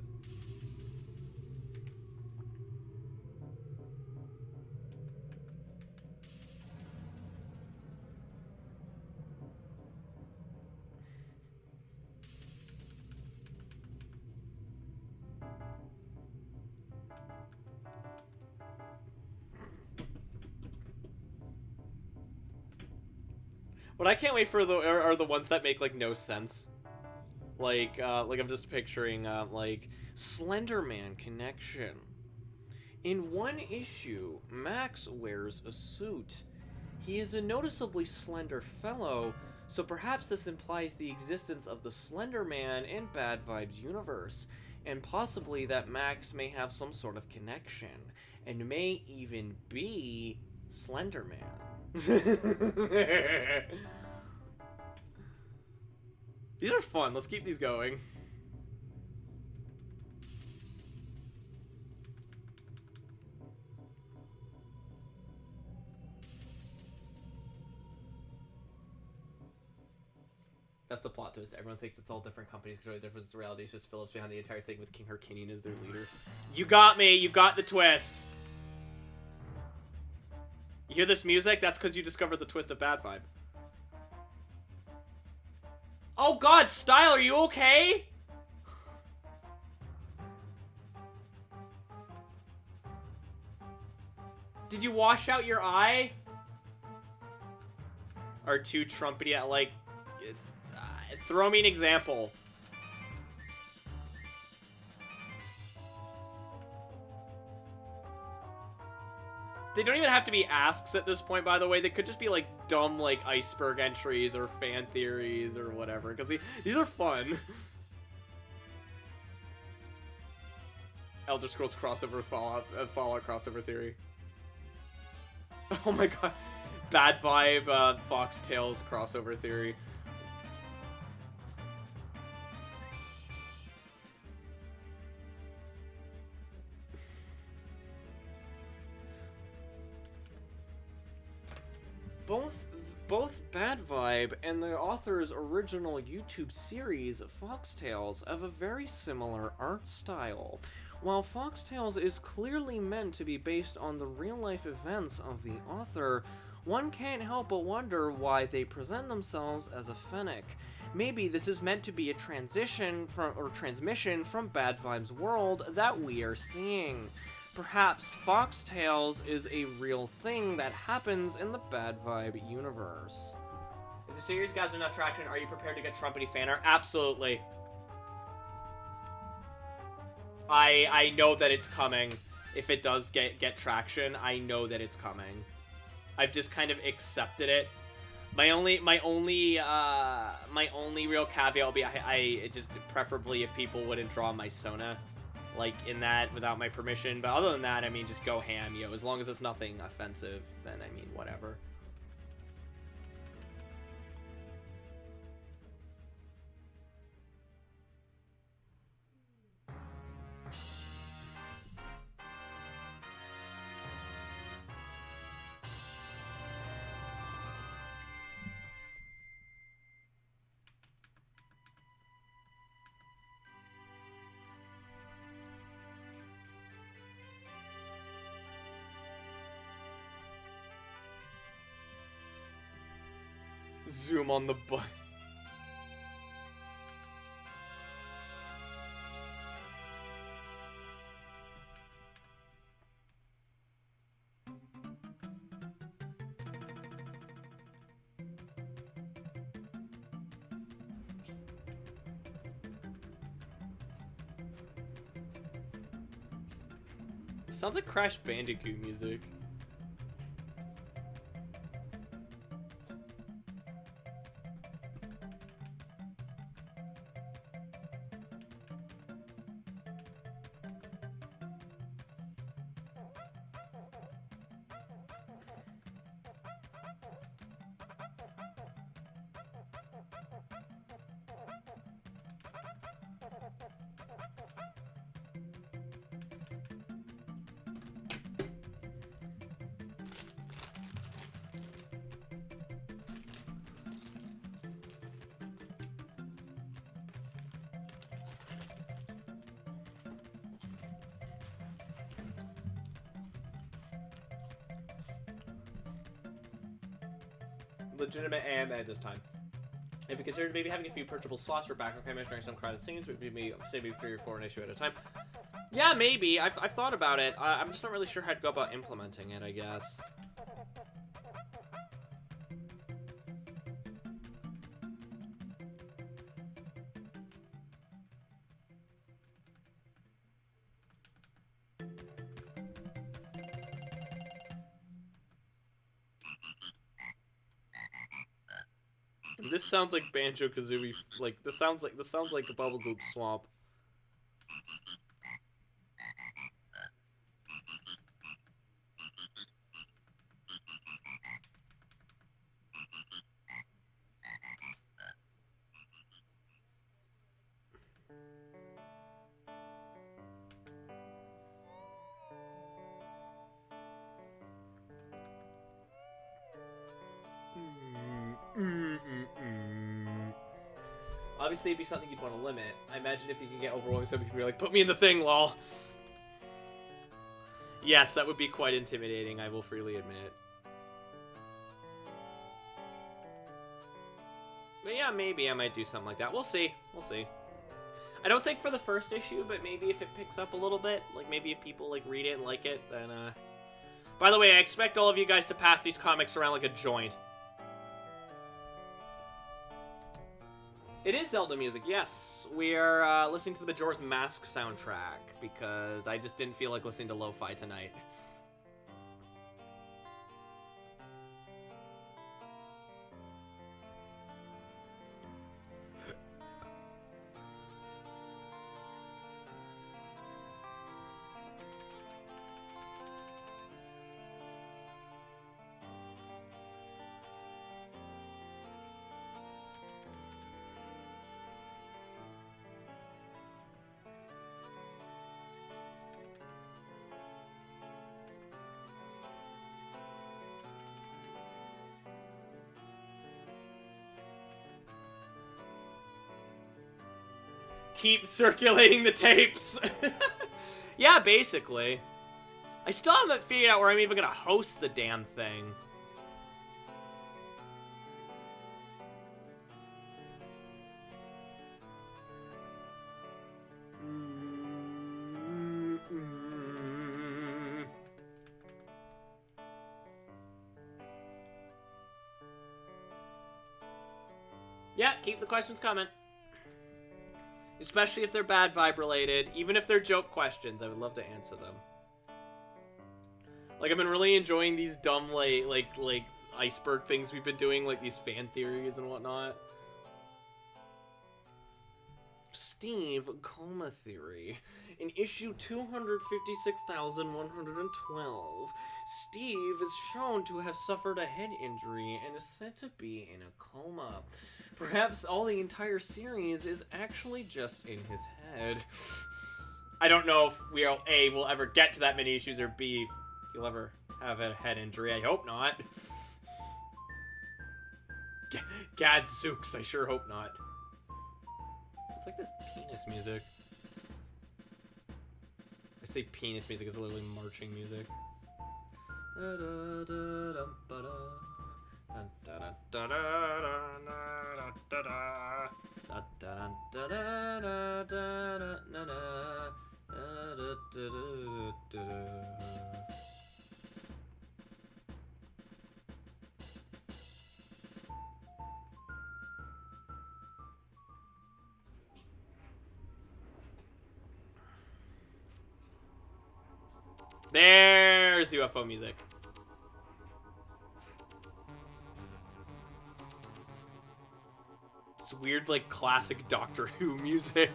What I can't wait for are the ones that make like no sense. Like I'm just picturing like Slenderman connection. In one issue, Max wears a suit. He is a noticeably slender fellow, so perhaps this implies the existence of the Slender Man in Bad Vibes universe, and possibly that Max may have some sort of connection, and may even be Slender Man. These are fun. Let's keep these going. That's the plot twist. Everyone thinks it's all different companies controlling different reality. It's just Phillips behind the entire thing with King Harkinian as their leader. You got me. You got the twist. You hear this music? That's because you discovered the twist of Bad Vibe. Oh god, Style, are you okay? Did you wash out your eye? Or too trumpety at, like... throw me an example. They don't even have to be asks at this point, by the way. They could just be, like, dumb, like, iceberg entries or fan theories or whatever. Because these are fun. Elder Scrolls crossover Fallout crossover theory. Oh my god. Bad Vibe, Fox Tales crossover theory. Both Bad Vibe and the author's original YouTube series, Fox Tales, have a very similar art style. While Fox Tales is clearly meant to be based on the real-life events of the author, one can't help but wonder why they present themselves as a fennec. Maybe this is meant to be a transmission from Bad Vibe's world that we are seeing. Perhaps Fox Tales is a real thing that happens in the Bad Vibe universe. If the series guys are not traction, are you prepared to get Trumpety fan art? Absolutely. I know that it's coming. If it does get traction, I know that it's coming. I've just kind of accepted it. My only real caveat will be I just preferably if people wouldn't draw my Sona. Like, in that, without my permission. But other than that, I mean, just go ham, yo. As long as it's nothing offensive, then, I mean, whatever. Zoom on the butt. Sounds like Crash Bandicoot music. Legitimate AMA this time. If you considered maybe having a few purchasable slots for background cameras during some crowded scenes, would be maybe 3 or 4 an issue at a time. Yeah, maybe. I've thought about it. I'm just not really sure how to go about implementing it, I guess. This sounds like Banjo-Kazooie. Like this sounds like a Bubble Goop swamp. Obviously, it'd be something you'd want to limit. I imagine if you can get overwhelming, some people are like, put me in the thing, lol. Yes, that would be quite intimidating, I will freely admit. But yeah, maybe I might do something like that. We'll see. We'll see. I don't think for the first issue, but maybe if it picks up a little bit, like maybe if people like read it and like it, then By the way, I expect all of you guys to pass these comics around like a joint. It is Zelda music, yes. We are listening to the Majora's Mask soundtrack because I just didn't feel like listening to lo-fi tonight. Keep circulating the tapes. Yeah, basically. I still haven't figured out where I'm even gonna host the damn thing. Yeah, keep the questions coming. Especially if they're bad vibe related. Even if they're joke questions, I would love to answer them. Like, I've been really enjoying these dumb, like iceberg things we've been doing, like these fan theories and whatnot. Steve, Coma theory. In issue 256,112, Steve is shown to have suffered a head injury and is said to be in a coma. Perhaps all the entire series is actually just in his head. I don't know if we'll ever get to that many issues, or B, if he'll ever have a head injury. I hope not. Gadzooks, I sure hope not. It's like this penis music. I say penis music, it's literally marching music. There's the UFO music. It's weird, like, classic Doctor Who music.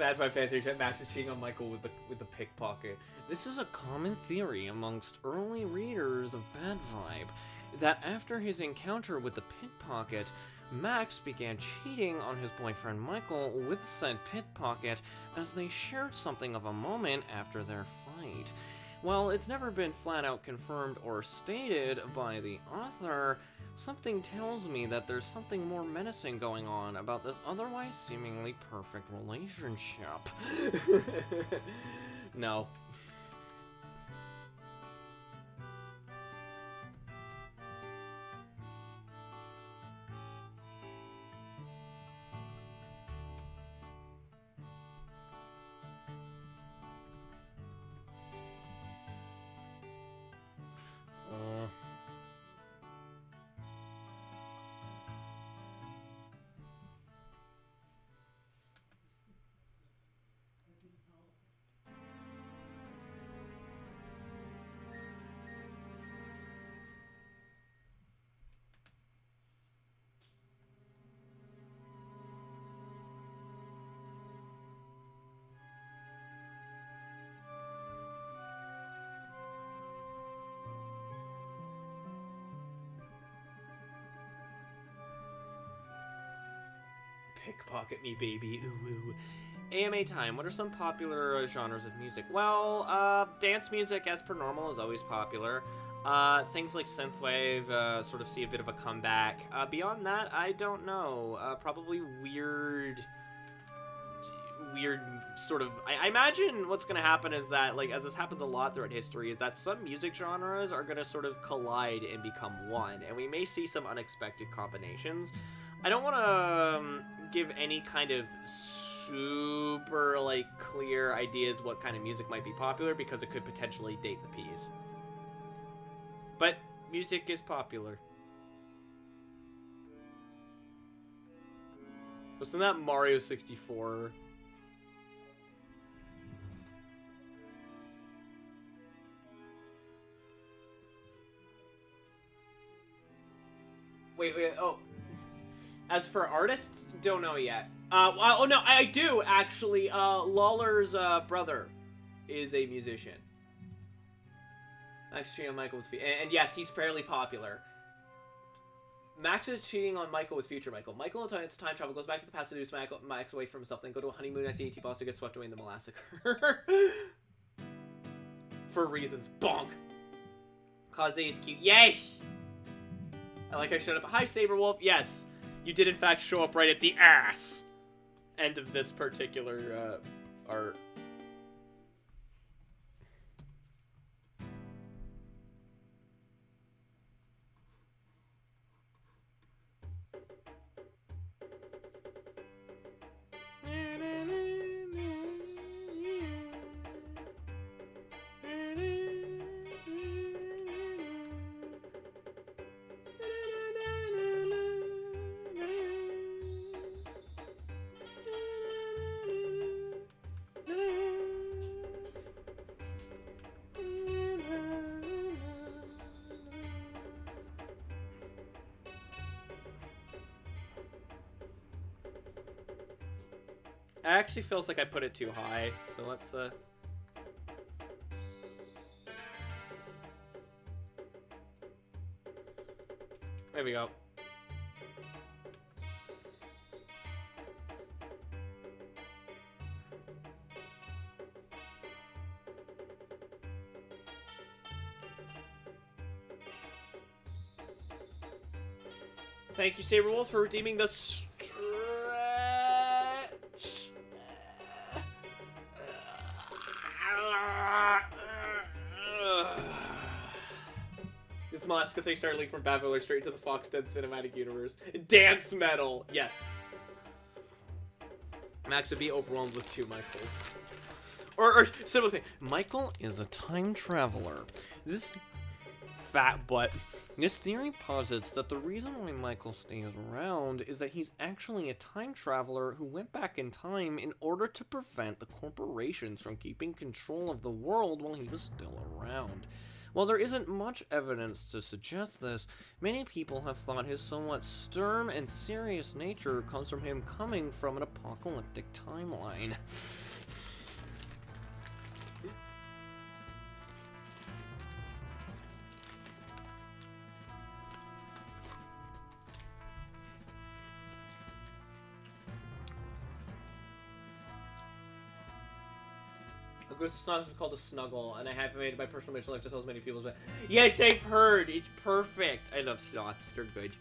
Bad Vibe Fan Theory, Max is cheating on Michael with the pickpocket. This is a common theory amongst early readers of Bad Vibe, that after his encounter with the pickpocket, Max began cheating on his boyfriend Michael with said pickpocket as they shared something of a moment after their fight. While it's never been flat out confirmed or stated by the author, something tells me that there's something more menacing going on about this otherwise seemingly perfect relationship. No. Pickpocket me, baby. Ooh, ooh. AMA time. What are some popular genres of music? Well, dance music, as per normal, is always popular. Things like synthwave sort of see a bit of a comeback. Beyond that, I don't know. Probably weird sort of... I imagine what's going to happen is that, like, as this happens a lot throughout history, is that some music genres are going to sort of collide and become one, and we may see some unexpected combinations. I don't want to give any kind of super, like, clear ideas what kind of music might be popular, because it could potentially date the piece. But music is popular. Wasn't that Mario 64? Wait, oh. As for artists, don't know yet. Oh no, I do, actually. Lawler's brother is a musician. Max cheating on Michael with and yes, he's fairly popular. Max is cheating on Michael with future Michael. Michael in time travel goes back to the past to seduce Max away from himself, then go to a honeymoon at the AT boss to get swept away in the massacre. For reasons. Bonk! Cause is cute. Yes! I like I showed up. Hi, Saberwolf. Yes, you did in fact show up right at the ass end of this particular art. It actually feels like I put it too high, so let's there we go. Thank you, Saberwolf, for redeeming the stretch. This Moscow thing started leaked from Bad Vibe straight to the Fox Den cinematic universe. Dance metal, yes. Max would be overwhelmed with two Michaels. Or similar thing. Michael is a time traveler. This fat butt. This theory posits that the reason why Michael stays around is that he's actually a time traveler who went back in time in order to prevent the corporations from keeping control of the world while he was still around. While there isn't much evidence to suggest this, many people have thought his somewhat stern and serious nature comes from him coming from an apocalyptic timeline. This song is called a snuggle, and I have made my personal mission like just as many people. But yes, I've heard. It's perfect. I love sloths. They're good.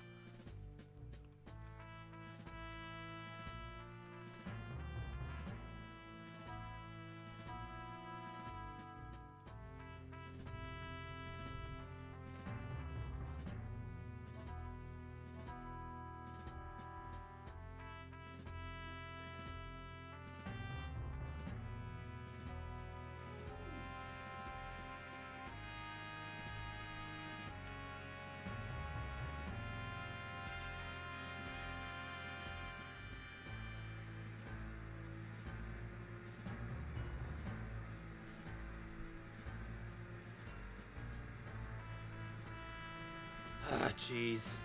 Ah, jeez.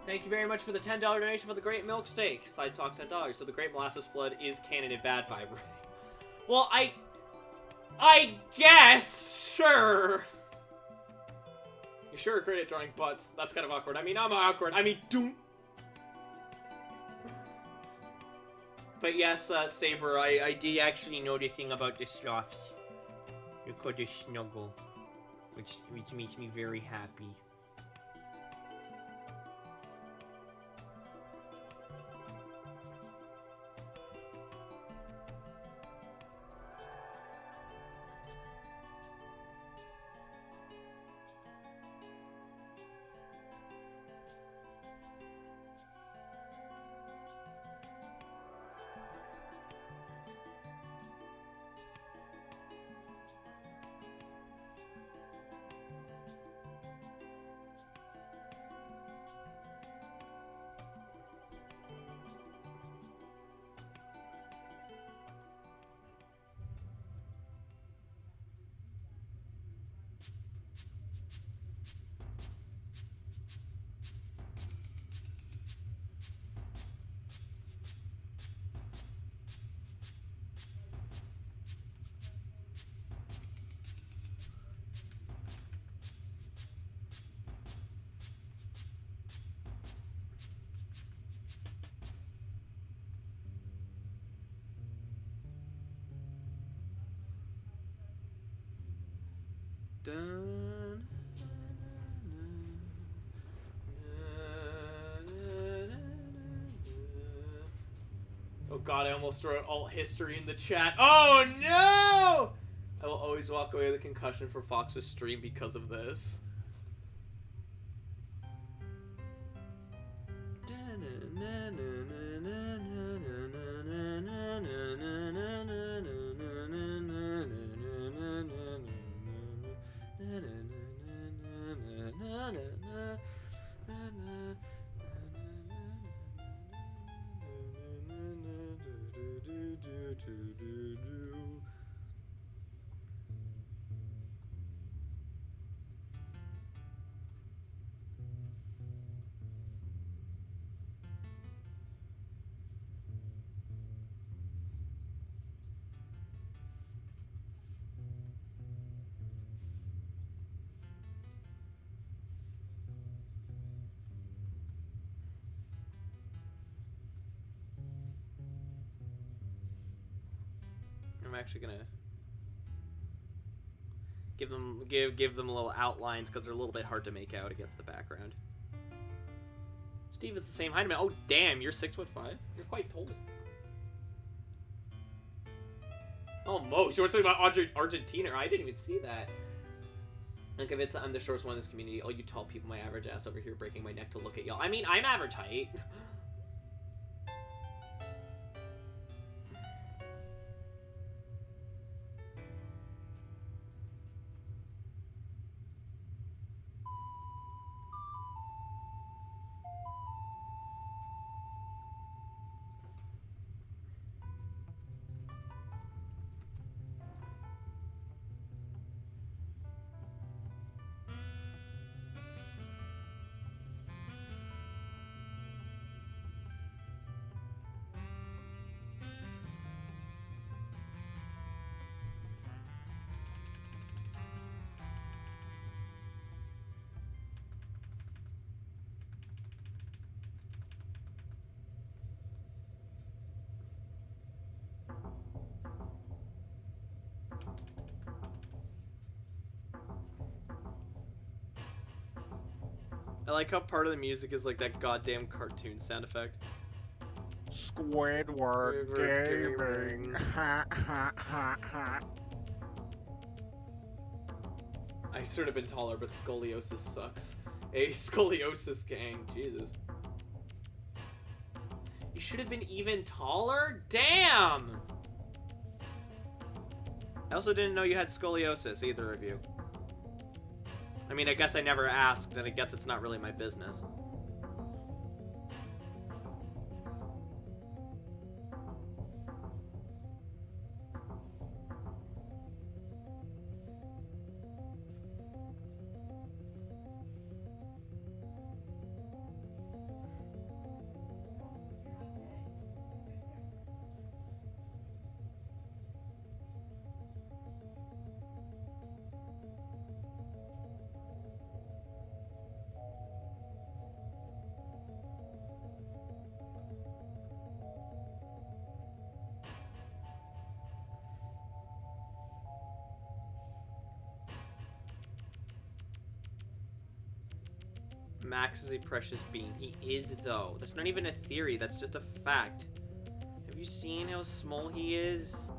Thank you very much for the $10 donation for the Great Milk Steak. Side talk $10. So the Great Molasses Flood is canon in Bad Vibe. Well, I guess, sure. You sure are great at drawing butts. That's kind of awkward. I mean, I'm awkward. I mean, doom. But yes, Saber, I did actually know this thing about the sloths. You're called a snuggle, which makes me very happy. Oh god, I almost wrote alt history in the chat. Oh no! I will always walk away with a concussion for Fox's stream because of this. I'm actually gonna give them little outlines because they're a little bit hard to make out against the background. Steve is the same height. Oh, damn, you're 6'5"? You're quite tall. Almost. You were talking about Argentina. I didn't even see that. I'm convinced that I'm the shortest one in this community. All you tall people, my average ass over here breaking my neck to look at y'all. I mean, I'm average height. I like how part of the music is like that goddamn cartoon sound effect. Squidward gaming. Ha ha ha ha. I should have been taller, but scoliosis sucks. A scoliosis gang, Jesus. You should have been even taller? Damn! I also didn't know you had scoliosis, either of you. I mean, I guess I never asked, and I guess it's not really my business. Max is a precious being. He is, though. That's not even a theory. That's just a fact. Have you seen how small he is?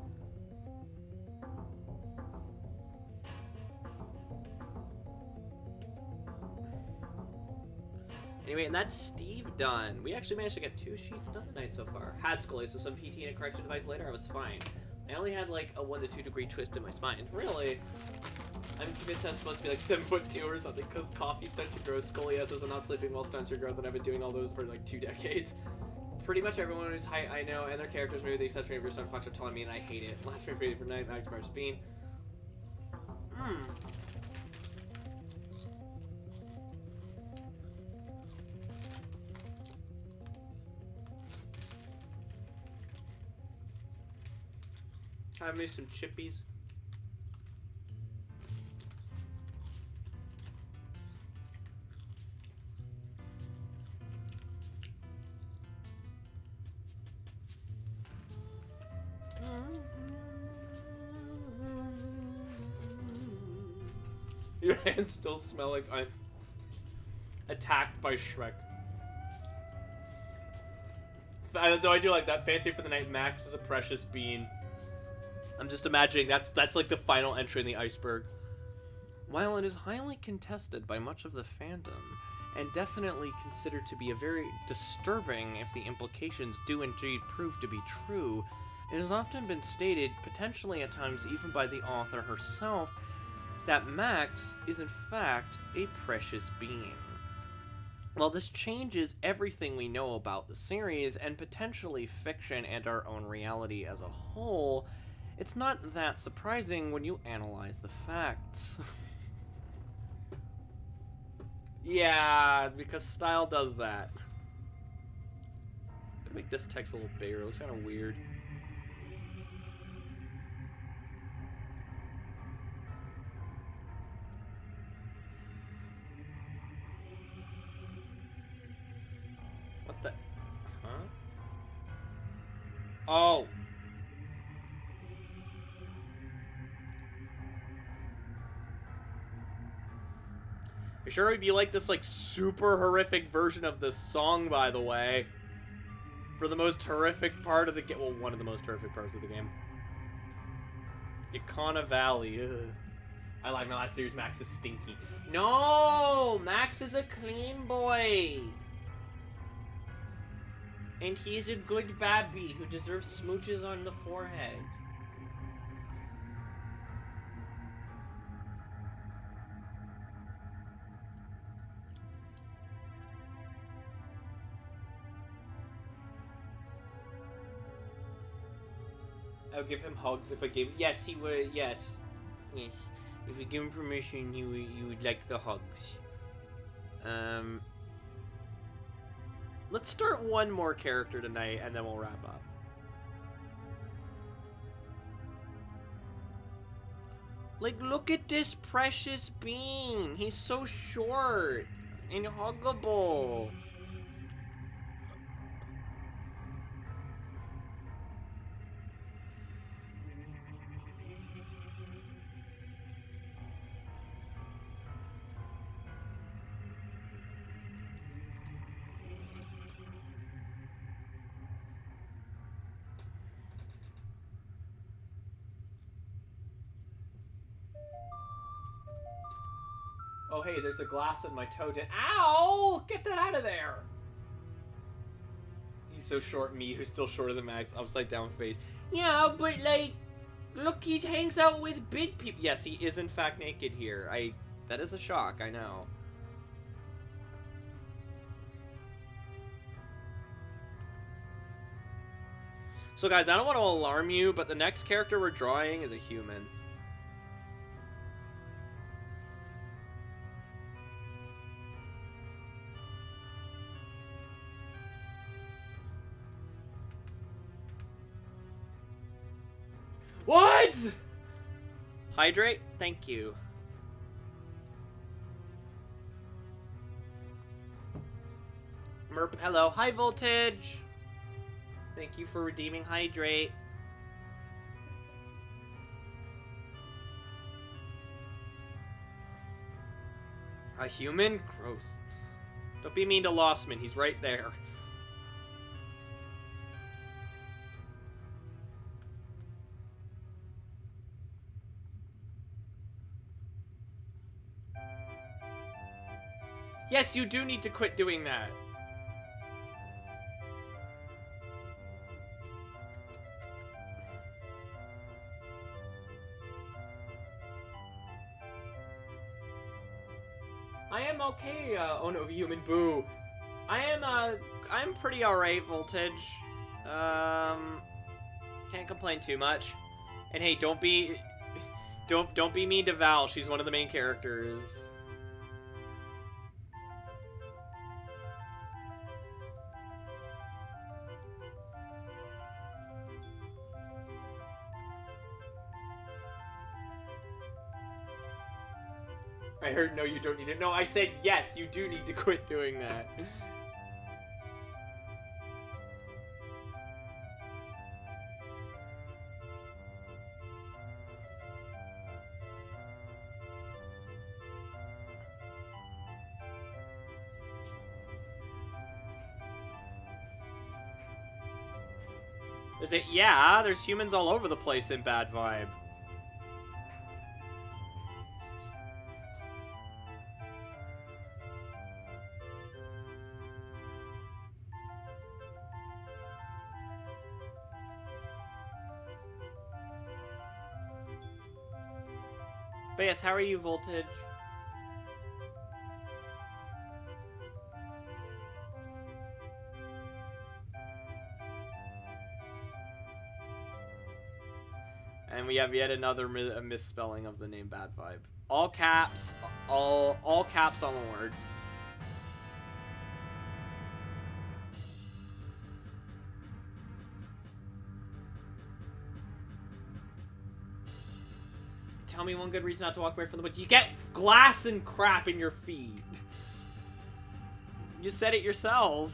Anyway, and that's Steve done. We actually managed to get 2 sheets done tonight so far. Had scoliosis, some PT and a correction device later. I was fine. I only had like a 1 to 2 degree twist in my spine. Really? I'm convinced I'm supposed to be like 7'2" or something because coffee starts to grow, scoliosis and not sleeping well starts to grow, and I've been doing all those for like 2 decades. Pretty much everyone who's height I know and their characters, maybe the exception of your son Fox, are telling me, and I hate it. Last frame for night, Max Bar's Bean. Have me some chippies. Your hands still smell like I'm attacked by Shrek. Though I do like that. Fancy for the night. Max is a precious bean. I'm just imagining that's like the final entry in the iceberg. While it is highly contested by much of the fandom, and definitely considered to be a very disturbing if the implications do indeed prove to be true, it has often been stated, potentially at times even by the author herself, that Max is in fact a precious being. While this changes everything we know about the series, and potentially fiction and our own reality as a whole, it's not that surprising when you analyze the facts. Yeah, because style does that. I'm gonna make this text a little bigger, it looks kind of weird. What the? Huh? Oh! I'm sure it'd be like this, like, super horrific version of this song, by the way. For the most horrific part of the game. Well, one of the most horrific parts of the game. Yakana Valley. Ugh. I like my last series. Max is stinky. No! Max is a clean boy. And he's a good babby who deserves smooches on the forehead. I would give him hugs if I gave. Yes, he would. Yes, yes. If we give him permission, he would like the hugs. Let's start one more character tonight, and then we'll wrap up. Like, look at this precious bean. He's so short and huggable. Oh, hey, there's a glass in my toe. Ow! Get that out of there! He's so short, me, who's still shorter than Max. Upside down face. Yeah, but, like, look, he hangs out with big people. Yes, he is, in fact, naked here. That is a shock, I know. So, guys, I don't want to alarm you, but the next character we're drawing is a human. What? Hydrate? Thank you. Merp, hello. High voltage. Thank you for redeeming hydrate. A human? Gross. Don't be mean to Lostman. He's right there. Yes, you do need to quit doing that. I am okay, oh no, human boo. I'm pretty alright, Voltage. Can't complain too much. And hey, don't be mean to Val, she's one of the main characters. I heard no, you don't need it. No, I said yes, you do need to quit doing that. Is it? Yeah, there's humans all over the place in Bad Vibe. But yes, how are you, Voltage? And we have yet another misspelling of the name Bad Vibe. All caps, all caps on one word. Tell me one good reason not to walk away from the book. You get glass and crap in your feet. You said it yourself.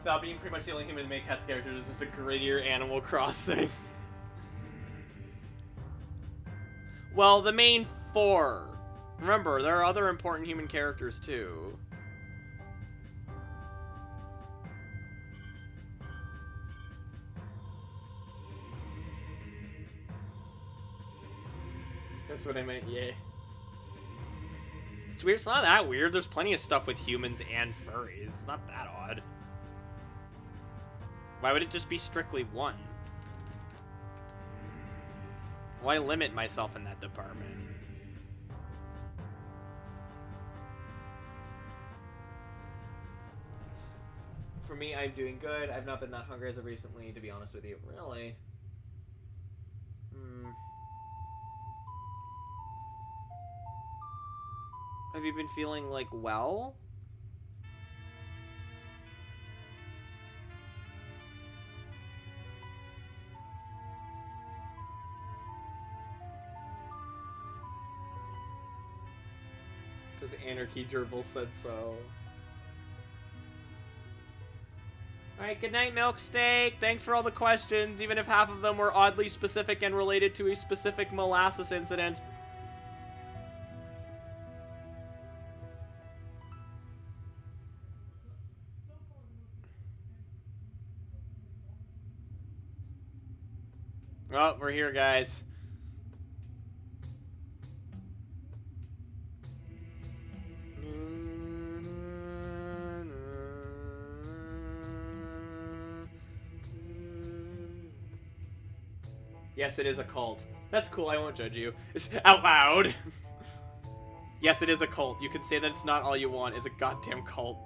Without being pretty much the only human to make cast characters, is just a grittier Animal Crossing. Well, the main 4. Remember, there are other important human characters too. That's what I meant, yeah. It's weird. It's not that weird. There's plenty of stuff with humans and furries. It's not that odd. Why would it just be strictly one? Why limit myself in that department? For me, I'm doing good. I've not been that hungry as of recently, to be honest with you. Really? Have you been feeling, like, well? Because Anarchy Gerbil said so. Alright, good night, Milksteak. Thanks for all the questions, even if half of them were oddly specific and related to a specific molasses incident. Oh, we're here, guys. Yes, it is a cult. That's cool, I won't judge you. It's out loud. Yes, it is a cult. You can say that it's not all you want. It's a goddamn cult.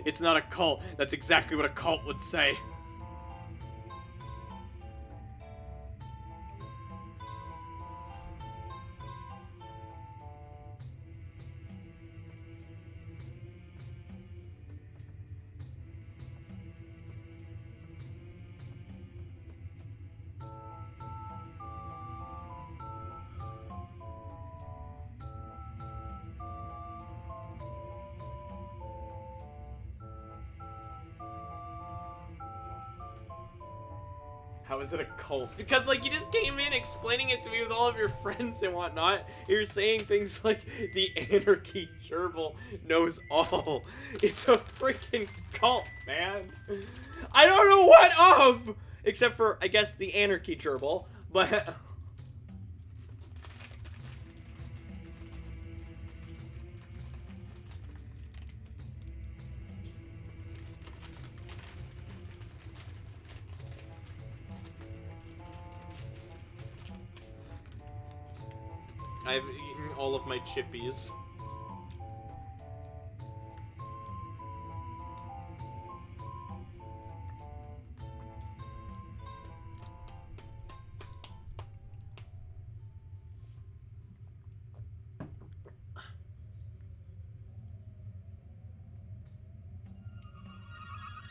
It's not a cult. That's exactly what a cult would say. How is it a cult? Because, like, you just came in explaining it to me with all of your friends and whatnot. You're saying things like, the Anarchy Gerbil knows all. It's a freaking cult, man. I don't know what of! Except for, I guess, the Anarchy Gerbil, but... I've eaten all of my chippies.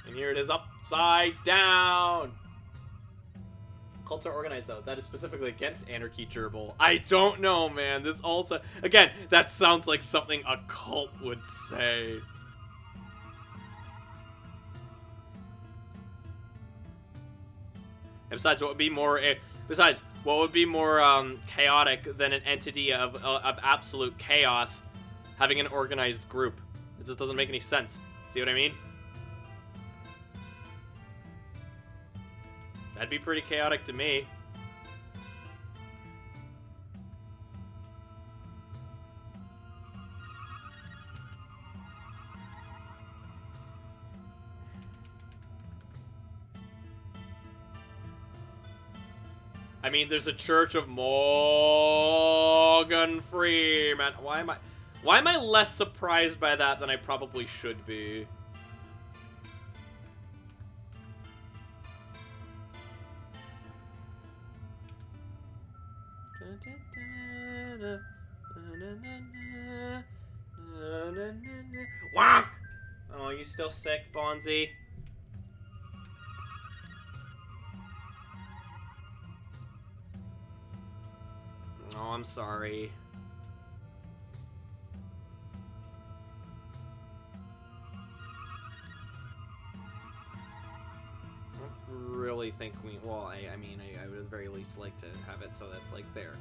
And here it is upside down. Cults are organized, though. That is specifically against Anarchy Gerbil. I don't know, man. This also... Again, that sounds like something a cult would say. And besides, what would be more... what would be more chaotic than an entity of absolute chaos having an organized group? It just doesn't make any sense. See what I mean? That'd be pretty chaotic to me. I mean, there's a Church of Morgan Freeman. Why am I less surprised by that than I probably should be? Whack! Oh, you still sick, Bonzi? Oh, I'm sorry. really think we... Well, I mean, I would at the very least like to have it so that's, like, there.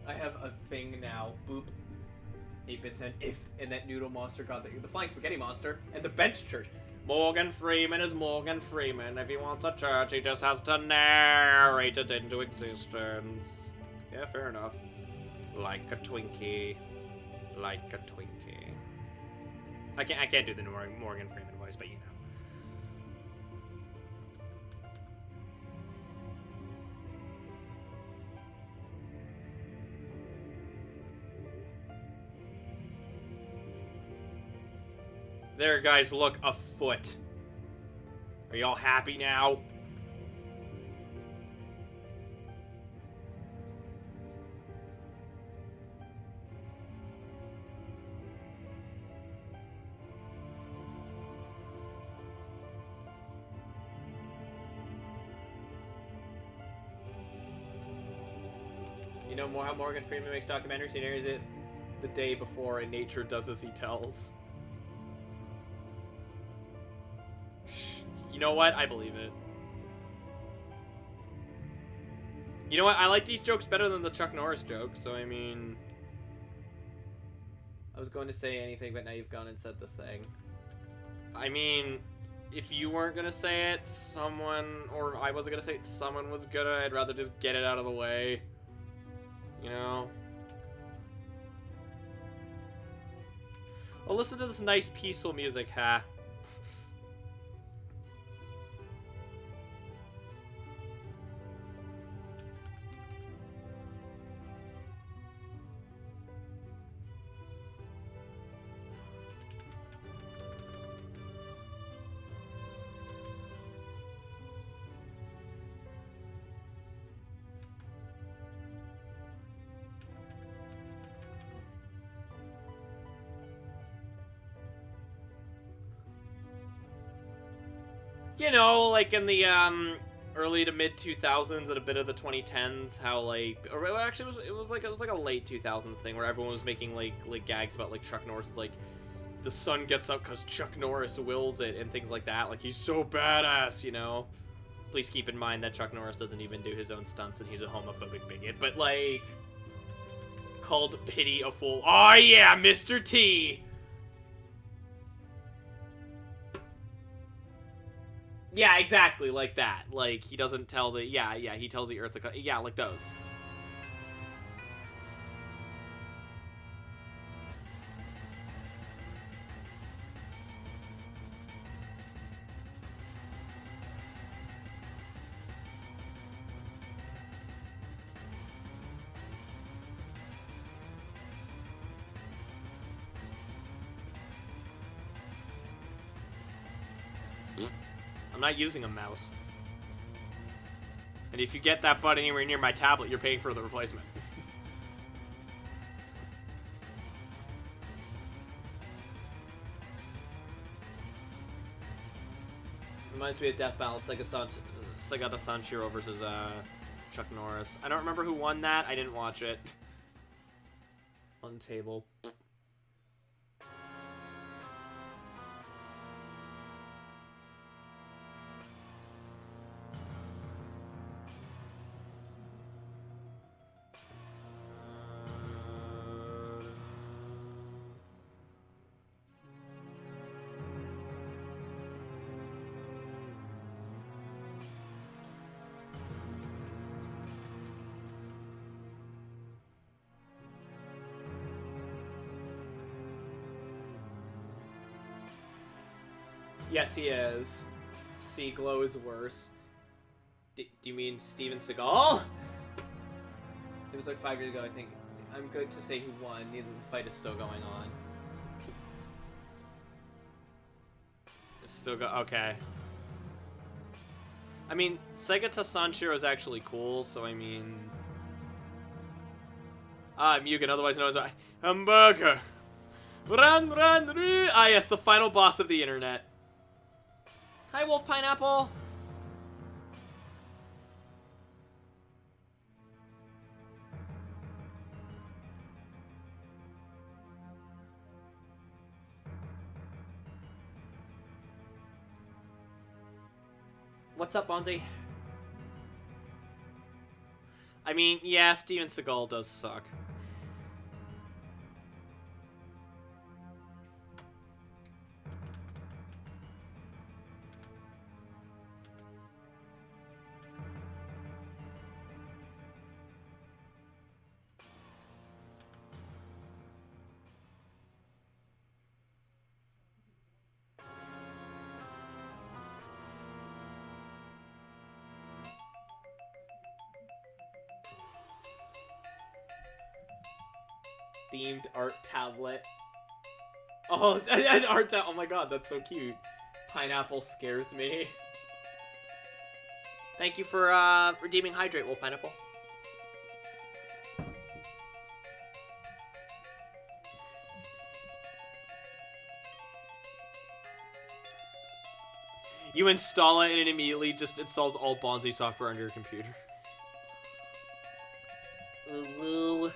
I have a thing now. Boop. 8-bit said if, and that noodle monster got the flying spaghetti monster, and the bench church. Morgan Freeman is Morgan Freeman. If he wants a church, he just has to narrate it into existence. Yeah, fair enough. Like a Twinkie. Like a Twinkie. I can't do the Morgan Freeman voice, but you know. There, guys, look, a foot. Are y'all happy now? You know more how Morgan Freeman makes documentaries? He narrates it the day before, and nature does as he tells. You know what? I believe it. You know what? I like these jokes better than the Chuck Norris jokes, so I mean... I was going to say anything, but now you've gone and said the thing. I mean, if you weren't gonna say it, or I wasn't gonna say it, someone was gonna, I'd rather just get it out of the way. You know? Well, listen to this nice, peaceful music, ha. You know, like in the early to mid 2000s and a bit of the 2010s, how like, or actually it was like a late 2000s thing where everyone was making like gags about like Chuck Norris, like the sun gets up because Chuck Norris wills it and things like that. Like he's so badass, you know. Please keep in mind that Chuck Norris doesn't even do his own stunts and he's a homophobic bigot. But like, called Pity a Fool. Oh yeah, Mr. T. Yeah, exactly, like that. Like, he doesn't tell the... Yeah, he tells the Earth to... Yeah, like those. I'm not using a mouse. And if you get that button anywhere near my tablet, you're paying for the replacement. Reminds me of Death Battle, Segata Sanshiro versus Chuck Norris. I don't remember who won that. I didn't watch it. On the table. Yes, he is. Seaglow is worse. Do you mean Steven Seagal? It was like 5 years ago, I think. I'm good to say who won. Neither the fight is still going on. It's still okay. I mean, Sega to Sanshiro is actually cool, so I mean... Mugen, otherwise known as Hamburger. Run, run, run. Ah, yes, the final boss of the internet. Hi, Wolf Pineapple. What's up, Bonzi? I mean, yeah, Steven Seagal does suck. Themed art tablet. Oh, an art tablet. Oh my god, that's so cute. Pineapple scares me. Thank you for redeeming Hydrate, Wolf Pineapple. You install it and it immediately just installs all Bonzi software on your computer. Ooh, woo.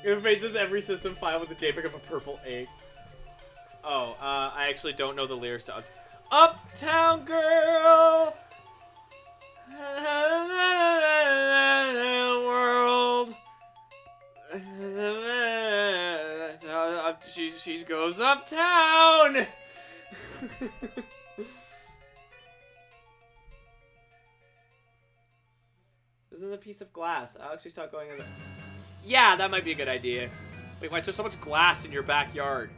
It faces every system file with a JPEG of a purple egg. Oh, I actually don't know the lyrics to Uptown Girl! World! She goes uptown! Isn't it a piece of glass? I'll actually start going in there. Yeah, that might be a good idea. Wait, why is there so much glass in your backyard?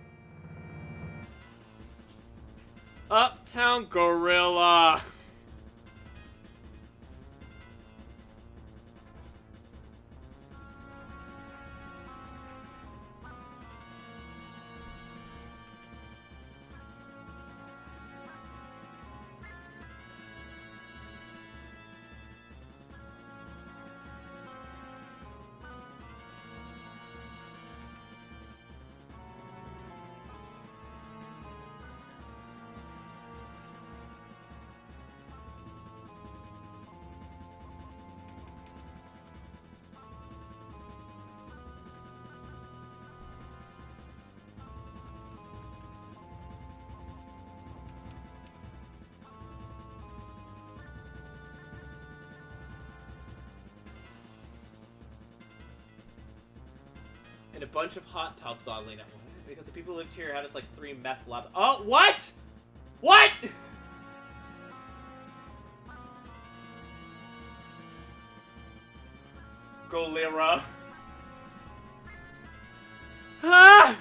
Uptown Gorilla. And a bunch of hot tubs, oddly enough. Because the people who lived here had us like 3 meth labs. Oh, what? What? Golira. Ah!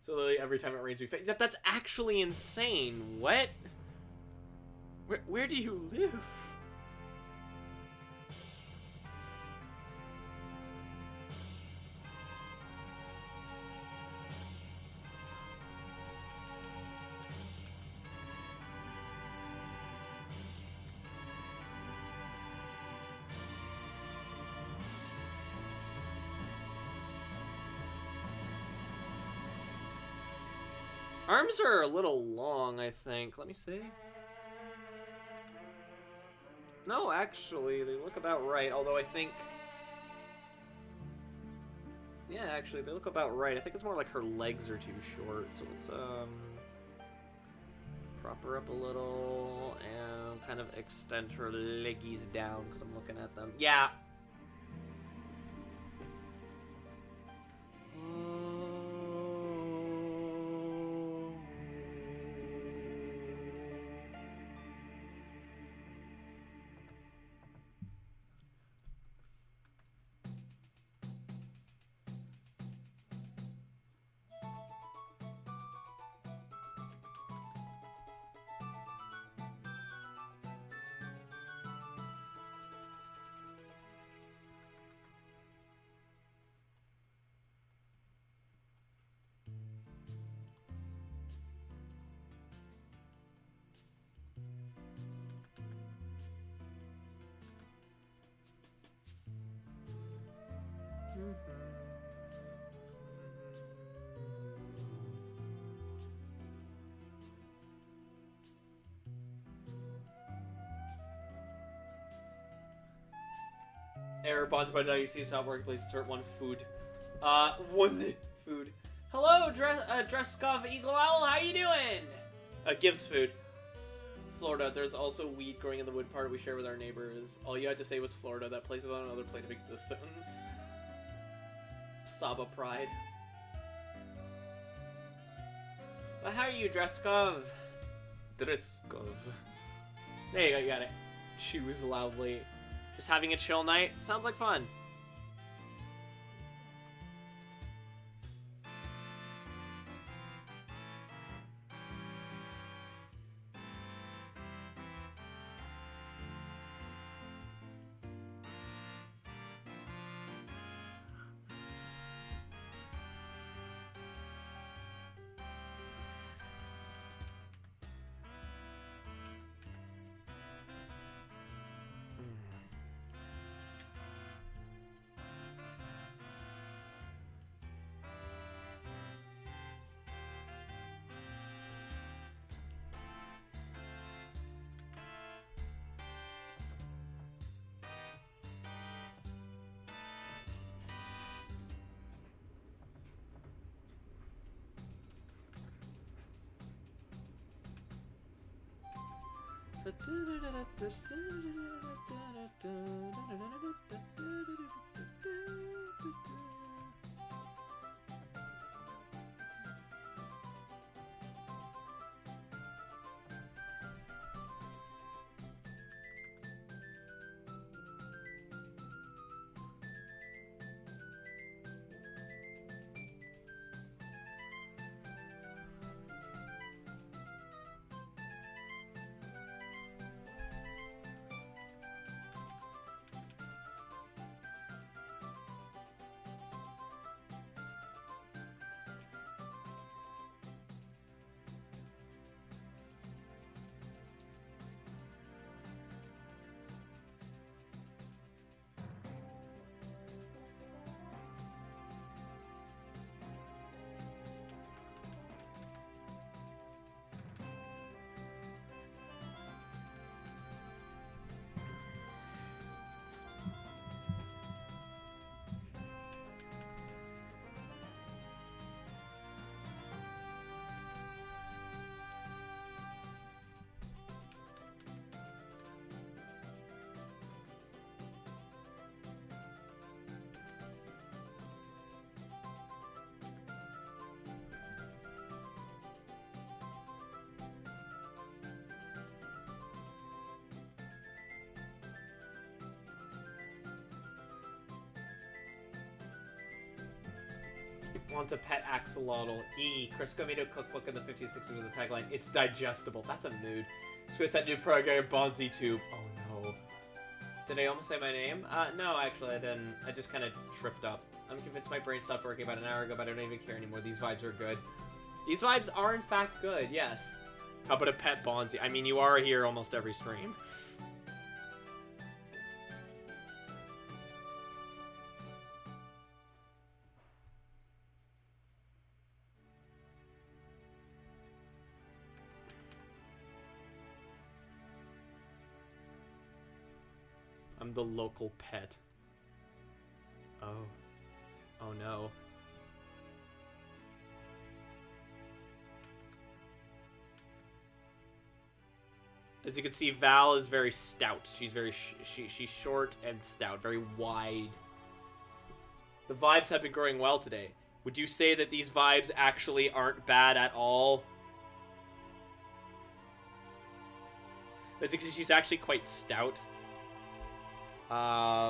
So literally every time it rains, we face. That's actually insane. What? Where do you live? Arms are a little long, I think. Let me see. No, actually, they look about right, although I think... Yeah, actually, they look about right. I think it's more like her legs are too short, so let's, prop her up a little and kind of extend her leggies down because I'm looking at them. Yeah! Error bonds by WC stop working. Please insert one food. One food. Hello, Dreskov Eagle Owl. How you doing? Gives food. Florida. There's also weed growing in the wood part we share with our neighbors. All you had to say was Florida. That place is on another plane of existence. Saba pride. Well, how are you, Dreskov? Dreskov. There you go. You got it. Choose loudly. Just having a chill night? Sounds like fun. Want a pet axolotl. Crisco made a cookbook in the 50s, 60s with a tagline, "It's digestible." That's a mood. Squid that new program, Bonzi Tube. Oh no. Did I almost say my name? No, actually I didn't. I just kind of tripped up. I'm convinced my brain stopped working about an hour ago, but I don't even care anymore. These vibes are good. These vibes are in fact good, yes. How about a pet Bonzi? I mean, you are here almost every stream. I'm the local pet. Oh. Oh no. As you can see, Val is very stout. She's very she's short and stout, very wide. The vibes have been growing well today. Would you say that these vibes actually aren't bad at all? As you can see, she's actually quite stout. Nah,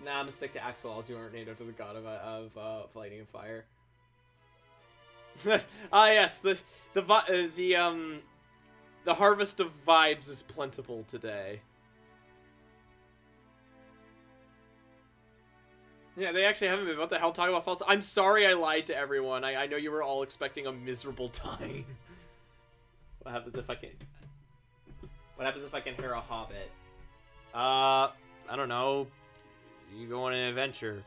I'm gonna stick to Axel as you aren't named after the god of lightning and fire. Ah, yes, the harvest of vibes is plentiful today. Yeah, they actually haven't been. What the hell? Talking about false. I'm sorry, I lied to everyone. I know you were all expecting a miserable time. What happens if I can? What happens if I can hear a hobbit? I don't know. You go on an adventure.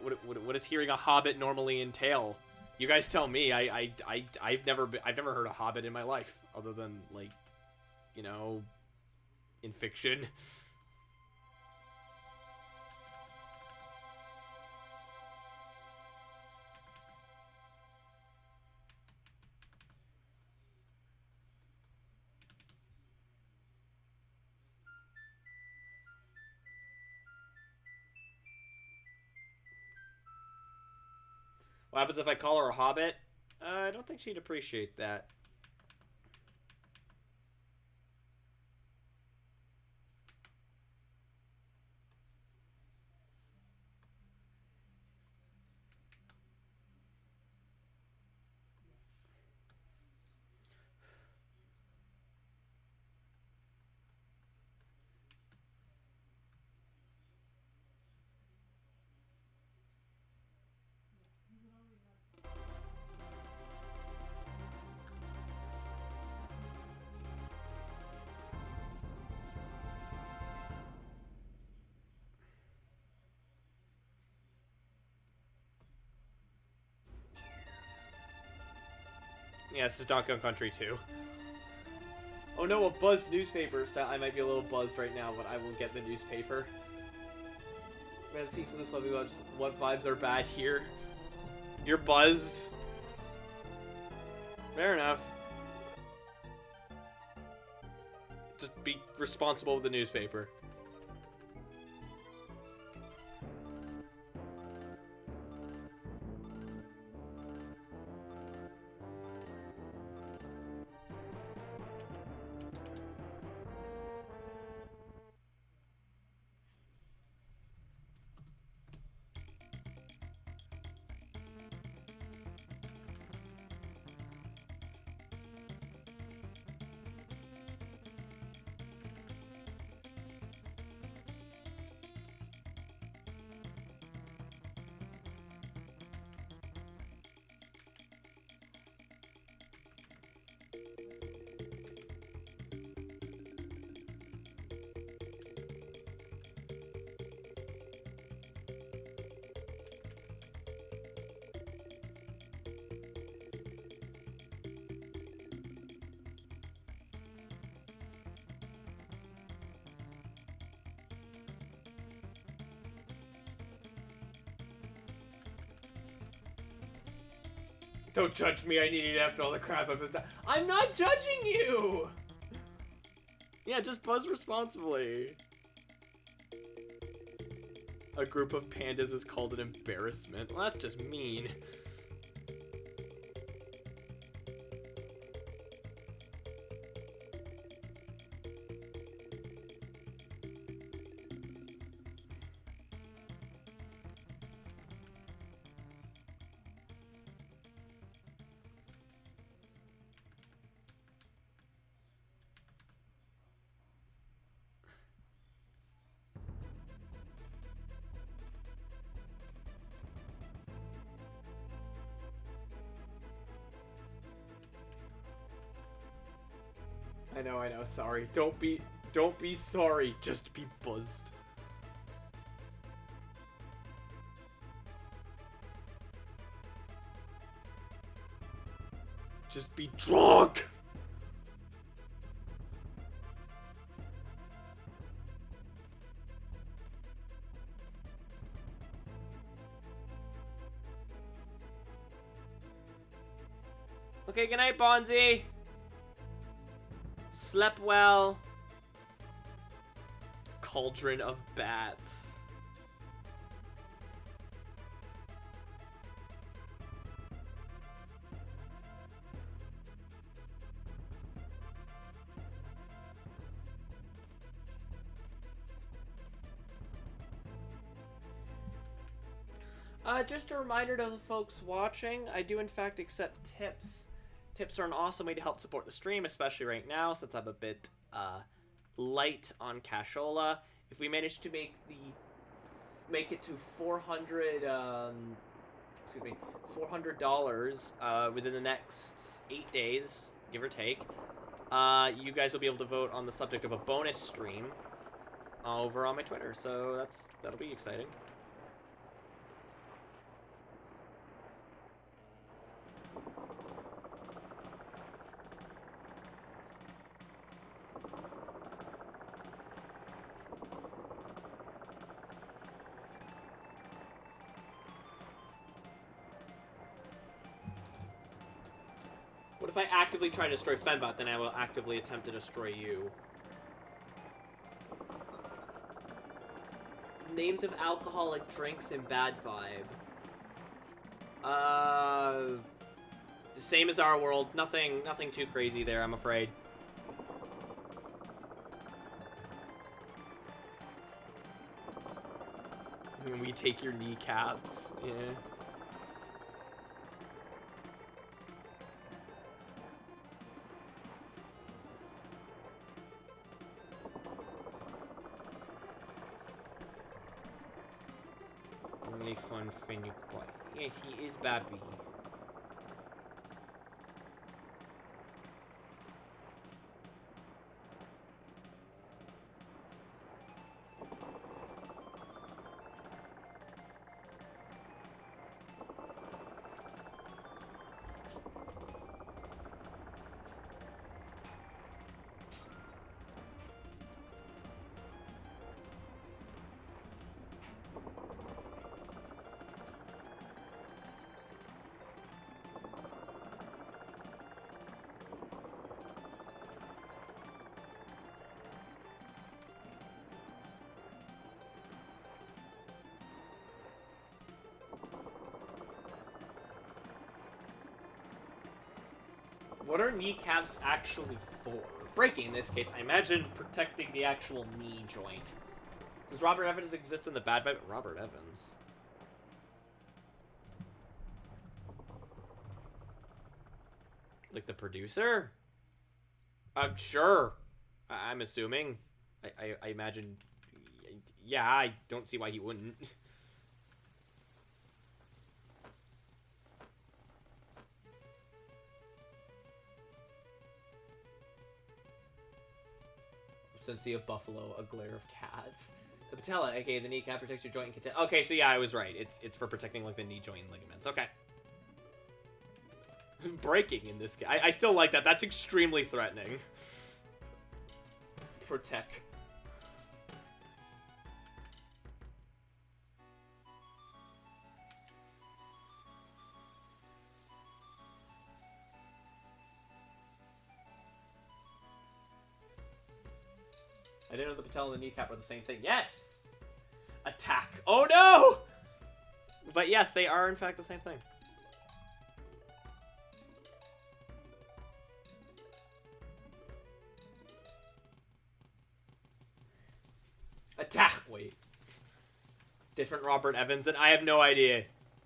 What does hearing a hobbit normally entail? You guys tell me. I've never heard a hobbit in my life, other than, like, you know, in fiction. What happens if I call her a hobbit? I don't think she'd appreciate that. Yeah, this is Donkey Kong Country 2. Oh no, a buzzed newspaper. I might be a little buzzed right now, but I will get the newspaper. Man, see from this lovely vibes. What vibes are bad here? You're buzzed. Fair enough. Just be responsible with the newspaper. Don't judge me, I need it after all the crap I've been. I'm not judging you! Yeah, just buzz responsibly. A group of pandas is called an embarrassment. Well, that's just mean. I know, sorry. Don't be sorry, just be buzzed. Just be drunk! Okay, good night, Bonzi. Slept well. Cauldron of bats. Just a reminder to the folks watching, I do in fact accept tips. Tips are an awesome way to help support the stream, especially right now since I'm a bit light on cashola. If we manage to make it to $400 within the next 8 days, give or take, you guys will be able to vote on the subject of a bonus stream over on my Twitter. So that'll be exciting. What if I actively try to destroy Fenbot, then I will actively attempt to destroy you. Names of alcoholic drinks in Bad Vibe. The same as our world. Nothing too crazy there, I'm afraid. We take your kneecaps. Yeah. Only fun Finnick boy. Yes, he is Babby. What are kneecaps actually for? Breaking, in this case. I imagine protecting the actual knee joint. Does Robert Evans exist in the Bad Vibe? Robert Evans. Like the producer? I'm sure. I'm assuming. I imagine. Yeah, I don't see why he wouldn't. Sea of buffalo, a glare of cats. The patella, aka the kneecap, protects your joint and content. Okay, so yeah, I was right. It's for protecting like the knee joint ligaments. Okay. Breaking in this game. I still like that. That's extremely threatening. Protect. I didn't know the patella and the kneecap were the same thing. Yes! Attack. Oh no! But yes, they are in fact the same thing. Attack! Wait. Different Robert Evans? Then I have no idea.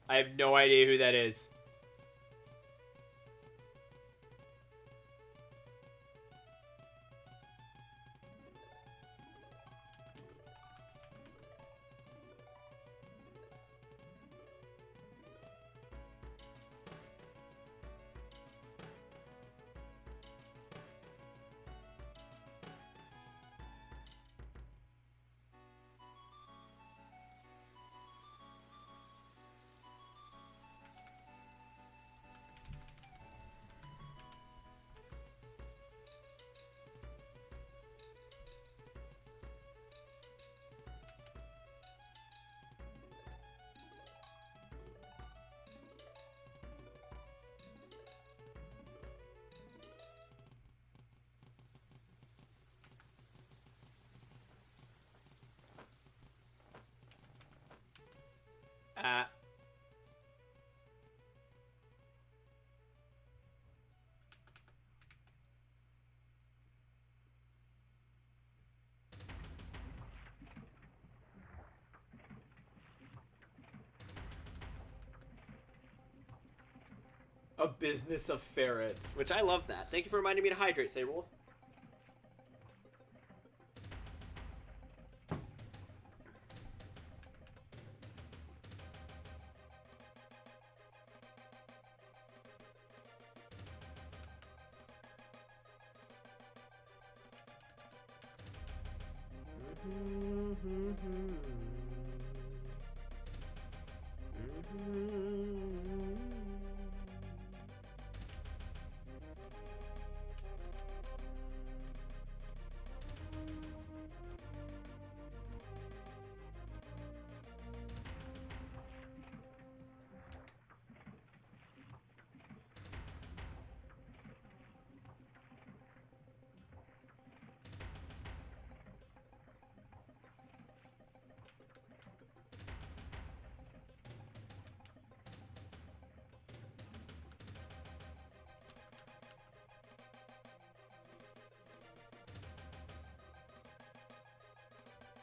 I have no idea who that is. A business of ferrets, which I love that. Thank you for reminding me to hydrate, Saberwolf.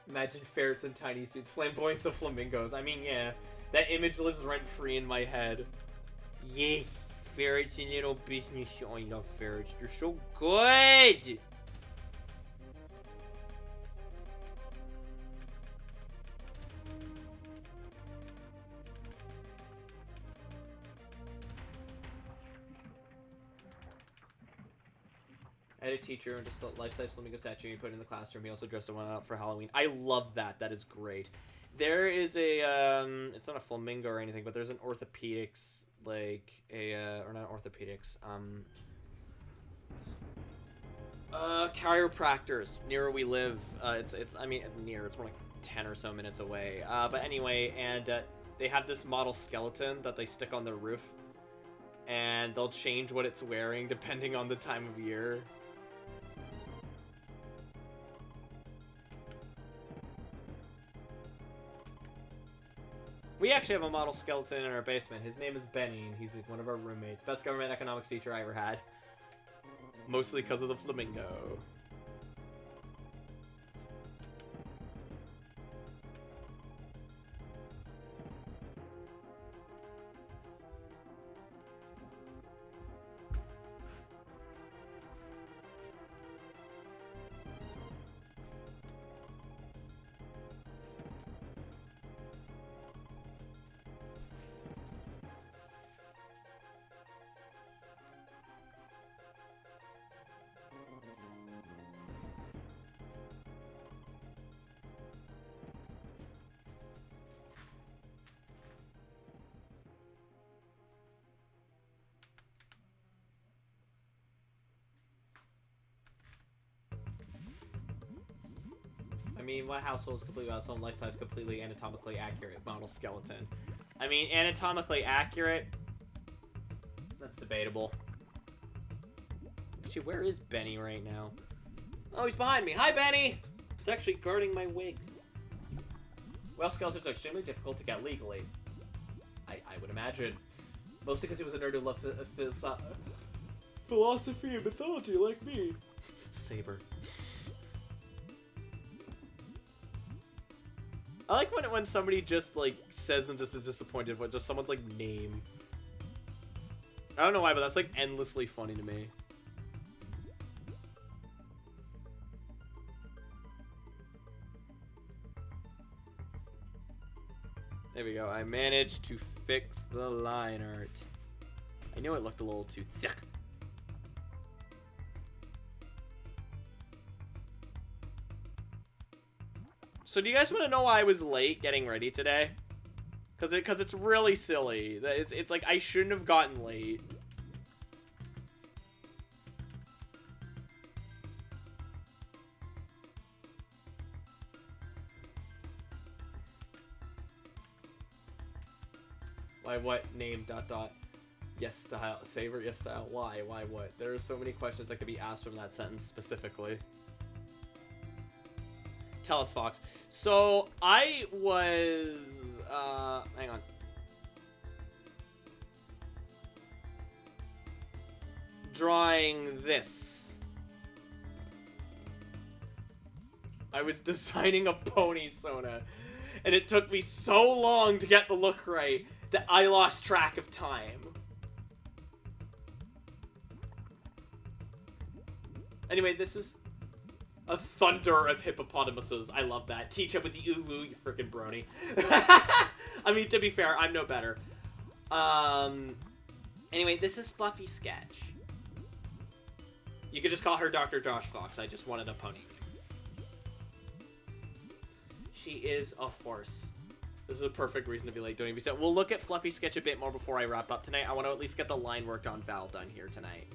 Imagine ferrets in tiny suits, flamboyance of flamingos. I mean, yeah, that image lives rent-free in my head. Yeah, ferrets in little business. Oh, I love ferrets. They're so good! I had a teacher and just a life-size flamingo statue you put in the classroom. He also dressed one up for Halloween. I love that. That is great. There is a, it's not a flamingo or anything, but there's an orthopedics, like, or not orthopedics, chiropractors near where we live. I mean, near, it's more like 10 or so minutes away. But anyway, and, they have this model skeleton that they stick on their roof, and they'll change what it's wearing depending on the time of year. We actually have a model skeleton in our basement. His name is Benny, and he's one of our roommates. Best government economics teacher I ever had. Mostly because of the flamingo. I mean, what household is completely without its own life-size, completely anatomically accurate model skeleton? I mean, anatomically accurate? That's debatable. Actually, where is Benny right now? Oh, he's behind me. Hi, Benny! He's actually guarding my wig. Well, skeletons are extremely difficult to get legally. I would imagine. Mostly because he was a nerd who loved philosophy and mythology like me. Saber. I like when somebody just, like, says and just is disappointed with just someone's, like, name. I don't know why, but that's, like, endlessly funny to me. There we go. I managed to fix the line art. I knew it looked a little too thick. So do you guys want to know why I was late getting ready today? Cause it's really silly. It's like I shouldn't have gotten late. Why what name ... Yes style Saber yes style why what? There are so many questions that could be asked from that sentence specifically. tell us, Fox. So I was, hang on. Drawing this. I was designing a pony Sona, and it took me so long to get the look right that I lost track of time. Anyway, this is a thunder of hippopotamuses. I love that. Teach up with the ooh, you freaking brony. I mean, to be fair, I'm no better. Anyway, this is Fluffy Sketch. You could just call her Dr. Josh Fox. I just wanted a pony name. She is a horse. This is a perfect reason to be late. Don't even be sad. We'll look at Fluffy Sketch a bit more before I wrap up tonight. I want to at least get the line worked on Val done here tonight.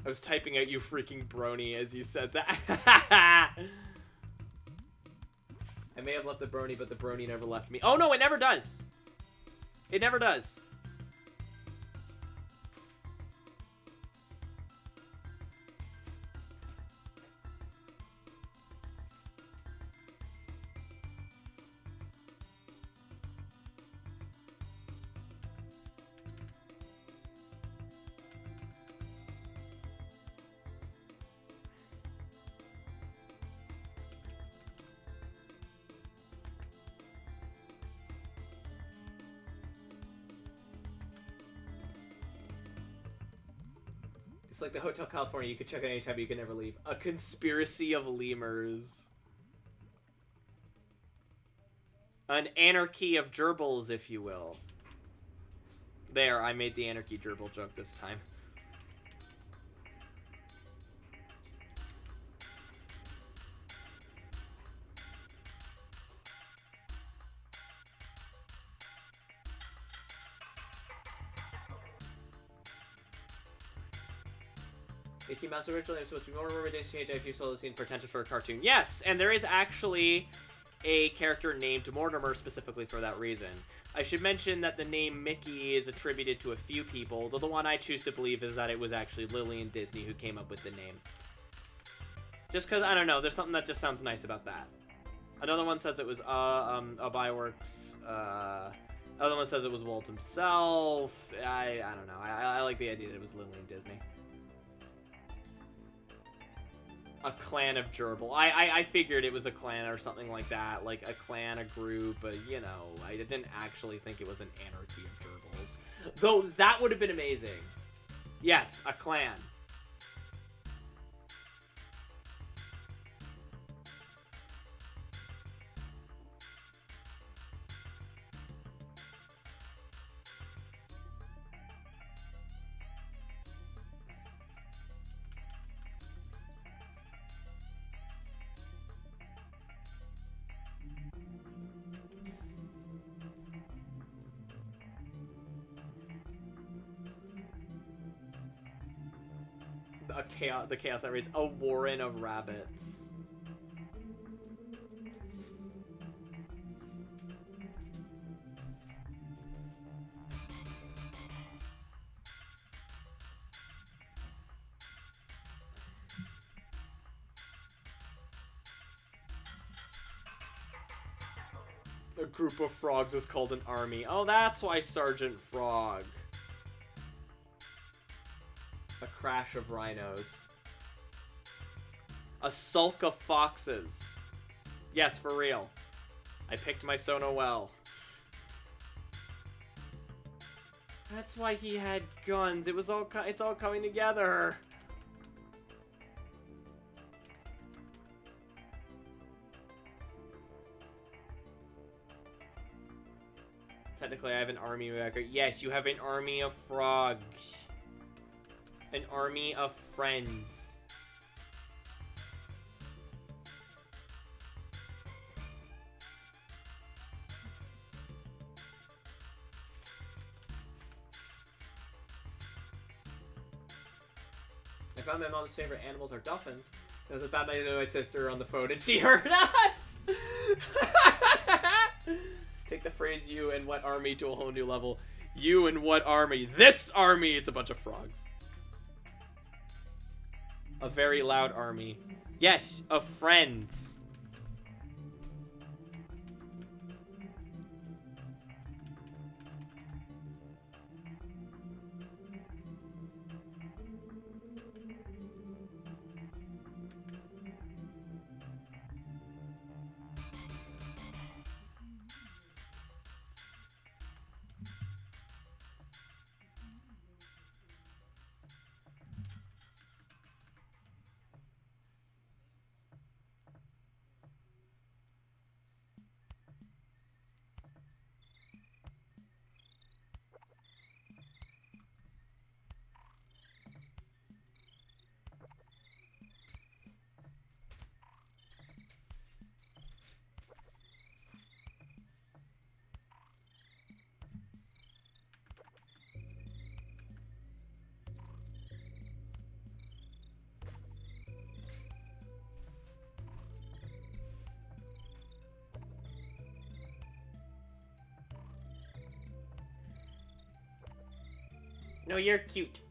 I was typing out you freaking brony as you said that. I may have left the brony, but the brony never left me. Oh no, it never does. It never does. It's like the Hotel California. You can check it anytime, but you can never leave. A conspiracy of lemurs. An anarchy of gerbils, if you will. There, I made the anarchy gerbil joke this time. Mickey Mouse originally was supposed to be more ridiculous change if you saw the scene pretentious for a cartoon. Yes, and there is actually a character named Mortimer specifically for that reason. I should mention that the name Mickey is attributed to a few people, though the one I choose to believe is that it was actually Lillian Disney who came up with the name. Just because, I don't know, there's something that just sounds nice about that. Another one says it was a Bioworks. Another one says it was Walt himself. I don't know. I like the idea that it was Lillian Disney. A clan of gerbil. I figured it was a clan or something like that. Like a clan, a group, you know. I didn't actually think it was an anarchy of gerbils. Though that would have been amazing. Yes, a clan. The chaos that reads a warren of rabbits. A group of frogs is called an army. Oh, that's why Sergeant Frog. A crash of rhinos. A sulk of foxes. Yes, for real. I picked my Sono well. That's why he had guns. It's all coming together. Technically, I have an army record. Yes, you have an army of frogs. An army of friends. I found my mom's favorite animals are dolphins. I was about my sister on the phone and she heard us! Take the phrase "you and what army" to a whole new level. You and what army? This army! It's a bunch of frogs. A very loud army. Yes, of friends. No, you're cute.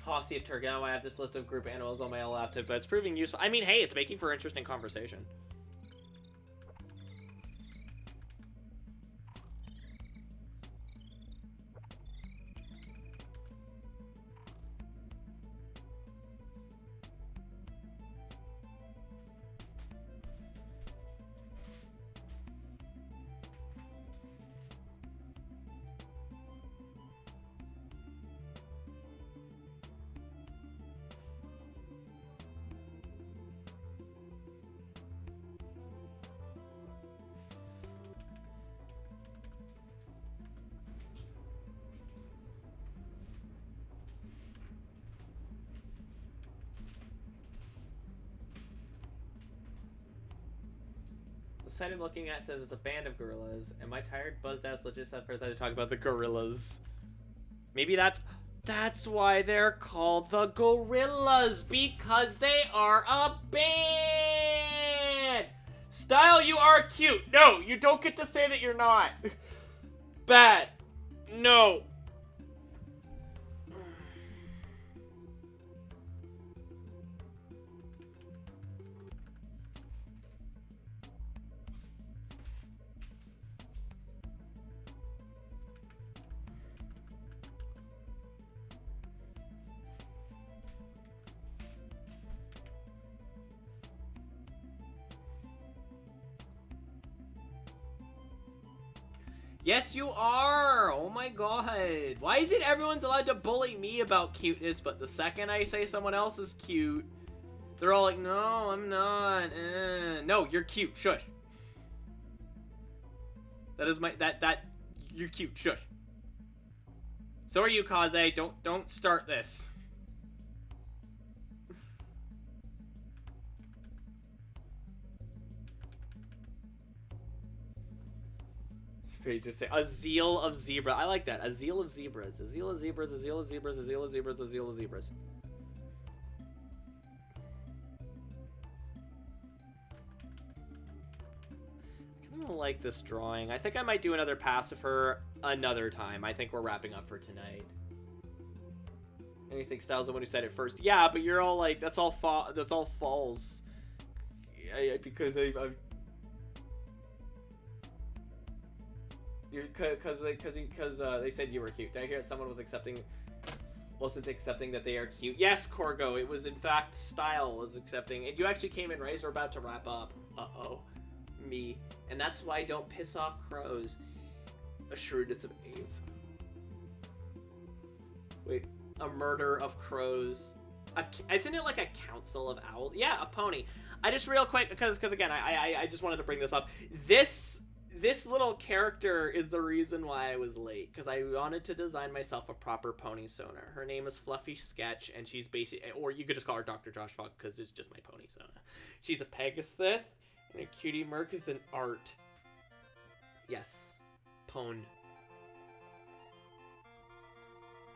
Posse of Turkey. Now I have this list of group animals on my laptop, but it's proving useful. I mean, hey, it's making for interesting conversation. The site I'm looking at says it's a band of gorillas, and my tired, buzzed-ass legit said first I had to talk about the gorillas. Maybe that's why they're called the Gorillas, because they are a band! Style, you are cute! No, you don't get to say that you're not! Bad. No. Yes, you are! Oh my god. Why is it everyone's allowed to bully me about cuteness, but the second I say someone else is cute, they're all like, no, I'm not. No, you're cute. Shush. That is my, you're cute. Shush. So are you, Kaze. Don't start this. Just say a zeal of zebra. I like that. A zeal of zebras. A zeal of zebras. A zeal of zebras. A zeal of zebras. A zeal of zebras. I kind of like this drawing. I think I might do another pass of her another time. I think we're wrapping up for tonight. And you think Styles the one who said it first? Yeah, but you're all like, that's all false. Because I've because they said you were cute. Did I hear that someone wasn't accepting that they are cute? Yes, Corgo. It was in fact Style was accepting. And you actually came in right as we're about to wrap up. Uh-oh. Me. And that's why I don't piss off crows. A shrewdness of apes. Wait. A murder of crows. Isn't it like a council of owls? Yeah, a pony. I just real quick, because again, I just wanted to bring this up. This little character is the reason why I was late, because I wanted to design myself a proper pony Sona. Her name is Fluffy Sketch, and she's basically, or you could just call her Dr. Josh Fogg, because it's just my pony Sona. She's a Pegasus, and a cutie Merc is an art. Yes. Pone.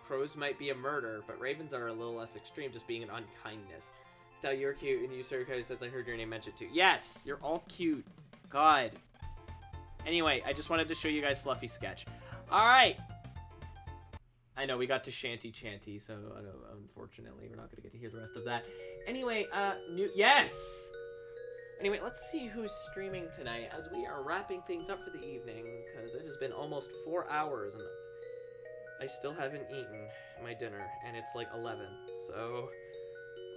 crows might be a murder, but ravens are a little less extreme, just being an unkindness. Style, you're cute, and you, Sir Cody, says I heard your name mentioned too. Yes, you're all cute. God. Anyway, I just wanted to show you guys Fluffy sketch. Alright. I know, we got to Shanty Chanty, so unfortunately we're not going to get to hear the rest of that. Anyway, yes! Anyway, let's see who's streaming tonight as we are wrapping things up for the evening, because it has been almost 4 hours, and I still haven't eaten my dinner, and it's like 11, so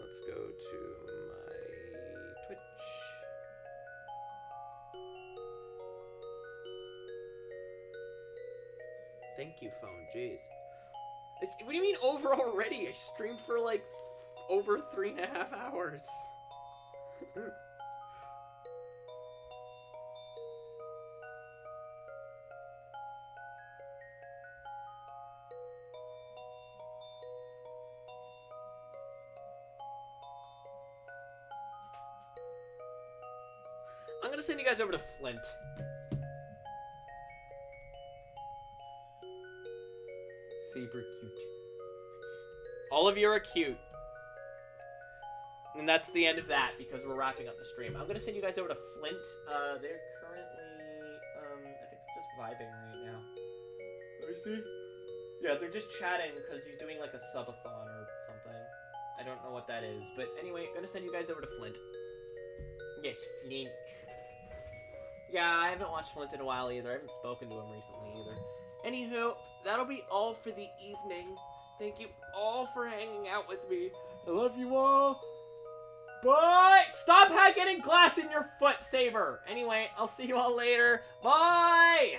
let's go to my Twitch. Thank you, phone. Jeez. What do you mean over already? I streamed for like over 3.5 hours. I'm gonna send you guys over to Flint. Super cute. All of you are cute. And that's the end of that because we're wrapping up the stream. I'm gonna send you guys over to Flint. They're currently, I think they're just vibing right now. Let me see. Yeah, they're just chatting because he's doing like a subathon or something. I don't know what that is. But anyway, I'm gonna send you guys over to Flint. Yes, Flint. Yeah, I haven't watched Flint in a while either. I haven't spoken to him recently either. Anywho, that'll be all for the evening. Thank you all for hanging out with me. I love you all. Bye! Stop getting glass in your foot, Saber! Anyway, I'll see you all later. Bye!